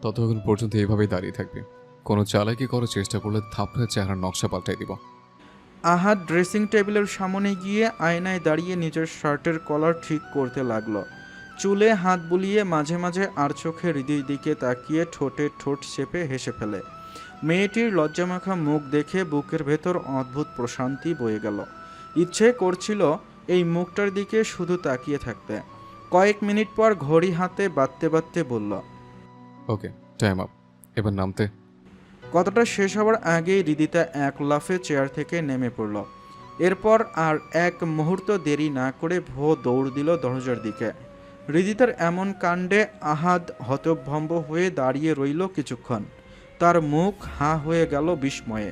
ততক্ষণ পর্যন্ত এইভাবেই দাঁড়িয়ে থাকবি। কোনো চালাকি করার চেষ্টা করলে থাপড়ে চেহারার নকশা পাল্টাই দিব। আহাদ ড্রেসিং টেবিলের সামনে গিয়ে আয়নায় দাঁড়িয়ে নিজের শার্টের কলার ঠিক করতে লাগলো। চুলে হাত বুলিয়ে মাঝে মাঝে আর চোখে হৃদির দিকে তাকিয়ে ঠোঁটে ঠোঁট চেপে হেসে ফেলে। মেয়েটির লজ্জামাখা মুখ দেখে বুকের ভেতর অদ্ভুত প্রশান্তি বয়ে গেল। ইচ্ছে করছিল এই মুখটার দিকে শুধু তাকিয়ে থাকতে। কয়েক মিনিট পর ঘড়ি হাতে বাঁধতে বাঁধতে বলল, ওকে, টাইম আপ, এবার নামতে। কথাটা শেষ হওয়ার আগেই হৃদিতা এক লাফে চেয়ার থেকে নেমে পড়ল। এরপর আর এক মুহূর্ত দেরি না করে দৌড় দিল দরজার দিকে। হৃদিতার এমন কাণ্ডে আহাদ হতভম্ব হয়ে দাঁড়িয়ে রইল কিছুক্ষণ। তার মুখ হাঁ হয়ে গেল বিস্ময়ে।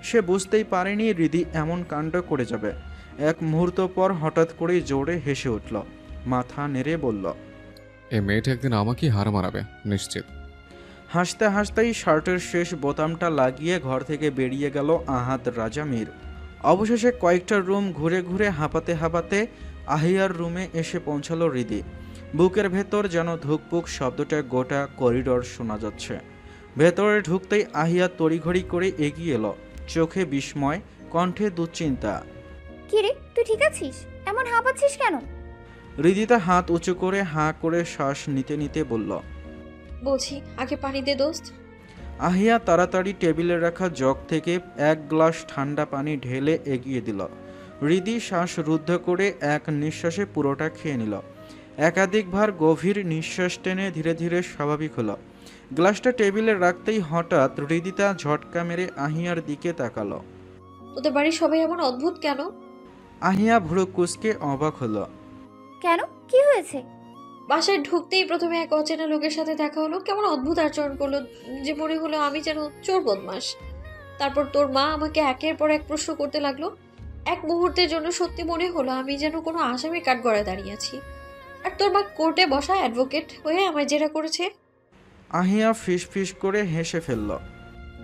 সে বুঝতেই পারেনি হৃদি এমন কাণ্ড করে যাবে। এক মুহূর্ত পর হঠাৎ করেই জোরে হেসে উঠল, মাথা নেড়ে বলল, এই মেয়েটা একদিন আমাকেই হার মানাবে নিশ্চিত। হাসতে হাসতেই শার্টের শেষ বোতামটা লাগিয়ে ঘর থেকে বেরিয়ে গেল আহাদ রাজা মীর। অবশেষে কয়েকটা রুম ঘুরে ঘুরে হাঁপাতে হাঁপাতে আহিয়ার রুমে এসে পৌঁছালো হৃদি। বুকের ভেতর যেন ধুকপুক শব্দটা গোটা করিডোর শোনা যাচ্ছে। ভেতরে ঢুকতেই আহিয়া তড়িঘড়ি করে এগিয়ে এলো, চোখে বিস্ময়, কণ্ঠে দুশ্চিন্তা। কিরে, তুই ঠিক আছিস? এমন হাঁপাচ্ছিস কেন? হৃদিতা হাত উঁচু করে হাঁ করে শ্বাস নিতে নিতে বলল, বলছি আগে পানি দে দোস্ত। আহিয়া তাড়াতাড়ি টেবিলে রাখা জগ থেকে এক গ্লাস ঠান্ডা পানি ঢেলে এগিয়ে দিল। হৃদি শ্বাস রুদ্ধ করে এক নিঃশ্বাসে পুরোটা খেয়ে নিল। একাধিকবার গভীর নিঃশ্বাস টেনে ধীরে ধীরে স্বাভাবিক হলো। গ্লাসটা টেবিলে রাখতেই হঠাৎ হৃদিতা ঝটকা মেরে আহিয়ার দিকে তাকালো। তোদের বাড়ির সবাই এমন অদ্ভুত কেন? আহিয়া ভুরু কুঁচকে অবাক হলো। কেন, কি হয়েছে? বাসায় ঢুকতেই প্রথমে এক অচেনা লোকের সাথে দেখা হলো, কেমন অদ্ভুত আচরণ করলো যে মনে হলো আমি যেন চোর বদমাস। তারপর তোর মা আমাকে একের পর এক প্রশ্ন করতে লাগলো। এক মুহূর্তের জন্য সত্যি মনে হলো আমি যেন কোনো আসামি কাঠগড়ায় দাঁড়িয়ে আছি, আর তোর মা কোর্টে বসা অ্যাডভোকেট হয়ে আমায় জেরা করেছে। আহিয়া ফিস ফিস করে হেসে ফেলল।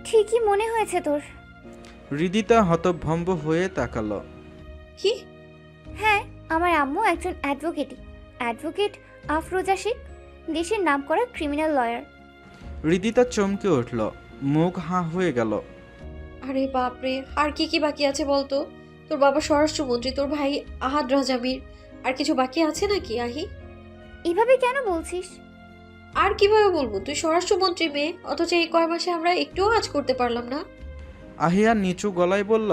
ঠিকই মনে হয়েছে তোর। হৃদিতা হতভম্ব হয়ে তাকালো। কি? হ্যাঁ, আমার আম্মু একজন অ্যাডভোকেট আফরোজা শেখ, দেশের নামকরা ক্রিমিনাল লয়ার। হৃদিতা চমকে উঠল, মুখ হাঁ হয়ে গেল। আরে বাপরে, আর কি কি বাকি আছে বলতো? তোর বাবা স্বরাষ্ট্রমন্ত্রী, তোর ভাই আহাদ রাজা মীর, আর কিছু বাকি আছে নাকি আহি? এভাবে কেন বলছিস? আর কিভাবে বলবো? তুই স্বরাষ্ট্রমন্ত্রী মেয়ে, অথচ এই কয় মাসে আমরা একটুও কাজ করতে পারলাম না। আহিয়া নিচু গলায় বলল,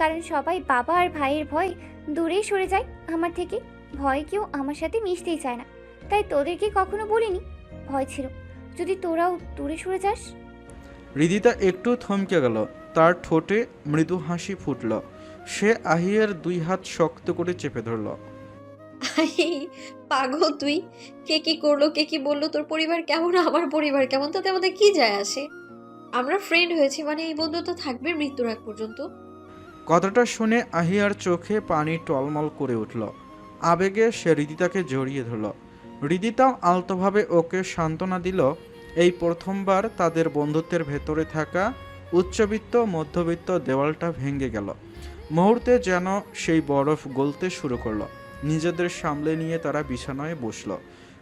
কারণ সবাই বাবা আর ভাইয়ের ভয় দূরেই সরে যায় আমার থেকে। ভয় কেউ আমার সাথে মিশতেই চায় না, তাই তোদেরকে কখনো বলিনি। ভয় ছিল যদি তোরাও দূরে সরে যাস। হৃদিতা একটু থমকে গেল, তার ঠোঁটে মৃদু হাসি ফুটল। সে আহিয়ার দুই হাত শক্ত করে চেপে ধরল। পাগল তুই! কে কি করলো, কে কি বললো, তোর পরিবার কেমন, আমার পরিবার কেমন, তাতে আমাদের কি যায় আসে? আমরা ফ্রেন্ড হয়েছি মানে এই বন্ধুত্ব থাকবে মৃত্যুর আগ পর্যন্ত। কথাটা শুনে আহিয়ার চোখে পানি টলমল করে উঠল। আবেগে সে হৃদিতাকে জড়িয়ে ধরল। হৃদিতাও আলতোভাবে ওকে সান্ত্বনা দিল। এই প্রথমবার তাদের বন্ধুত্বের ভেতরে থাকা উচ্চবিত্ত মধ্যবিত্ত দেওয়ালটা ভেঙে গেল। মুহূর্তে যেন সেই বরফ গলতে শুরু করলো। নিজেদের সামলে নিয়ে তারা বিছানায় বসল।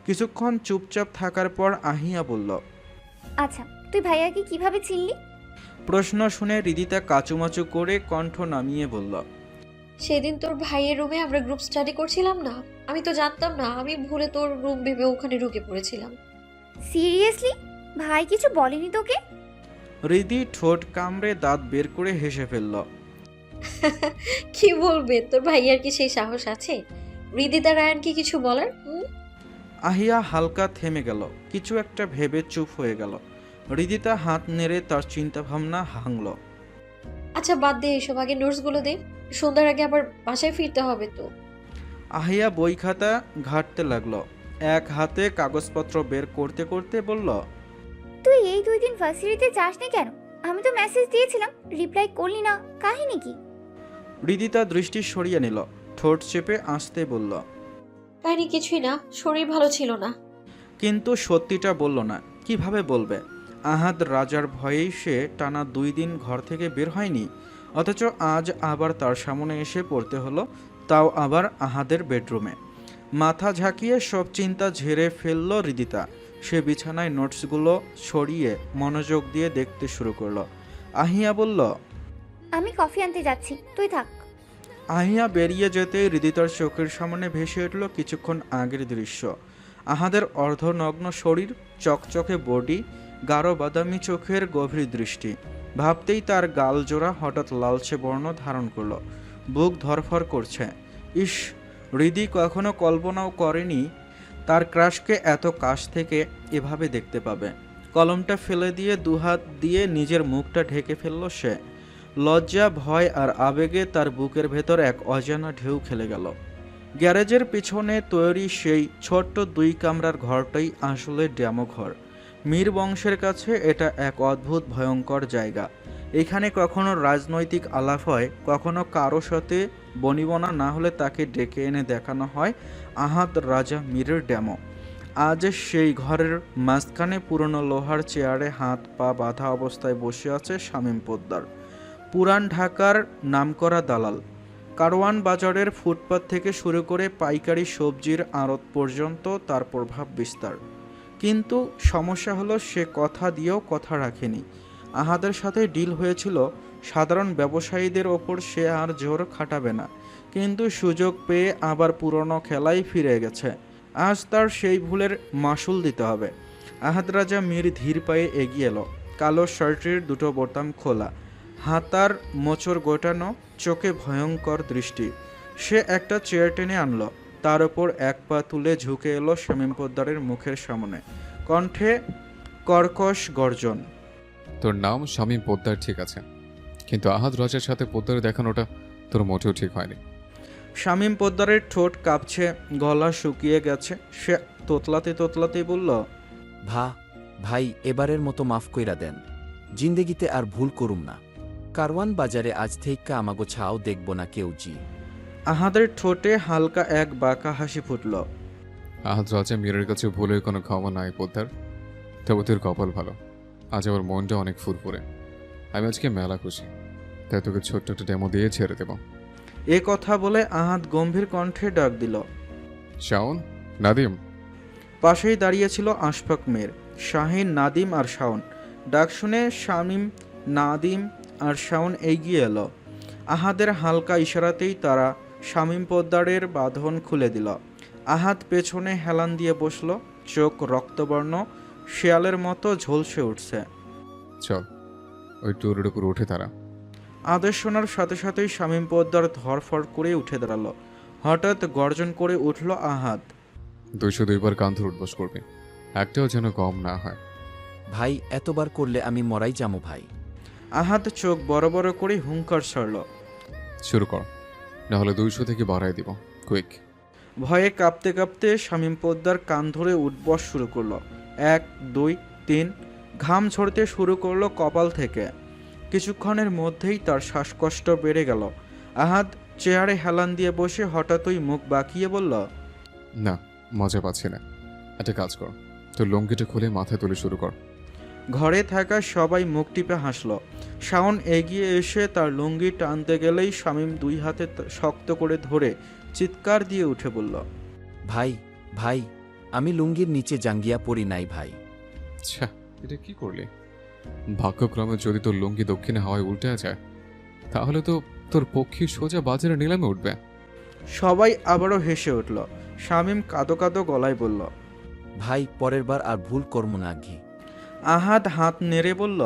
কিছুক্ষণ চুপচাপ থাকার পর আহিয়া বলল, আচ্ছা, তুই ভাইয়াকে কিভাবে চিনলি? প্রশ্ন শুনে হৃদিতা কাচুমাচু করে কণ্ঠ নামিয়ে বলল, সেদিন তোর ভাইয়ের রুমে আমরা গ্রুপ স্টাডি করছিলাম না, আমি তো জানতাম না, আমি ভুলে তোর রুম ভেবে ওখানে ঢুকে পড়েছিলাম। সিরিয়াসলি? ভাই কিছু বলেনি তোকে? হৃদি ঠোঁট কামড়ে দাঁত বের করে হেসে ফেলল। কি বলবে, তোর ভাইয়ার কি সেই সাহস আছে হৃদিতা রায়ানকে কিছু বলার? আহিয়া হালকা থেমে গেল, কিছু একটা ভেবে চুপ হয়ে গেল। হৃদিতা হাত নেড়ে তার চিন্তা ভাবনা হাংল। আচ্ছা বাদ দে এসব, আগে নোটসগুলো দে, সন্ধ্যার আগে আবার বাসায় ফিরতে হবে তো। আহিয়া বই খাতা ঘাঁটতে লাগলো, এক হাতে কাগজপত্র বের করতে করতে বলল, তুই এই 2 দিন ভার্সিটিতে যাসনি কেন? আমি তো মেসেজ দিয়েছিলাম, রিপ্লাই করলি না, কাহিনী কি? হৃদিতা দৃষ্টি সরিয়ে নিল, ঠোঁট চেপে আসতে বলল, কাহিনী কিছুই না, শরীর ভালো ছিল না। কিন্তু সত্যিটা বলল না। কিভাবে বলবে? আহাদ রাজার ভয়েই সে টানা 2 দিন ঘর থেকে বের হয়নি, অথচ আজ আবার তার সামনে এসে পড়তে হলো, তাও আবার আহাদের বেডরুমে। মাথা ঝাঁকিয়ে সব চিন্তা ঝেড়ে ফেলল হৃদিতা। সে বিছানায় নোটসগুলো সরিয়ে মনোযোগ দিয়ে দেখতে শুরু করলো। আহিয়া বলল, আমি কফি আনতে যাচ্ছি, তুই থাক। আহিয়া বেরিয়ে যেতে হৃদিতার চোখের সামনে ভেসে উঠল কিছুক্ষণ আগের দৃশ্য। আহাদের অর্ধনগ্ন শরীর, চকচকে বডি, গাঢ় বাদামি চোখের গভীর দৃষ্টি। ভাবতেই তার গাল জোড়া হঠাৎ লালচে বর্ণ ধারণ করলো। বুক ধরফর করছে। ইস, হৃদি কখনো কল্পনাও করেনি তার ক্রাশকে এত কাছ থেকে এভাবে দেখতে পাবে। কলমটা ফেলে দিয়ে দুহাত দিয়ে নিজের মুখটা ঢেকে ফেলল সে। লজ্জা, ভয় আর আবেগে তার বুকের ভেতর এক অজানা ঢেউ খেলে গেল। গ্যারেজের পিছনে তৈরি সেই ছোট্ট 2 কামরার ঘরটাই আসলে ড্যামো ঘর। মীর বংশের কাছে এটা এক অদ্ভুত ভয়ঙ্কর জায়গা। এখানে কখনো রাজনৈতিক আলাপ হয়, কখনো কারো সাথে বনিবনা না হলে তাকে ডেকে এনে দেখানো হয় আহাদ রাজা মীরের ড্যামো। আজ সেই ঘরের মাঝখানে পুরনো লোহার চেয়ারে হাত পা বাঁধা অবস্থায় বসে আছে শামীম পোদ্দার, পুরান ঢাকার নামকরা দালাল। কারওয়ান বাজারের ফুটপাত থেকে শুরু করে পাইকারি সবজির আড়ত পর্যন্ত তার প্রভাব বিস্তার। কিন্তু সমস্যা হলো সে কথা দিয়েও কথা রাখেনি। আহাদের সাথে ডিল হয়েছিল সাধারণ ব্যবসায়ীদের ওপর সে আর জোর খাটাবে না, কিন্তু সুযোগ পেয়ে আবার পুরনো খেলায় ফিরে গেছে। আজ তার সেই ভুলের মাসুল দিতে হবে। আহাদ রাজা মীর ধীর পায়ে এগিয়ে এলো। কালো শার্টের দুটো বোতাম খোলা, হাতার মোচড় গোটানো, চোখে ভয়ঙ্কর দৃষ্টি। সে একটা চেয়ার টেনে আনলো, তার ওপর এক পা তুলে ঝুঁকে এলো শামীম পোদ্দারের মুখের সামনে। কণ্ঠে কর্কশ গর্জন। তোর নাম শামীম পোদ্দার ঠিক আছে, কিন্তু আহাদ রাজার সাথে পোদ্দার দেখানোটা তোর মোটেও ঠিক হয়নি। শামীম পোদ্দারের ঠোঁট কাঁপছে, গলা শুকিয়ে গেছে। সে তোতলাতেই বলল, ভাই এবারের মতো মাফ কইরা দেন। জিন্দেগিতে আর ভুল করুম না। কারওয়ান বাজারে আজ থেইক্কা আমাগো ছাও দেখব না কেউ জি। আহাদের ঠোঁটে হালকা এক বাঁকা হাসি ফুটল। আহাদ রাজা মীরের কাছে ভুলের কোনো ক্ষমা নাই পোদ্দার। তবে তোর কপাল ভালো, আজ আমার মনটা অনেক ফুরফুরে। আমি আজকে মেলা খুশি, তাই তোকে ছোট্ট একটা ডেমো দিয়ে ছেড়ে দেব। এ কথা বলে আহাদ গম্ভীর কণ্ঠে ডাক দিল, শাওন, নাদিম। পাশেই দাঁড়িয়েছিল আশফাক মেয়ের, শাহিন, নাদিম আর শাওন। ডাক শুনে শামীম, নাদিম আর শাওন এগিয়ে এলো। আহাদের হালকা ইশারাতেই তারা শামীম পোদ্দারের বাঁধন খুলে দিল। আহাদ পেছনে হেলান দিয়ে বসলো, চোখ রক্তবর্ণ, শেয়ালের মতো ঝলসে উঠছে। চল, ওই টুরের উপর উঠে তারা। আদেশ শোনার সাথে সাথেই শামীম পোদ্দার ধরফর করে উঠে দাঁড়ালো। হঠাৎ গর্জন করে উঠল আহাদ, 202 বার কান ধরে উঠবস করবে, একটাও যেন কম না হয়। ভাই এতবার করলে আমি মরাই যামু ভাই। আহাদ চোখ বড় বড় করে হুঙ্কার ছাড়ল, শুরু কর, নাহলে 200 থেকে বাড়াই দিব, কুইক। ভয়ে কাঁপতে কাঁপতে শামীম পোদ্দার কান ধরে উঠবস শুরু করলো। 1, 2, 3, ঘাম ঝরতে শুরু করলো কপাল থেকে। কিছুক্ষণের মধ্যেই তার শ্বাসকষ্ট বেড়ে গেল। আহাদ চেয়ারে হেলান দিয়ে বসে হঠাৎই মুখ বাঁকিয়ে বলল, না, মজা পাচ্ছি না। একটা কাজ কর, তোর লুঙ্গিটা খুলে মাথায় তুলে শুরু কর। ঘরে থাকা সবাই মুখ টিপে হাসল। শাওন এগিয়ে এসে তার লুঙ্গি টানতে গেলেই শামীম 2 হাতে শক্ত করে ধরে চিৎকার দিয়ে উঠে বলল, ভাই আমি লুঙ্গির নিচে জাঙ্গিয়া পড়ি নাই ভাই। আচ্ছা, এটা কি করলি? ভাগ্যক্রমে যদি তোর লুঙ্গি দক্ষিণে হাওয়ায় উল্টে যায়, তাহলে তো তোর পক্ষী সোজা বাজারে নিলামে উঠবে। সবাই আবারও হেসে উঠল। শামীম কাঁদো কাঁদো গলায় বলল, ভাই পরের বার আর ভুল করব না ঘি। আহাদ হাত নেড়ে বলল,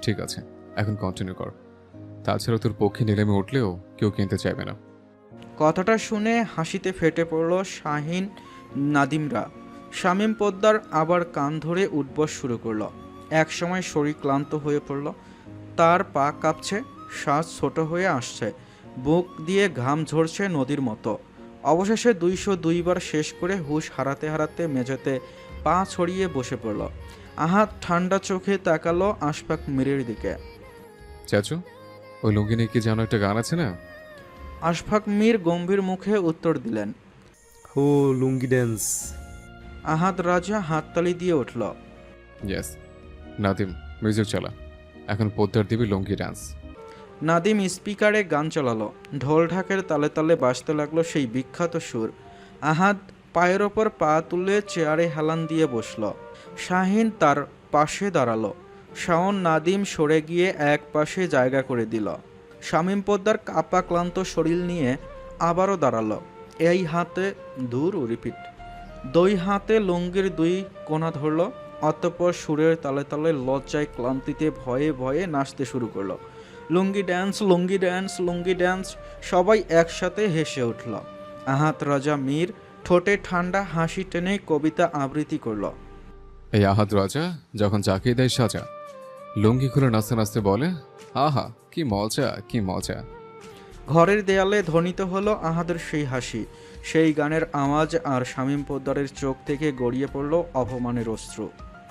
ঠিক আছে, এখন কন্টিনিউ কর। তাছাড়া তোর পক্ষে নিলামে উঠলেও কেউ কিনতে চাইবে না। কথাটা শুনে হাসিতে ফেটে পড়ল শাহিন, নাদিমরা। শামীম পোদ্দার আবার কান ধরে উঠবস শুরু করলো। একসময় শরীর ক্লান্ত হয়ে পড়ল, তার পা কাঁপছে, শ্বাস ছোট হয়ে আসছে, বুক দিয়ে ঘাম ঝরছে নদীর মতো। অবশেষে 202 বার শেষ করে হুঁশ হারাতে হারাতে মেঝেতে পা ছড়িয়ে বসে পড়ল। আহাদ ঠান্ডা চোখে তাকালো আশফাক মীরের দিকে। চাচু, ওই লুঙ্গি নিয়ে কি যেন একটা গান আছে না? আশফাক মীর গম্ভীর মুখে উত্তর দিলেন, ও লুঙ্গি ড্যান্স। আহাদ রাজা হাততালি দিয়ে উঠল, ইয়েস। নাদিম, মিউজিক চালা, এখন পোদ্দার দিবি লুঙ্গি ডান্স। নাদিম স্পিকারে গান চালালো। ঢোল ঢাকের তালে তালে বাজতে লাগলো সেই বিখ্যাত সুর। আহাদ পায়ের ওপর পা তুলে চেয়ারে হেলান দিয়ে বসল। শাহিন তার পাশে দাঁড়ালো। শাওন, নাদিম সরে গিয়ে এক পাশে জায়গা করে দিল। শামীম পোদ্দার কাপা ক্লান্ত শরীর নিয়ে আবারও দাঁড়ালো। এই হাতে 2 হাতে লুঙ্গির 2 কোণা ধরল, অতঃপর সুরের তালে তালে লজ্জায় ক্লান্তিতে ভয়ে ভয়ে নাচতে শুরু করলো। লুঙ্গি ড্যান্স, লুঙ্গি ড্যান্স, লুঙ্গি ড্যান্স। সবাই একসাথে হেসে উঠল। আহাত রাজা মীর ঠোঁটে ঠান্ডা হাসি টেনে কবিতা আবৃত্তি করল। এই আহাদ রাজা যখন চাকিয়ে দেয় সাজা, লুঙ্গি খুলে নাচতে নাচতে বলে, আহা কি মজা কি মজা। ঘরের দেয়ালে ধ্বনিত হলো আহাদের সেই হাসি, সেই গানের আওয়াজ, আর শামীম পোদ্দারের চোখ থেকে গড়িয়ে পড়ল অপমানের অশ্রু।